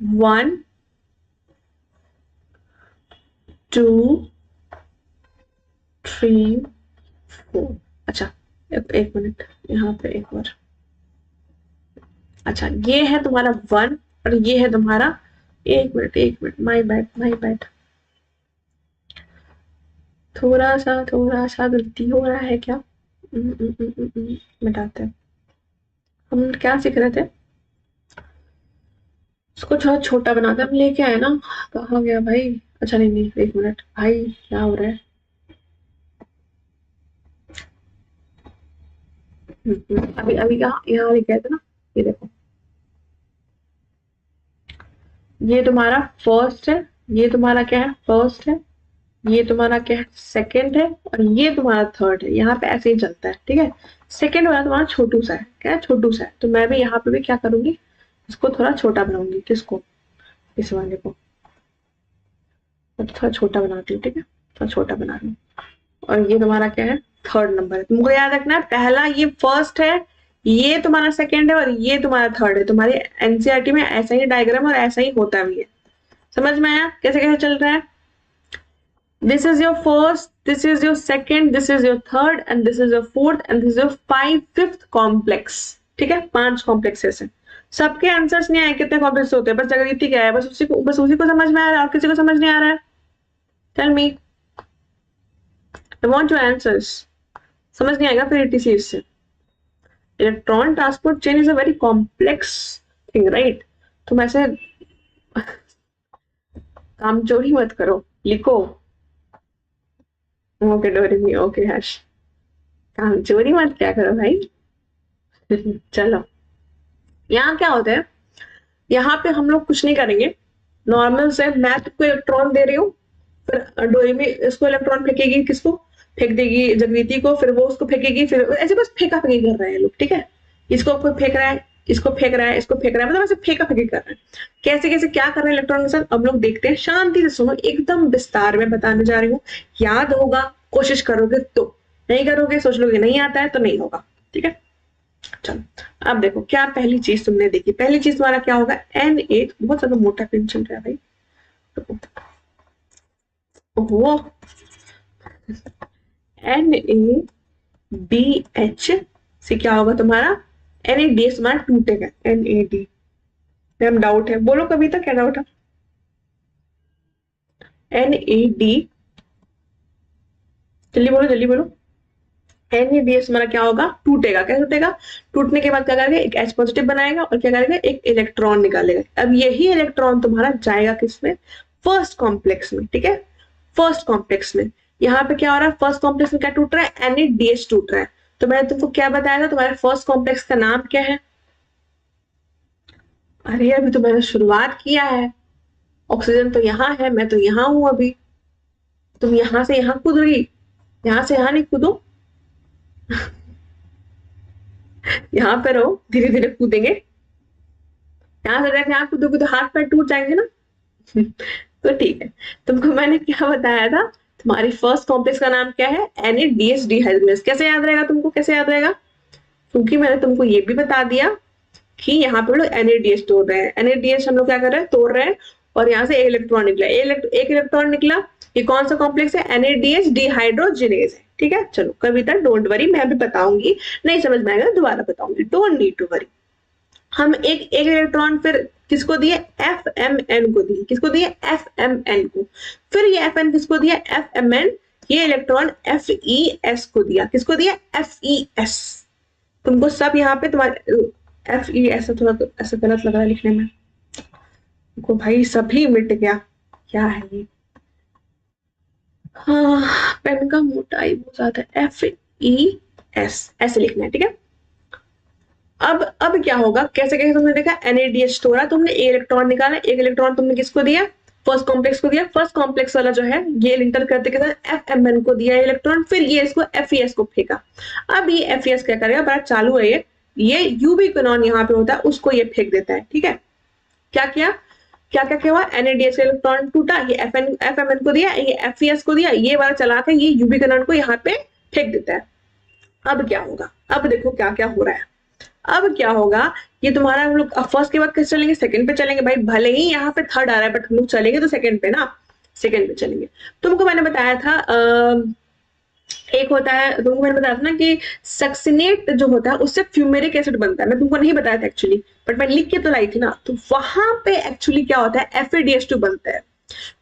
1 2 3 4। अच्छा, एक मिनट, यहाँ पे एक बार। अच्छा, ये है तुम्हारा 1 और ये है तुम्हारा, एक minute, my bad my bad, थोड़ा सा गलती हो रहा है क्या? मिटाते हैं। हम क्या सीख रहे थे? उसको थोड़ा छोटा बनाते हम लेके आए ना। कहाँ गया भाई? अच्छा नहीं नहीं, एक मिनट भाई, क्या हो रहा है? अभी अभी यहाँ लिखे थे ना, ये देखो, ये तुम्हारा फर्स्ट है, ये तुम्हारा क्या है? फर्स्ट है, ये तुम्हारा क्या है? सेकंड है, और ये तुम्हारा थर्ड है। यहाँ पे ऐसे ही चलता है, ठीक है। सेकंड वाला तुम्हारा छोटू सा है, क्या है? छोटू सा है। तो मैं भी यहाँ पे भी क्या करूंगी, इसको थोड़ा छोटा बनाऊंगी। किसको? इस वाले को थोड़ा छोटा बनाती हूँ, ठीक है, थोड़ा छोटा बना रही हूँ। और ये तुम्हारा क्या है? थर्ड नंबर है। तुमको याद रखना है, पहला ये फर्स्ट है, ये तुम्हारा सेकंड है, और ये तुम्हारा थर्ड है। तुम्हारी एनसीईआरटी में ऐसा ही डायग्राम और ऐसा ही होता भी है। समझ में आया कैसे कैसे चल रहा है? This is your first, this is your second, this is your third, and this is your fourth, and this is your fifth complex. ठीक है, 5 कॉम्प्लेक्सेस है। सबके आंसर्स नहीं आए कितने कॉम्प्लेक्स होते हैं, बस जगरीति क्या है, बस उसी को समझ में आ रहा है, और किसी को समझ नहीं आ रहा है? Tell me, I want your answers. समझ नहीं आएगा फिर ईटीसी इससे। Electron transport chain is a very complex thing, right? तुम ऐसे कामचोरी मत करो, लिखो। ओके डोरेमी, ओके हर्ष, कामचोरी मत क्या करो भाई। चलो, यहाँ क्या होता है, यहाँ पे हम लोग कुछ नहीं करेंगे, नॉर्मल से मैं तुमको इलेक्ट्रॉन दे रही हूँ, फिर डोरेमी इसको इलेक्ट्रॉन फेंकेगी, किसको फेंक देगी? जगरीति को, फिर वो उसको फेंकेगी, फिर ऐसे बस फेंका फेंकी कर रहे हैं लोग, ठीक है। इसको कोई फेंक रहा है, इसको फेंक रहा है, इसको फेंक रहा है, मतलब ऐसे फेंका फेंकी कर रहे हैं। कैसे कैसे क्या कर रहे हैं इलेक्ट्रॉन के साथ अब लोग देखते हैं। शांति से सुनो, एकदम विस्तार में बताने जा रही हूँ। याद होगा, कोशिश करोगे तो, नहीं करोगे सोच लोगे नहीं आता है तो नहीं होगा, ठीक है। चलो अब देखो, क्या पहली चीज तुमने देखी? पहली चीज तुम्हारा क्या होगा? Na, बहुत ज्यादा मोटा पेन चल रहा है भाई, ओहो, NaBH से क्या होगा तुम्हारा? NAD तुम्हारा टूटेगा, NAD। मैम डाउट है, बोलो कभी तक क्या डाउट है? NAD, जल्दी बोलो जल्दी बोलो। NADH हमारा क्या होगा, टूटेगा। क्या टूटेगा, टूटने के बाद क्या करेगा, एक H पॉजिटिव बनाएगा और क्या करेगा, एक इलेक्ट्रॉन निकालेगा। अब यही इलेक्ट्रॉन तुम्हारा जाएगा किसमें, फर्स्ट कॉम्प्लेक्स में। ठीक है, फर्स्ट कॉम्प्लेक्स में। यहाँ पे क्या हो रहा है, फर्स्ट कॉम्प्लेक्स में क्या टूट रहा है, NADH टूट रहा है। तो मैंने तुमको क्या बताया था, तुम्हारे फर्स्ट कॉम्प्लेक्स का नाम क्या है, अरे अभी तो मैंने शुरुआत किया है, ऑक्सीजन तो यहाँ है, मैं तो यहाँ हूं अभी, तुम यहाँ से यहाँ कूद रही, यहाँ से यहाँ नहीं कूदो, यहाँ पे रहो, धीरे धीरे कूदेंगे, यहाँ से जाके यहाँ कूदोगे तो हाथ पैर टूट जाएंगे ना। तो ठीक है, तुमको मैंने क्या बताया था, तुम्हारी फर्स्ट कॉम्प्लेक्स का नाम क्या है, NADH डिहाइड्रोजिनेज। कैसे याद रहेगा तुमको, कैसे याद रहेगा, क्योंकि मैंने तुमको ये भी बता दिया कि यहाँ पे लोग NADH तोड़ रहे हैं। NADH हम लोग क्या कर रहे हैं, तोड़ रहे हैं, और यहाँ से एक इलेक्ट्रॉन निकला, एक इलेक्ट्रॉन निकला। ये कौन सा कॉम्प्लेक्स है, NADH डिहाइड्रोजिनेज है। ठीक है, चलो कविता डोंट वरी, मैं भी बताऊंगी, नहीं समझ में आएगा दोबारा बताऊंगी, डोंट नीड टू वरी। हम एक इलेक्ट्रॉन फिर किसको दिए, FMN को दिए, किसको दिए, FMN को। फिर ये FN किसको दिया, FMN, ये इलेक्ट्रॉन FES को दिया, किसको दिया, FES। तुमको सब यहाँ पे तुम्हारे FES, थोड़ा तो ऐसा गलत लग रहा है लिखने में को भाई, सभी मिट गया, क्या है ये, हाँ पेन का मोटाई बहुत ज्यादा है, FES ऐसे लिखना है। ठीक है, अब क्या होगा, कैसे कैसे तुमने देखा, NADH तोड़ा तुमने, एक इलेक्ट्रॉन निकाला, एक इलेक्ट्रॉन तुमने किसको दिया, फर्स्ट कॉम्प्लेक्स को दिया। फर्स्ट कॉम्प्लेक्स वाला जो है ये इंटर करते के साथ FMN को दिया इलेक्ट्रॉन, फिर ये इसको FES को फेंका। अब ये FES क्या करेगा, बड़ा चालू है ये यूबिक्विनॉन यहाँ पे होता है, उसको ये फेंक देता है। ठीक है, क्या किया, क्या क्या हुआ, NADH का इलेक्ट्रॉन टूटा, ये FMN को दिया, ये FES को दिया, ये वाला चला के ये यूबिक्विनॉन को यहाँ पे फेंक देता है। अब क्या होगा, अब देखो क्या क्या हो रहा है। अब क्या होगा, ये तुम्हारा हम लोग फर्स्ट के बाद कैसे चलेंगे, सेकंड पे चलेंगे भाई, भले ही यहाँ पे थर्ड आ रहा है बट हम लोग चलेंगे तो सेकंड पे ना, सेकंड पे चलेंगे। तुमको मैंने बताया था एक होता है, तुमको मैंने बताया था ना कि सक्सिनेट जो होता है उससे फ्यूमेरिक एसिड बनता है, मैं तुमको नहीं बताया था एक्चुअली, बट मैं लिख के तो लाई थी ना। तो वहां पे एक्चुअली क्या होता है, FADH2 बनता है।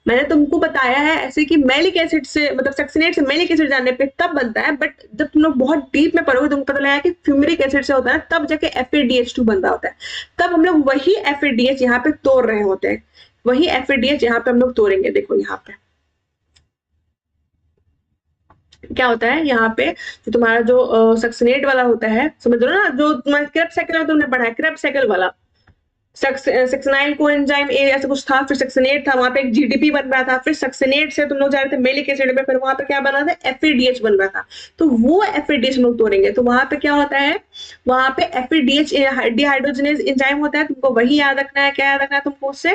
मैंने तुमको बताया है ऐसे कि मैलिक एसिड से, मतलब सक्सिनेट से मैलिक एसिड जाने पे तब बनता है, बट जब तुम लोग बहुत डीप में पढ़ोगे तुमको पता लगेगा कि फ्यूमेरिक एसिड से होता है, तब जाके FADH2 बन रहा होता है। तब हम लोग वही FADH यहाँ पे तोड़ रहे होते हैं, वही FADH यहाँ पे हम लोग तोड़ेंगे। देखो यहाँ पे क्या होता है, यहाँ पे जो तुम्हारा जो सक्सिनेट वाला होता है, समझ लो ना, जो तुम्हारे क्रेब्स साइकिल में तुमने पढ़ा है, क्रेब्स साइकिल वाला सक्सिनाइल कोएंजाइम ए ऐसा कुछ था, फिर सक्सिनेट था, वहां पे एक GDP बन रहा था, फिर सक्सिनेट से तुम लोग जा रहे थे मेलिक एसिड में, फिर वहां पे क्या बना था, FADH बन रहा था। तो वो FADH हम लोग तोड़ेंगे, तो वहां पे क्या होता है, वहां पे FADH डिहाइड्रोजनेज एंजाइम होता है। तुमको वही याद रखना है, क्या याद रखना है तुमको उससे,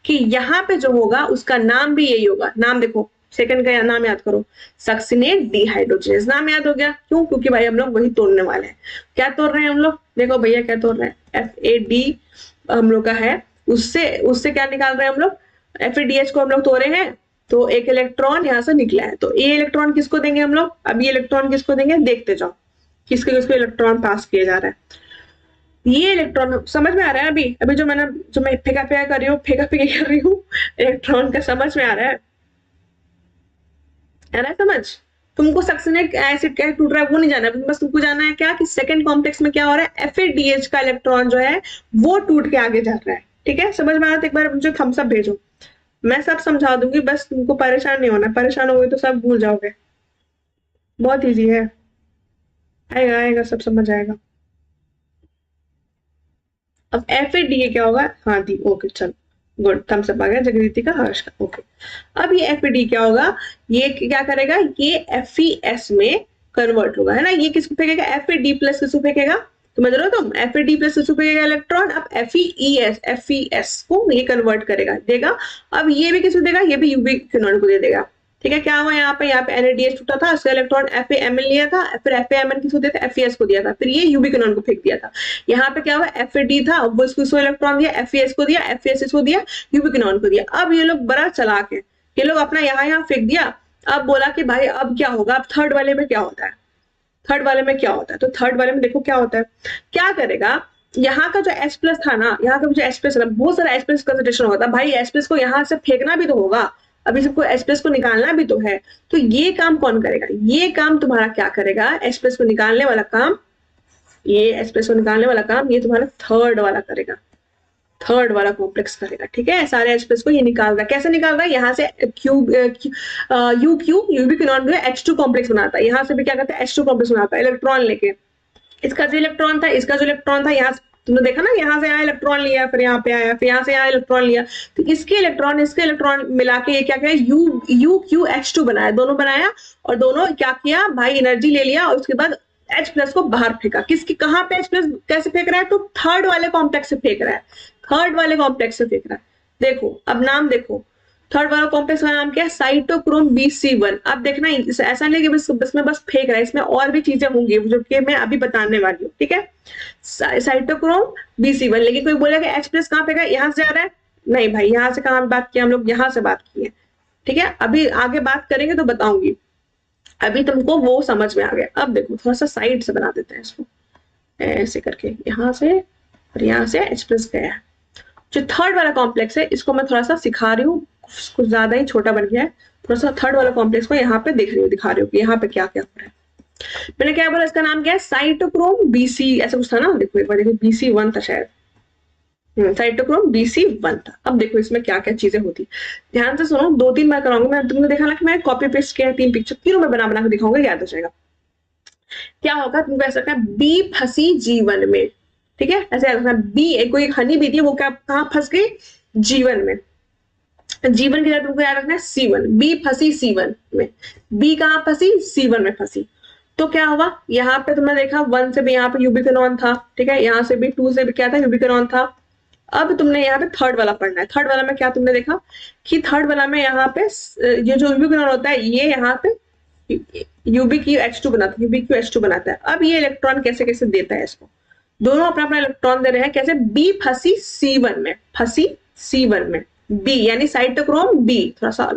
कि यहाँ पे जो होगा उसका नाम भी यही होगा। नाम देखो, सेकंड का नाम याद करो, सक्सिनेट डिहाइड्रोजनेज, नाम याद हो गया, क्यों, क्योंकि भाई हम लोग वही तोड़ने वाले हैं। क्या तोड़ रहे हैं हम लोग, देखो भैया क्या तोड़ रहे हैं, FAD हम लोग का है, उससे उससे क्या निकाल रहे हैं हम लोग, FADH को हम लोग तोड़े हैं, तो एक इलेक्ट्रॉन यहाँ से निकला है, तो ये इलेक्ट्रॉन किसको देंगे हम लोग, अब ये इलेक्ट्रॉन किसको देंगे, देखते जाओ किसके किसको इलेक्ट्रॉन पास किया जा रहा है। ये इलेक्ट्रॉन समझ में आ रहा है, अभी अभी जो मैं फेंका फेंका कर रही हूँ, फेंका फेंका कर रही हूँ, इलेक्ट्रॉन का समझ में आ रहा है समझ। तुमको सक्सिनेट एसिड क्या टूट रहा है वो नहीं जाना, बस तुमको जाना है क्या, कि सेकंड कॉम्प्लेक्स में क्या हो रहा है, FADH का इलेक्ट्रॉन जो है वो टूट के आगे जा रहा है। ठीक है, समझ में आया तो एक बार मुझे थम्स अप भेजो, मैं सब समझा दूंगी, बस तुमको परेशान नहीं होना, परेशान हो गए तो सब भूल जाओगे, बहुत इजी है, आएगा आएगा सब समझ आएगा। अब FADH क्या होगा, हाँ दी, ओके चलो गुड, थम्स अप आ गया जगरीति का, हर्ष का, ओके। अब ये FAD क्या होगा, ये क्या करेगा, ये FES में कन्वर्ट होगा, है ना। ये किसको फेंकेगा, FAD प्लस किसको फेंकेगा, समझ रहे हो तुम, FAD प्लस किसको फेंकेगा इलेक्ट्रॉन, अब FES को ये कन्वर्ट करेगा, देगा। अब ये भी किसको देगा, ये भी यूबिक्विनॉन को दे देगा। ठीक है, क्या हुआ यहाँ पे NADH टूटा था, उसका इलेक्ट्रॉन FAMN लिया था, फिर FAMN किसको दिया था, FES को दिया था, फिर ये यूबिक्विनॉन को फेंक दिया था। यहाँ पे क्या हुआ, FAD था, वो इसको इलेक्ट्रॉन दिया, FES को दिया, FES इसको दिया, यूबिक्विनॉन को दिया। अब ये लोग बड़ा चालाक है, ये लोग अपना यहाँ फेंक दिया। अब बोला कि भाई अब क्या होगा, अब थर्ड वाले में क्या होता है, थर्ड वाले में क्या होता है, तो थर्ड वाले में देखो क्या होता है, क्या करेगा, यहाँ का जो H प्लस था ना, यहाँ का जो H प्लस बहुत सारा H प्लस कंसंट्रेशन होता है भाई, H प्लस को यहाँ से फेंकना भी तो होगा, अभी सबको H+ को निकालना भी तो है, तो ये काम कौन करेगा? ये काम तुम्हारा क्या करेगा? H+ को निकालने वाला काम, ये H+ को निकालने वाला काम ये तुम्हारा थर्ड वाला करेगा, थर्ड वाला कॉम्प्लेक्स करेगा। ठीक है, सारे H+ को ये निकाल रहा है। कैसे निकाल रहा है? यहाँ से यूबिक्विनोन जो है H2 कॉम्प्लेक्स बनाता है, यहाँ से भी क्या करता है H2 कॉम्प्लेक्स बनाता है इलेक्ट्रॉन लेके। इसका जो इलेक्ट्रॉन था, इसका जो इलेक्ट्रॉन था, यहाँ तुमने देखा ना, यहाँ से यहाँ इलेक्ट्रॉन लिया, फिर यहाँ पे आया, फिर यहाँ से यहाँ इलेक्ट्रॉन लिया, तो इसके इलेक्ट्रॉन मिला के ये क्या किया, UQH2 बनाया, दोनों बनाया, और दोनों क्या किया भाई, एनर्जी ले लिया, और उसके बाद H+ को बाहर फेंका। किसकी, कहाँ पे H+ कैसे फेंक रहा है? तो थर्ड वाले कॉम्प्लेक्स से फेंक रहा है, थर्ड वाले कॉम्प्लेक्स से फेंक रहा है। देखो अब नाम देखो, थर्ड वाला कॉम्प्लेक्स का नाम क्या है? Cytochrome Bc1। अब देखना ऐसा नहीं कि इसमें बस फेंक रहा है, इसमें और भी चीजें होंगी जो कि मैं अभी बताने वाली हूँ। ठीक है, साइटोक्रोम Bc1। लेकिन कोई बोलेगा H+ कहाँ पे गया, यहाँ से जा रहा है? नहीं भाई, यहाँ से कहाँ बात किया हम लोग, यहाँ से बात की है। ठीक है, अभी आगे बात करेंगे तो बताऊंगी, अभी तुमको वो समझ में आ गया। अब देखो थोड़ा सा साइड से बना देते हैं इसको, ऐसे करके, यहाँ से और यहाँ से H+ गया है। जो थर्ड वाला कॉम्प्लेक्स है, इसको मैं थोड़ा सा सिखा रही हूँ, कुछ ज्यादा ही छोटा बन गया है, थोड़ा सा थर्ड वाला कॉम्प्लेक्स को यहाँ पे दिखा रही हूँ कि यहाँ पे क्या क्या हो रहा है। मैंने क्या बोला, इसका नाम क्या है? साइटोक्रोम BC, ऐसा कुछ था ना, देखो एक बार देखो, BC1 था शायद, साइटोक्रोम BC1 था। अब देखो इसमें क्या क्या चीजें होती, ध्यान से सुनो, 2-3 बार कराऊंगा मैं, तुमने देखा ना कि मैं कॉपी पेस्ट किया 3 पिक्चर, तीनों में बना बना के दिखाऊंगा, याद हो जाएगा। क्या होगा, तुमको ऐसा लगता है बी फंसी जीवन में। ठीक है, ऐसे लगता है बी, कोई हनी बी थी, वो क्या कहाँ फंस गई? जीवन में। जीवन की जगह तुमको याद रखना है C1, बी फंसी C1 में, बी कहाँ फंसी? C1 में फंसी। तो क्या हुआ, यहाँ पे तुमने देखा 1 से भी यहाँ पे यूबिक्विनोन था, ठीक है, यहाँ से भी 2 से भी क्या था, यूबिक्विनोन था। अब तुमने यहाँ पे थर्ड वाला पढ़ना है। थर्ड वाला में क्या तुमने देखा कि थर्ड वाला में यहाँ पे ये जो यूबिक्विनोन होता है, ये यहाँ पे UbQH2 बनाता है, UbQH2 बनाता है। अब ये इलेक्ट्रॉन कैसे कैसे देता है इसको, दोनों अपना अपना इलेक्ट्रॉन दे रहे हैं, कैसे? बी फंसी C1 में, फंसी C1 में, बी यानी साइटोक्रोम बी, थोड़ा सा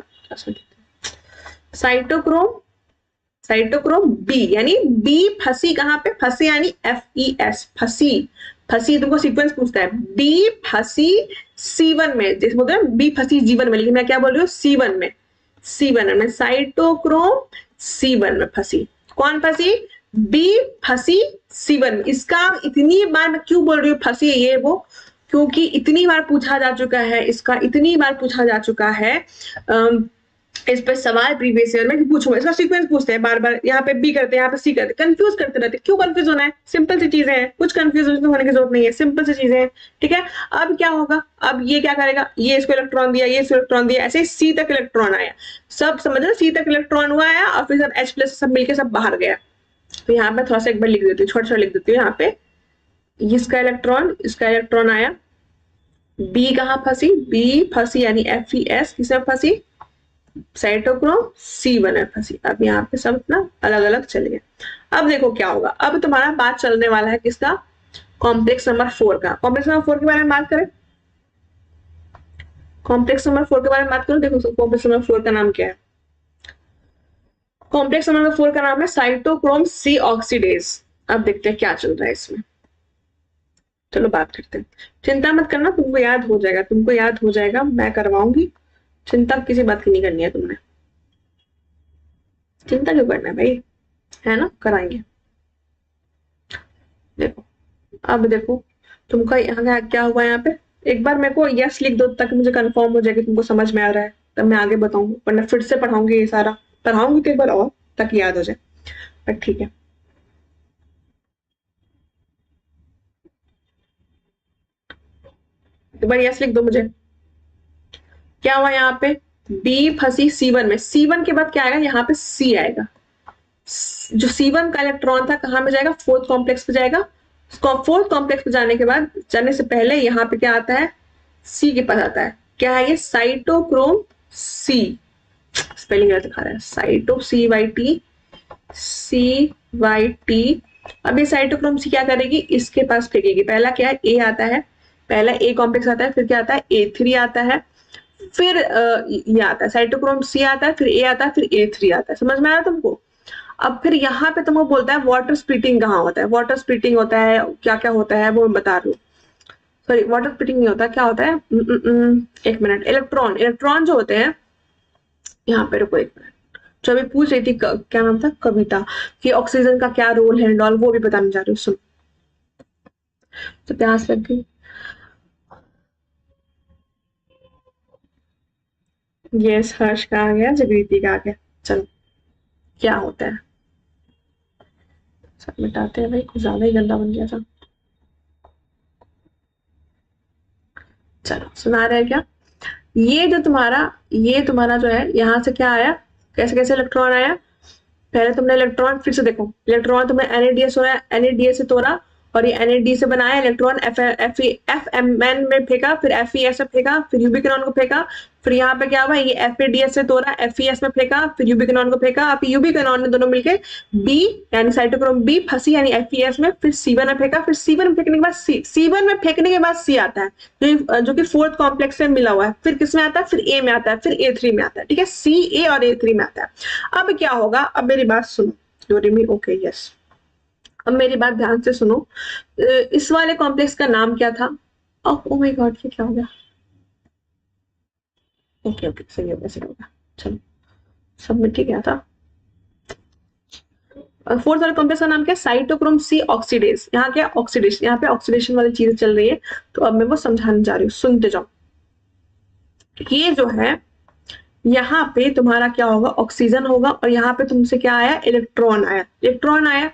साइटोक्रोम बी यानी बी फंसी कहाँ पे? फंसी यानी FES, फंसी, फंसी तुमको सीक्वेंस पूछता है, बी फंसी C1 में, जैसे बोलते हैं बी फंसी जीवन में, लेकिन मैं क्या बोल रही हूँ, C1 में साइटोक्रोम C1 में फंसी। कौन फंसी? बी फंसी C1 में। इसका इतनी बार मैं क्यों बोल रही हूँ फंसी ये वो, क्योंकि इतनी बार पूछा जा चुका है इसका, इतनी बार पूछा जा चुका है इस पर सवाल प्रीवियस ईयर में, पूछूंगा इसका सीक्वेंस पूछते हैं बार बार, यहाँ पे बी करते हैं, यहाँ पे सी करते हैं, कंफ्यूज करते रहते हैं। क्यों कंफ्यूज होना है? सिंपल सी चीजें हैं, कुछ कंफ्यूज होने की जरूरत नहीं है, सिंपल सी चीजें हैं। ठीक है, अब क्या होगा, अब ये क्या करेगा, ये इसको इलेक्ट्रॉन दिया, ये इसको इलेक्ट्रॉन दिया, ऐसे सी तक इलेक्ट्रॉन आया, सब समझ रहे, सी तक इलेक्ट्रॉन हुआ आया, और फिर सब H+ सब मिलकर सब बाहर गया। तो यहाँ पे थोड़ा सा एक बार लिख देती हूँ, छोटा छोटा लिख देती हूँ, यहाँ पे इसका इलेक्ट्रॉन आया, बी कहाँ फंसी? बी फंसी यानी FES, किसमें फंसी? साइटोक्रोम C1 में फंसी। अब यहाँ पे सब अपना अलग अलग चले गए। अब देखो क्या होगा, अब तुम्हारा बात चलने वाला है किसका? कॉम्प्लेक्स नंबर 4 का। कॉम्प्लेक्स नंबर 4 के बारे में बात करें, कॉम्प्लेक्स नंबर 4 के बारे में बात करो। देखो कॉम्प्लेक्स नंबर 4 का नाम क्या है? कॉम्प्लेक्स नंबर 4 का नाम है साइटोक्रोम C ऑक्सीडेज। अब देखते हैं क्या चल रहा है इसमें, चलो बात करते हैं। चिंता मत करना, तुमको याद हो जाएगा, तुमको याद हो जाएगा, मैं करवाऊंगी, चिंता किसी बात की नहीं करनी है तुमने, चिंता क्यों करना है भाई, है ना, कराएंगे। देखो अब देखो तुमका यहाँ क्या हुआ, यहाँ पे एक बार मेरे को यस लिख दो ताकि मुझे कंफर्म हो जाए कि तुमको समझ में आ रहा है, तब मैं आगे बताऊंगी, वरना फिर से पढ़ाऊंगी, ये सारा पढ़ाऊंगी तो एक बार और ताकि याद हो जाए, बट ठीक है। एक बार यस लिख दो मुझे। क्या हुआ यहाँ पे? बी फंसी C1 में, C1 के बाद क्या आएगा, यहाँ पे C आएगा। जो C1 का इलेक्ट्रॉन था कहाँ में जाएगा? फोर्थ कॉम्प्लेक्स पे जाएगा। फोर्थ कॉम्प्लेक्स पे जाने के बाद, जाने से पहले यहाँ पे क्या आता है? C के पास आता है। क्या है ये? साइटोक्रोम C, स्पेलिंग गलत दिखा रहा है, साइटो CYT। अब ये साइटोक्रोम C क्या करेगी? इसके पास फेंकेगी। पहला क्या है? A आता है, पहला A कॉम्प्लेक्स आता है, फिर क्या आता है? A3 आता है, फिर ये आता है साइटोक्रोम C आता है, फिर A आता है, फिर A3 आता है। समझ में आया तुमको? अब फिर यहाँ पे तुमको बोलता है वाटर स्प्लिटिंग कहाँ होता है? वाटर स्प्लिटिंग होता है, क्या क्या होता है वो मैं बता रही हूँ। सॉरी, वाटर स्प्लिटिंग नहीं होता, क्या होता है? एक मिनट। इलेक्ट्रॉन जो होते हैं, यहाँ पे रुको एक मिनट, जो अभी पूछ रही थी क्या नाम था, कविता, कि ऑक्सीजन का क्या रोल है एंड ऑल, वो भी बताने जा रही हूँ, सुन। तो प्यास लग गई, यस हर्ष का आ गया, जगृति का आ गया। चलो क्या होता है, सब मिटाते हैं भाई, कुछ ज्यादा ही गंदा बन गया था। चलो सुना रहे हैं क्या, ये तुम्हारा जो है यहाँ से क्या आया, कैसे कैसे इलेक्ट्रॉन आया, पहले तुमने इलेक्ट्रॉन, फिर से देखो, इलेक्ट्रॉन तुमने NADS हो रहा है, NADS से तोड़ा और ये NAD से बनाया इलेक्ट्रॉन, FMN में फेंका, फिर FES में फेंका, फिर यूबिक्विनॉन को फेंका, फिर यहाँ पे क्या हुआ, ये FADS से तोड़ा, FES में फेंका, फिर यूबिक्विनॉन को फेंका, अब यूबिक्विनॉन ने दोनों मिलके B यानी साइटोक्रोम B फंसी यानी FES में, फिर C1 में फेंका, फिर C1 में फेंकने के बाद C1 में फेंकने के बाद C आता है, जो कि फोर्थ कॉम्प्लेक्स से मिला हुआ है, फिर किस में आता है, फिर A में आता है, फिर A3 में आता है, ठीक है, C, A और A3 में आता है। अब क्या होगा, अब मेरी बात सुनो, डोरेमी, ओके यस, अब मेरी बात ध्यान से सुनो, इस वाले कॉम्प्लेक्स का नाम क्या था, ओह माय गॉड ये क्या हो गया, ओके ओके सही हो गया, सही हो गया, चलो सबमिट ही गया था। फोर्थ वाले कॉम्प्लेक्स का नाम क्या है, साइटोक्रोम C ऑक्सीडेज, यहाँ क्या ऑक्सीडेशन, यहाँ पे ऑक्सीडेशन वाली चीजें चल रही है, तो अब मैं वो समझाने जा रही हूँ, सुनते जाओ। ये जो है यहाँ पे तुम्हारा क्या होगा, ऑक्सीजन होगा, और यहाँ पे तुमसे क्या आया, इलेक्ट्रॉन आया, इलेक्ट्रॉन आया,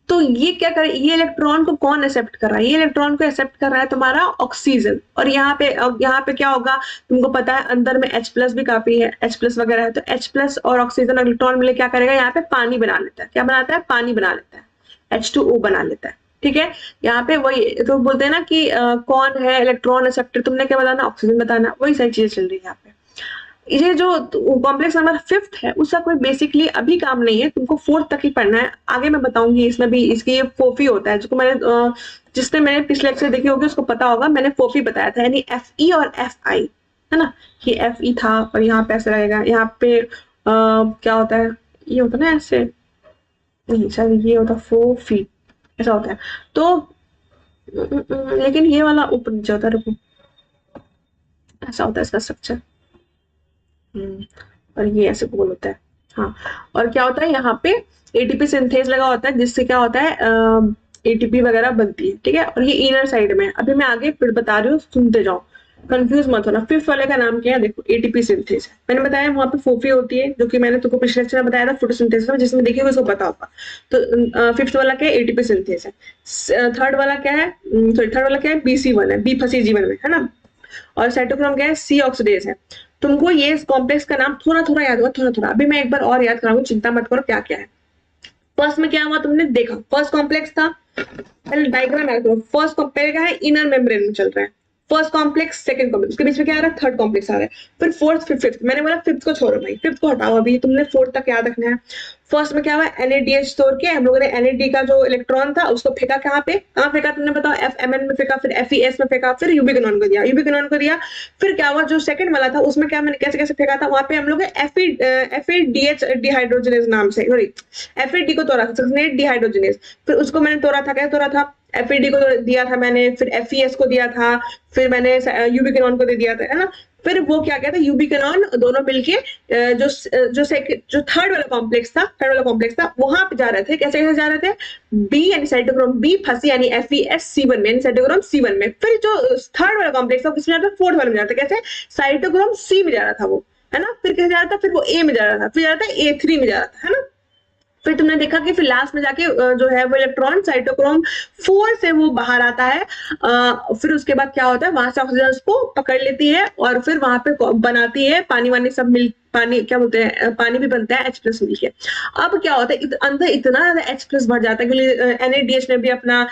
तो ये क्या करे, ये इलेक्ट्रॉन को कौन एक्सेप्ट कर रहा है, ये इलेक्ट्रॉन को एक्सेप्ट कर रहा है तुम्हारा ऑक्सीजन, और यहाँ पे क्या होगा, तुमको पता है अंदर में H+ भी काफी है, H+ वगैरह है, तो H+ और ऑक्सीजन और इलेक्ट्रॉन मिले क्या करेगा, यहाँ पे पानी बना लेता है, क्या बनाता है, पानी बना लेता है, H2O बना लेता है, ठीक है। यहाँ पे वही तो बोलते हैं ना कि कौन है इलेक्ट्रॉन एक्सेप्टर, तुमने क्या बताना, ऑक्सीजन बताना, वही सारी चीजें चल रही है यहाँ पे। ये जो कॉम्प्लेक्स नंबर 5th है उसका कोई बेसिकली अभी काम नहीं है, तुमको 4th तक ही पढ़ना है, आगे मैं बताऊंगी, इसमें भी इसकी ये फोफी होता है, जो मैंने जिसने मैंने पिछले लेक्चर देखी होगी उसको पता होगा, मैंने फोफी बताया था, यानी FE और FI, है ना, ये FE था और यहाँ पे ऐसे रहेगा, यहाँ पे क्या होता है, ये होता है ना ऐसे, नहीं सर ये होता फोफी, ऐसा होता है, तो लेकिन ये वाला ऊपर नीचे होता है, रुको, ऐसा होता है इसका स्ट्रक्चर, और ये ऐसे गोल होता है, हाँ, और क्या होता है यहाँ पे ATP सिंथेज लगा होता है, जिससे क्या होता है ATP वगैरह बनती है, ठीक है, और ये इनर साइड में, अभी मैं आगे फिर बता रही हूँ, सुनते जाओ, कंफ्यूज मत होना। 5th वाले का नाम क्या है, देखो ATP सिंथेज है, मैंने बताया वहां पे फोफी होती है, जो कि मैंने तुमको पिछले लेक्चर में बताया था फोटोसिंथेसिस में, जिसमें देखिए उसको पता होगा, तो 5th वाला क्या है, ATP सिंथेज है, थर्ड वाला क्या है, थर्ड वाला क्या है, BC1 है, B फंसी जीवन में, है ना, और साइटोक्रोम क्या है, C ऑक्सीडेज है। तुमको ये कॉम्प्लेक्स का नाम थोड़ा थोड़ा याद होगा, थोड़ा थोड़ा, अभी मैं एक बार और याद कराऊंगी, चिंता मत करो, क्या क्या है। फर्स्ट में क्या हुआ, तुमने देखा फर्स्ट कॉम्प्लेक्स था, पहले डायग्राम याद करो, फर्स्ट कॉम्प्लेक्स क्या है, इनर मेम्ब्रेन में चल रहा है, फर्स्ट कॉम्प्लेक्स सेकंड कॉम्प्लेक्स, उसके बीच में क्या आ रहा है, थर्ड कॉम्प्लेक्स आ रहा है, फिर फोर्थ, फिर फिफ्थ, मैंने बोला फिफ्थ को छोड़ो भाई, फिफ्थ को हटाओ, अभी तुमने फोर्थ तक याद रखना है। फर्स्ट में क्या हुआ, NADH तोड़ के हम लोगों ने NAD का जो इलेक्ट्रॉन था उसको फेंका, कहाँ फेंका तुमने बताओ, FMN में फेंका, फिर FES में फेंका, फिर यूबिक्विनॉन को दिया, फिर क्या हुआ, जो सेकंड वाला था उसमें क्या मैंने कैसे कैसे फेंका था, वहां पे हम लोग FADH डिहाइड्रोजनेज नाम से, सॉरी FAD को तोड़ा था, सक्सिनेट डिहाइड्रोजनेज, फिर उसको मैंने तोड़ा था, कैसे तोड़ा था, FAD को दिया था मैंने, फिर FES को दिया था, फिर मैंने यूबिक्विनॉन को दे दिया था, है ना, फिर वो क्या कहता है, यूबिक्विनॉन दोनों मिलके जो थर्ड वाला कॉम्प्लेक्स था वहां पे जा रहे थे, कैसे कैसे जा रहे थे, बी यानी साइटोक्रोम बी फंसी यानी FES C1 में, यानी साइटोक्रोम C1 में, फिर जो थर्ड वाला कॉम्प्लेक्स था किसमें जा रहा था, फोर्थ वाले में जा रहा था, कैसे साइटोक्रोम C में जा रहा था वो, है ना, फिर कैसे जा रहा था, फिर वो A में जा रहा था, फिर जा रहा था A3 में जा रहा था, है ना, फिर तुमने देखा कि फिर लास्ट में जाके जो है वो इलेक्ट्रॉन साइटोक्रोम 4 से वो बाहर आता है, फिर उसके बाद क्या होता है, वहां से ऑक्सीजन उसको पकड़ लेती है और फिर वहां पे बनाती है पानी वानी सब मिल, पानी क्या बोलते हैं, पानी भी बनता है H+ मिलके। अब क्या होता है, अंदर इतना ज्यादा H+ भर जाता है, क्योंकि NADH ने भी अपना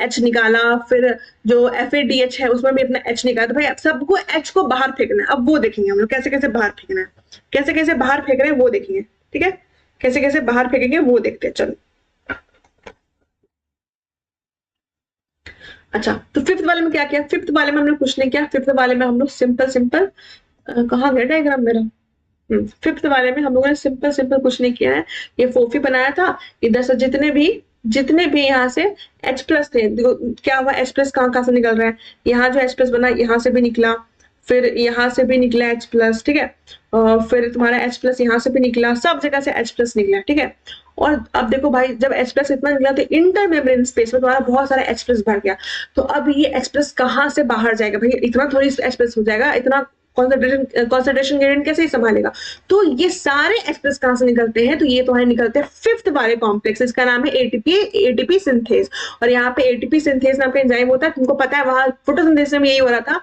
H निकाला, फिर जो FADH है उसमें भी अपना H निकाला, तो भाई अब सबको H को बाहर फेंकना है, अब वो देखेंगे हम लोग कैसे कैसे बाहर फेंकना है, कैसे कैसे बाहर फेंक रहे हैं वो देखेंगे, ठीक है, कैसे कैसे बाहर फेंकेंगे वो देखते हैं, चलो। अच्छा, तो फिफ्थ वाले में क्या किया, फिफ्थ वाले में हमने कुछ नहीं किया, फिफ्थ वाले में हम लोग सिंपल कहाँ गया डायग्राम मेरा, फिफ्थ वाले में हम लोगों ने सिंपल कुछ नहीं किया है, ये फोफी बनाया था, इधर से जितने भी यहाँ से H+ थे, क्या हुआ, H+ कहाँ से निकल रहा है, यहाँ जो H+ बना यहाँ से भी निकला, फिर यहाँ से भी निकला H+, ठीक है, फिर तुम्हारा H+ यहाँ से भी निकला, सब जगह से H+ निकला, ठीक है। और अब देखो भाई, जब H+ इतना निकला तो इंटर मेम्ब्रेन स्पेस में तुम्हारा बहुत सारा H+ भर गया। तो अब ये H+ कहाँ से बाहर जाएगा भाई, इतना थोड़ी H+ हो जाएगा, इतना कॉन्सेंट्रेशन ग्रेडियंट कैसे ही संभालेगा। तो ये सारे H+ कहाँ से निकलते हैं, तो ये तुम्हारे निकलते हैं 5th वाले कॉम्प्लेक्स, इसका नाम है एटीपी सिंथेज। और यहाँ पे एटीपी सिंथेज नाम का एंजाइम होता है, तुमको पता है वहां फोटोसिंथेसिस में यही हो रहा था।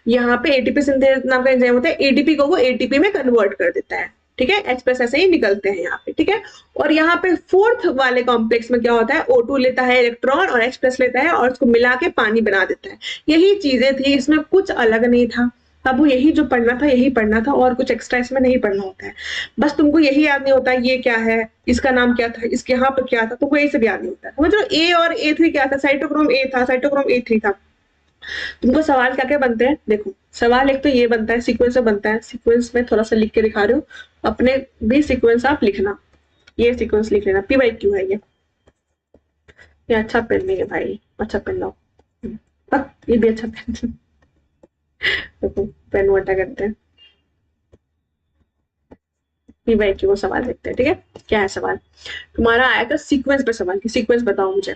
यहाँ पे एटीपी सिंथेज नाम का एंजाइम होता है, एडीपी को वो एटीपी में कन्वर्ट कर देता है, ठीक है। H+ ऐसे ही निकलते हैं यहाँ पे, ठीक है। और यहाँ पे 4th वाले कॉम्प्लेक्स में क्या होता है, O2 लेता है इलेक्ट्रॉन और H+ लेता है और उसको मिला के पानी बना देता है। यही चीजें थी, इसमें कुछ अलग नहीं था। अब यही जो पढ़ना था यही पढ़ना था, और कुछ एक्स्ट्रा इसमें नहीं पढ़ना होता है। बस तुमको यही याद नहीं होता ये क्या है, इसका नाम क्या था, इसके यहाँ पर क्या था, तुमको यही सब याद नहीं होता है। समझ लो, ए और A3 क्या था, साइटोक्रोम A था, साइटोक्रोम A3 था। तुमको सवाल क्या क्या बनते हैं, देखो सवाल एक तो ये बनता है, सीक्वेंस में बनता है। सीक्वेंस में थोड़ा सा लिख के दिखा रही हूँ, अपने भी सीक्वेंस आप लिखना, ये सीक्वेंस लिख लेना। PYQ है ये अच्छा पेन नहीं है भाई, अच्छा पेन लाओ। ये भी अच्छा पेन देखो पेन वटा करते हैं। PYQ को सवाल देखते हैं, ठीक है। क्या है सवाल, तुम्हारा आया था सीक्वेंस पे सवाल कि सीक्वेंस बताओ मुझे।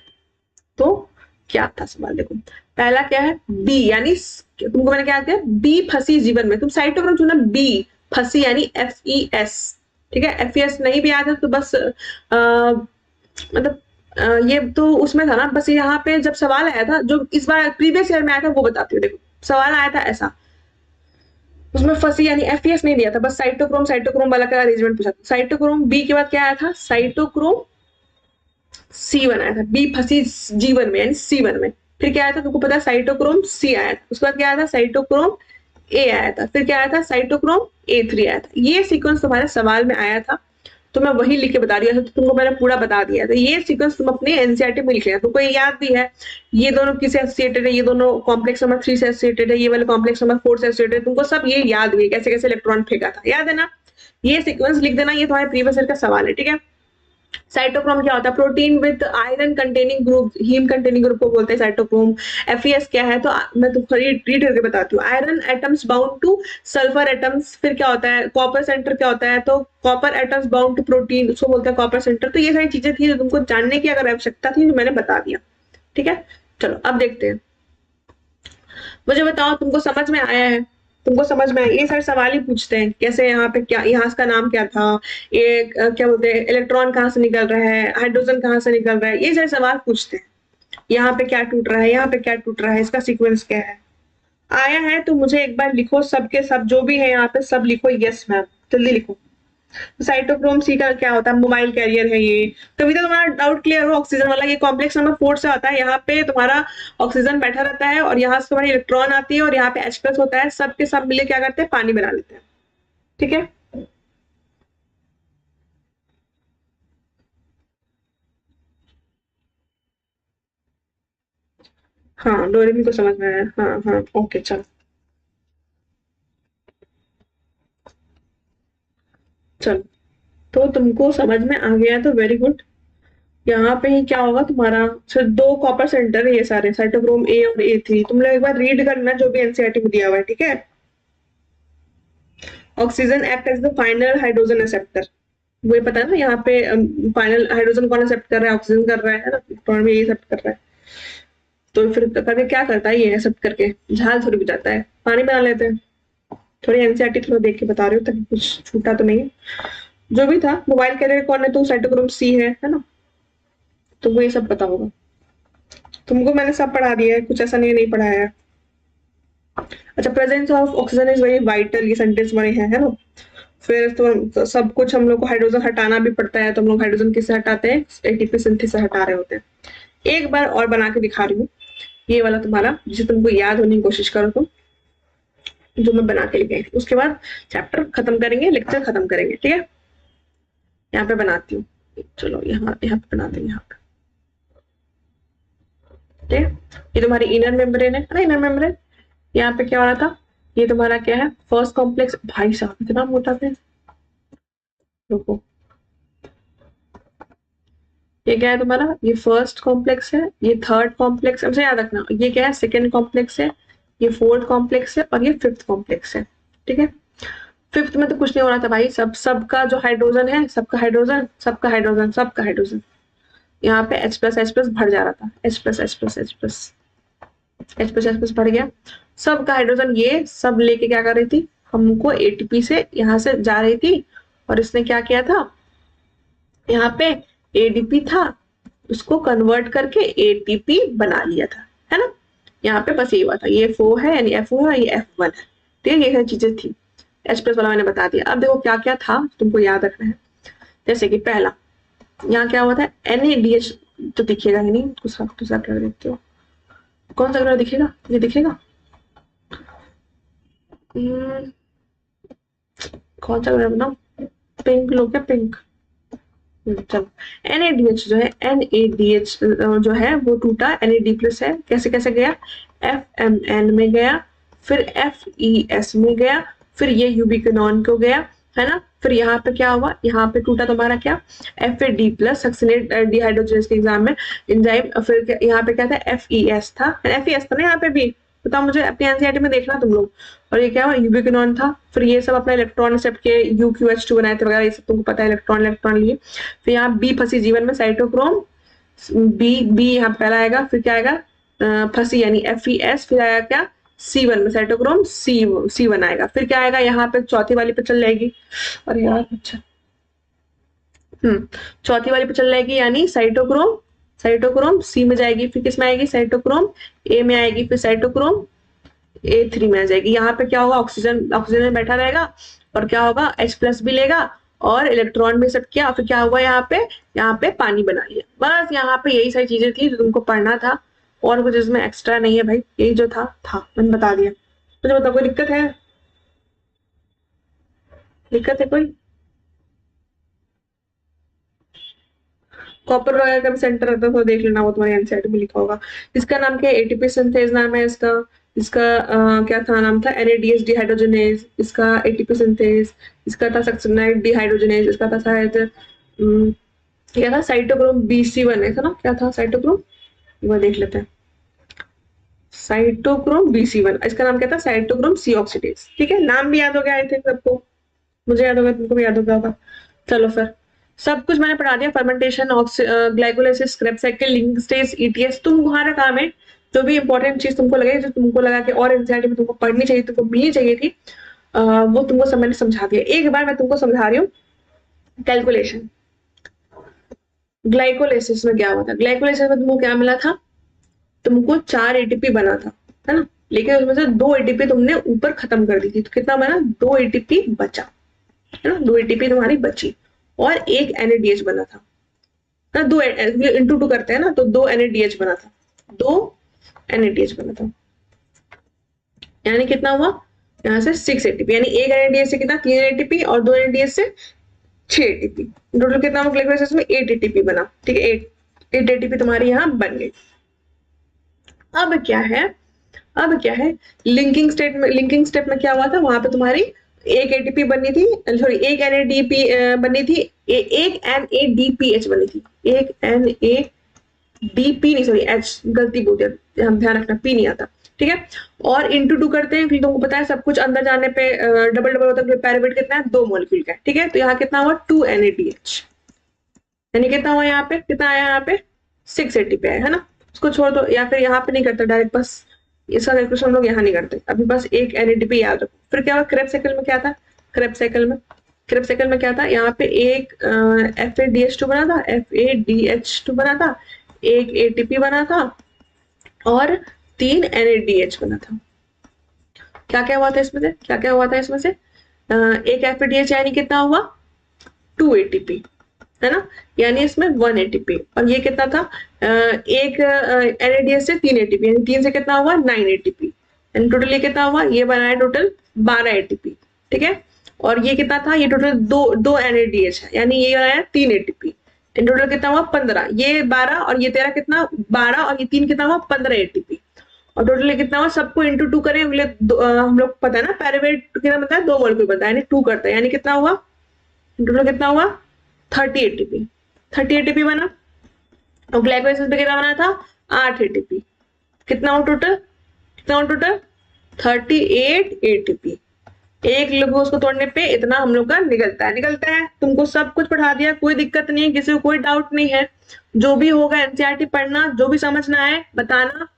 तो क्या था सवाल, देखो पहला क्या है, बी, यानी तुमको मैंने क्या किया, बी फंसी जीवन में। तुम साइटोक्रोम चुना, बी फंसी यानी FES, ठीक है। FES नहीं भी आया था तो बस मतलब ये तो उसमें था ना, बस यहाँ पे जब सवाल आया था, जो इस बार प्रीवियस ईयर में आया था वो बताती हूँ। देखो सवाल आया था ऐसा, उसमें फंसी यानी FES नहीं दिया था, बस साइटोक्रोम साइटोक्रोम वाला का अरेंजमेंट पूछा था। साइटोक्रोम बी के बाद क्या आया था, साइटोक्रोम C1 आया था, बी फंसी जीवन में यानी C1 में। फिर क्या आया था तुमको पता है, साइटोक्रोम C आया था, उसके बाद क्या आया था, साइटोक्रोम A आया था, फिर क्या आया था, साइटोक्रोम A3 आया था। ये सीक्वेंस तुम्हारे सवाल में आया था, तो मैं वही लिख के बता दिया था, तो तुमको मैंने पूरा बता दिया था। ये सीक्वेंस तुम अपने NCERT में लिख लेना, तुमको ये याद भी है ये दोनों किससे एसोसिएटेड है, ये दोनों कॉम्प्लेक्स नंबर 3 से एसोसिएटेड है, ये वाले कॉम्प्लेक्स नंबर 4 से एसोसिएटेड है, तुमको सब ये याद भी है कैसे कैसे इलेक्ट्रॉन फेंका था, याद है ना। ये सीक्वेंस लिख देना, ये तुम्हारे प्रीवियस ईयर का सवाल है, ठीक है। साइटोक्रोम क्या होता है, protein with iron containing group, heme containing group को बोलते हैं साइटोक्रोम। FES क्या है, तो मैं तुमको रीड करके बताती हूँ। Iron atoms bound two sulphur atoms, फिर क्या होता है, कॉपर सेंटर क्या होता है, तो copper atoms bound to protein, उसको बोलते हैं कॉपर सेंटर। तो ये सारी चीजें थी जो तुमको जानने की अगर आवश्यकता थी, जो मैंने बता दिया, ठीक है। चलो अब देखते हैं, मुझे बताओ तुमको समझ में आया है, तुमको समझ में आया। ये सारे सवाल ही पूछते हैं, कैसे यहाँ पे क्या, यहाँ का नाम क्या था, ये क्या बोलते हैं, इलेक्ट्रॉन कहाँ से निकल रहा है, हाइड्रोजन कहाँ से निकल रहा है, ये सारे सवाल पूछते हैं। यहाँ पे क्या टूट रहा है, यहाँ पे क्या टूट रहा है, इसका सीक्वेंस क्या है। आया है तो मुझे एक बार लिखो, सबके सब जो भी है यहाँ पे सब लिखो, यस मैम, जल्दी लिखो। साइटोक्रोम C का क्या होता है, मोबाइल कैरियर है ये। कभी तो तुम्हारा डाउट क्लियर हो, ऑक्सीजन वाला, ये कॉम्प्लेक्स नंबर 4 से आता है, यहाँ पे तुम्हारा ऑक्सीजन बैठा रहता है और यहाँ से तुम्हारी इलेक्ट्रॉन आती है और यहाँ पे H+ होता है, सब के सब मिले क्या करते हैं, पानी बना लेते हैं, ठीक है। हाँ डोरेमी को समझ में आया, हाँ हाँ ओके चलो। चलो तो तुमको समझ में आ गया तो वेरी गुड। यहाँ पे ही क्या होगा तुम्हारा, सिर्फ 2 कॉपर सेंटर है ये सारे, साइटोक्रोम A और A3। तुम लोग एक बार रीड करना जो भी NCERT में दिया हुआ है, ठीक है। Oxygen act as the final hydrogen acceptor, वो पता है ना, यहाँ पे फाइनल हाइड्रोजन कौन एक्सेप्ट कर रहा है, ऑक्सीजन कर रहा है ना, इलेक्ट्रॉन भी यही एक्सेप्ट कर रहा है। तो फिर करके क्या करता है ये एक्सेप्ट करके, झाल थोड़ी बुझाता है, पानी बना लेते हैं। थोड़ी NCERT थोड़ा देख के बता रही हूँ ताकि कुछ छूटा तो नहीं है। जो भी था, मोबाइल कैरियर कौन है, तो साइटोक्रोम C है ना, तुमको ये सब पता होगा। तुमको मैंने सब पढ़ा दिया है, कुछ ऐसा नहीं पढ़ाया है। अच्छा, presence of oxygen is very vital, ये सेंटेंस बने हैं, है ना। फिर तो सब कुछ हम लोग को हाइड्रोजन हटाना भी पड़ता है, तो हम लोग हाइड्रोजन किससे हटाते हैं, एटीपी सिंथेसिस से हटा रहे होते हैं। एक बार और बना के दिखा रही हूँ, ये वाला तुम्हारा जिसे तुमको याद होने की कोशिश करो तुम, जो मैं बना के लेके, उसके बाद चैप्टर खत्म करेंगे, लेक्चर खत्म करेंगे, ठीक है। यहाँ पे बनाती हूँ, चलो यहाँ यहाँ पे बनाते हैं, यहाँ पे, ठीक है। ये तुम्हारी इनर मेम्ब्रेन है ना, इनर मेम्ब्रेन। यहाँ पे क्या हो रहा था, ये तुम्हारा क्या है, फर्स्ट कॉम्प्लेक्स, भाई साहब इतना मोटा था, रुको, ये क्या है तुम्हारा, ये फर्स्ट कॉम्प्लेक्स है, ये थर्ड कॉम्प्लेक्स, हमसे याद रखना, ये क्या है, सेकेंड कॉम्प्लेक्स है, ये 4th कॉम्प्लेक्स है और ये 5th कॉम्प्लेक्स है, ठीक है। 5th में तो कुछ नहीं हो रहा था भाई, सबका जो हाइड्रोजन है, सबका हाइड्रोजन सबका हाइड्रोजन सबका हाइड्रोजन, यहाँ पे H+H+ भर जा रहा था, H+H+H+H+H+H+ भर गया, सबका हाइड्रोजन ये सब लेके क्या कर रही थी, हमको ATP से यहाँ से जा रही थी, और इसने क्या किया था, यहाँ पे ADP था, उसको कन्वर्ट करके ATP बना लिया था, है ना। यहाँ पे बस ये हुआ था, ये FO है यानी FO है, ये F1 है, ठीक है, ये सारी चीजें थी। H+ वाला मैंने बता दिया। अब देखो क्या क्या था तुमको याद रखना है। जैसे कि पहला यहाँ क्या हुआ था, NaDH तो दिखेगा ही नहीं, दूसरा दूसरा कलर देखते हो, कौन सा कलर दिखेगा, ये दिखेगा, कौन सा कलर बनाओ, पिंक लो क्या, पिंक, चलो। NaDH जो है, NaDH जो है वो टूटा, NAD+ है, कैसे कैसे गया, FMN में गया, फिर FES में गया, फिर ये यूबिक्विनोन को गया, है ना। फिर यहाँ पे क्या हुआ, यहाँ पे टूटा तुम्हारा क्या, FAD+ सक्सिनेट डिहाइड्रोजनेज के एग्जाम में एंजाइम, फिर यहाँ पे क्या था, FES था, FES था ना यहाँ पे भी, बताओ मुझे, अपनी एनसीईआरटी में देखना तुम लोग। और ये क्या हुआ, यूबिक्विनोन था, फिर ये सब अपना इलेक्ट्रॉन एक्सेप्ट के UQH2 बनाए थे वगैरह, ये सब तुमको पता है, इलेक्ट्रॉन इलेक्ट्रॉन लिए। फिर यहाँ बी फंसी जीवन में, साइटोक्रोम बी यहाँ पहला आएगा, फिर क्या आएगा, फंसी यानी FES, फिर आएगा क्या, C1 में साइटोक्रोम C1 आएगा, फिर क्या आएगा, यहाँ पे चौथी वाली पे चल जाएगी, और यार अच्छा चौथी वाली पे चल जाएगी, यानी साइटोक्रोम C में जाएगी, फिर किस में आएगी, साइटोक्रोम A में आएगी, फिर साइटोक्रोम A3 में आ जाएगी। यहाँ पे क्या होगा, ऑक्सीजन में बैठा रहेगा, और क्या होगा, H+ भी लेगा और इलेक्ट्रॉन भी सब किया, फिर क्या हुआ, यहाँ पे पानी बना लिया। बस यहाँ पे यही सारी चीजें थी जो तुमको पढ़ना था, और कुछ इसमें एक्स्ट्रा नहीं है भाई, यही जो था मैंने बता दिया। मुझे बताओ कोई दिक्कत है, कोई, कॉपर वगैरह का भी सेंटर रहता है तो देख लेना, वो तुम्हारे एनसीईआरटी में लिखा होगा। इसका नाम क्या है, एटीपी सिंथेज नाम है इसका। इसका क्या था, नाम था NADH डिहाइड्रोजनेज, इसका एटीपी सिंथेज, इसका था सक्सिनाइड डिहाइड्रोजनेज, इसका था शायद क्या था, साइटोक्रोम BC1 है ना, क्या था साइटोक्रोम, वो देख लेते हैं, साइटोक्रोम BC1, इसका नाम क्या था, साइटोक्रोम C ऑक्सीडेज, ठीक है। नाम भी याद हो गया आई थिंक सबको, मुझे याद होगा, तुमको भी याद होगा। चलो फिर सब कुछ मैंने पढ़ा दिया, fermentation, glycolysis, Krebs cycle, linking stage, ETS, तुम्हारा काम है जो भी इंपॉर्टेंट चीज तुमको लगे, जो तुमको लगा कि और एनसीईआरटी में तुमको पढ़नी चाहिए, तुमको मिलनी चाहिए थी, वो तुमको मैंने समझा दिया। एक बार मैं तुमको समझा रही हूँ, कैलकुलेशन, ग्लाइकोलाइसिस में क्या हुआ था, ग्लाइकोलाइसिस में तुमको क्या मिला था, तुमको 4 ATP बना था, है ना, लेकिन उसमें से 2 ATP तुमने ऊपर खत्म कर दी थी, तो कितना बना, 2 ATP बचा, है ना, 2 ATP तुम्हारी बची, और एक NADH बना था ना, 2 इंटू 2 करते हैं ना, तो 2 NADH बना था, 2 NADH बना था, यानी कितना हुआ, यहाँ से 6 ATP, यानी एक NADH से कितना, 3 ATP, और 2 NADH से 6 ATP, टोटल कितना हुआ ग्लाइकोलाइसिस में, 8 ATP बना, ठीक है, 8 ATP तुम्हारी यहाँ बन गई। अब क्या है, लिंकिंग स्टेप में क्या हुआ था, वहां पे तुम्हारी एक ATP बनी थी, सॉरी एक NADP बनी थी, एक NADPH बनी थी, एक NADP नहीं, सॉरी H गलती बोल दिया, हम ध्यान रखना, P नहीं आता, ठीक है। और इंटू 2 करते हैं, क्योंकि तुमको पता है सब कुछ अंदर जाने पे डबल होता है, पैरावेट कितना है, 2 मॉलिक्यूल का, ठीक है। तो यहाँ कितना हुआ, 2 NADH, यानी कितना हुआ, यहाँ पे कितना आया, यहाँ पे 6 ATP आया, है ना। उसको छोड़ दो, या फिर यहाँ पे नहीं करते डायरेक्ट, बस इसका कैलकुलेशन हम लोग यहाँ नहीं करते, अभी बस एक NADP याद रखो। फिर क्या हुआ, क्रेब्स साइकिल में क्या था, क्रेब्स साइकिल में क्या था, यहाँ पे एक FADH2 बना था, FADH2 बना था, एक ATP बना था, और 3 NADH बना था। क्या क्या हुआ था इसमें से, एक FADH यानी कितना हुआ, 2 ATP, है ना, यानी इसमें 1 ATP, और ये कितना था, एक NADH से 3 ATP, यानी 3 से कितना हुआ, 9 ATP, यानी टोटल ये कितना हुआ, ये बनाया टोटल 12 ATP, ठीक है। और ये कितना था, ये टोटल दो NADH है, यानी ये बनाया 3 ATP, इन टोटल कितना हुआ 15, ये 12 और ये तेरा कितना 12 और ये 3 कितना हुआ 15 ATP, और टोटल कितना हुआ, सबको इंटू 2 करें, हम लोग पता है ना पैरावेट कितना बनता है, 2 मॉलिक्यूल बनता है, यानी 2 करता है, यानी कितना हुआ, टोटल कितना हुआ 30 ATP बना, और ग्लाइकोलाइसिस पे कितना बना था, 8 ATP, कितना हो टोटल 38 एटीपी। एक ग्लूकोज को तोड़ने पे इतना हम लोग का निकलता है। तुमको सब कुछ पढ़ा दिया, कोई दिक्कत नहीं है, किसी को कोई डाउट नहीं है। जो भी होगा एनसीईआरटी पढ़ना, जो भी समझना है बताना।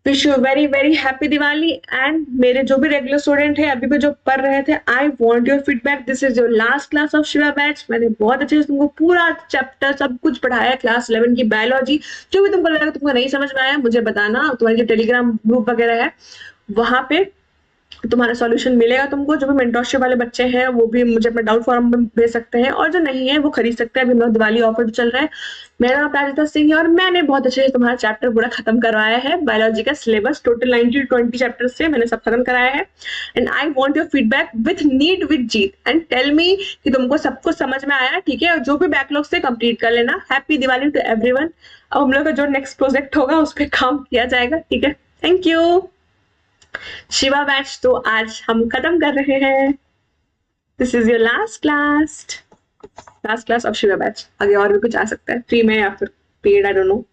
Wish you very very happy Diwali. And मेरे जो भी रेगुलर स्टूडेंट है अभी भी जो पढ़ रहे थे, आई want your feedback. This is your last class of Shiva batch. मैंने बहुत अच्छे से तुमको पूरा चैप्टर सब कुछ पढ़ाया, क्लास 11 की बायोलॉजी। जो भी तुमको लगा तुमको नहीं समझ में आया मुझे बताना। तुम्हारी जो टेलीग्राम ग्रुप वगैरह है वहां पे तुम्हारा सॉल्यूशन मिलेगा तुमको। जो भी मेंटरशिप वाले बच्चे हैं वो भी मुझे अपना डाउट फॉर्म में भेज सकते हैं, और जो नहीं है वो खरीद सकते हैं। अभी मेरा दिवाली ऑफर चल रहा है। मेरा नाम प्राजिता सिंह है और मैंने बहुत अच्छे से तुम्हारा चैप्टर पूरा खत्म करवाया है। बायोलॉजी का सिलेबस टोटल 90-20 चैप्टर से मैंने सब खत्म कराया है। And I want your feedback with need with जीत एंड टेल मी कि तुमको सब कुछ समझ में आया, ठीक है। और जो भी बैकलॉग से कंप्लीट कर लेना। Happy Diwali to everyone. अब हम लोग का जो नेक्स्ट प्रोजेक्ट होगा उस पर काम किया जाएगा, ठीक है। Thank you. शिवा बैच तो आज हम खत्म कर रहे हैं। This is your last class of Shiva batch. आगे और भी कुछ आ सकता है फ्री में या फिर पेड, आई डोंट नो।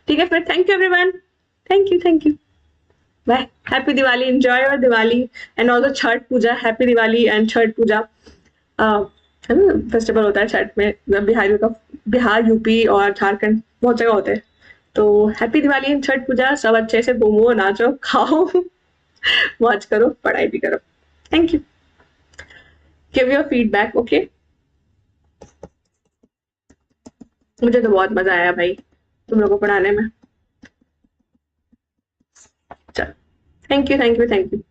ठीक है फिर, thank you everyone. Thank you. Bye. Happy Diwali. Enjoy your Diwali and also Chhath Puja. Happy Diwali and Chhath Puja. Festival होता है छठ में बिहार यूपी और झारखंड बहुत जगह होते हैं। तो हैप्पी दिवाली एंड छठ पूजा। सब अच्छे से घूमो, नाचो, खाओ, वॉच करो, पढ़ाई भी करो। Thank you. Give your feedback, okay. मुझे तो बहुत मजा आया भाई तुम लोगों को पढ़ाने में। चलो, थैंक यू।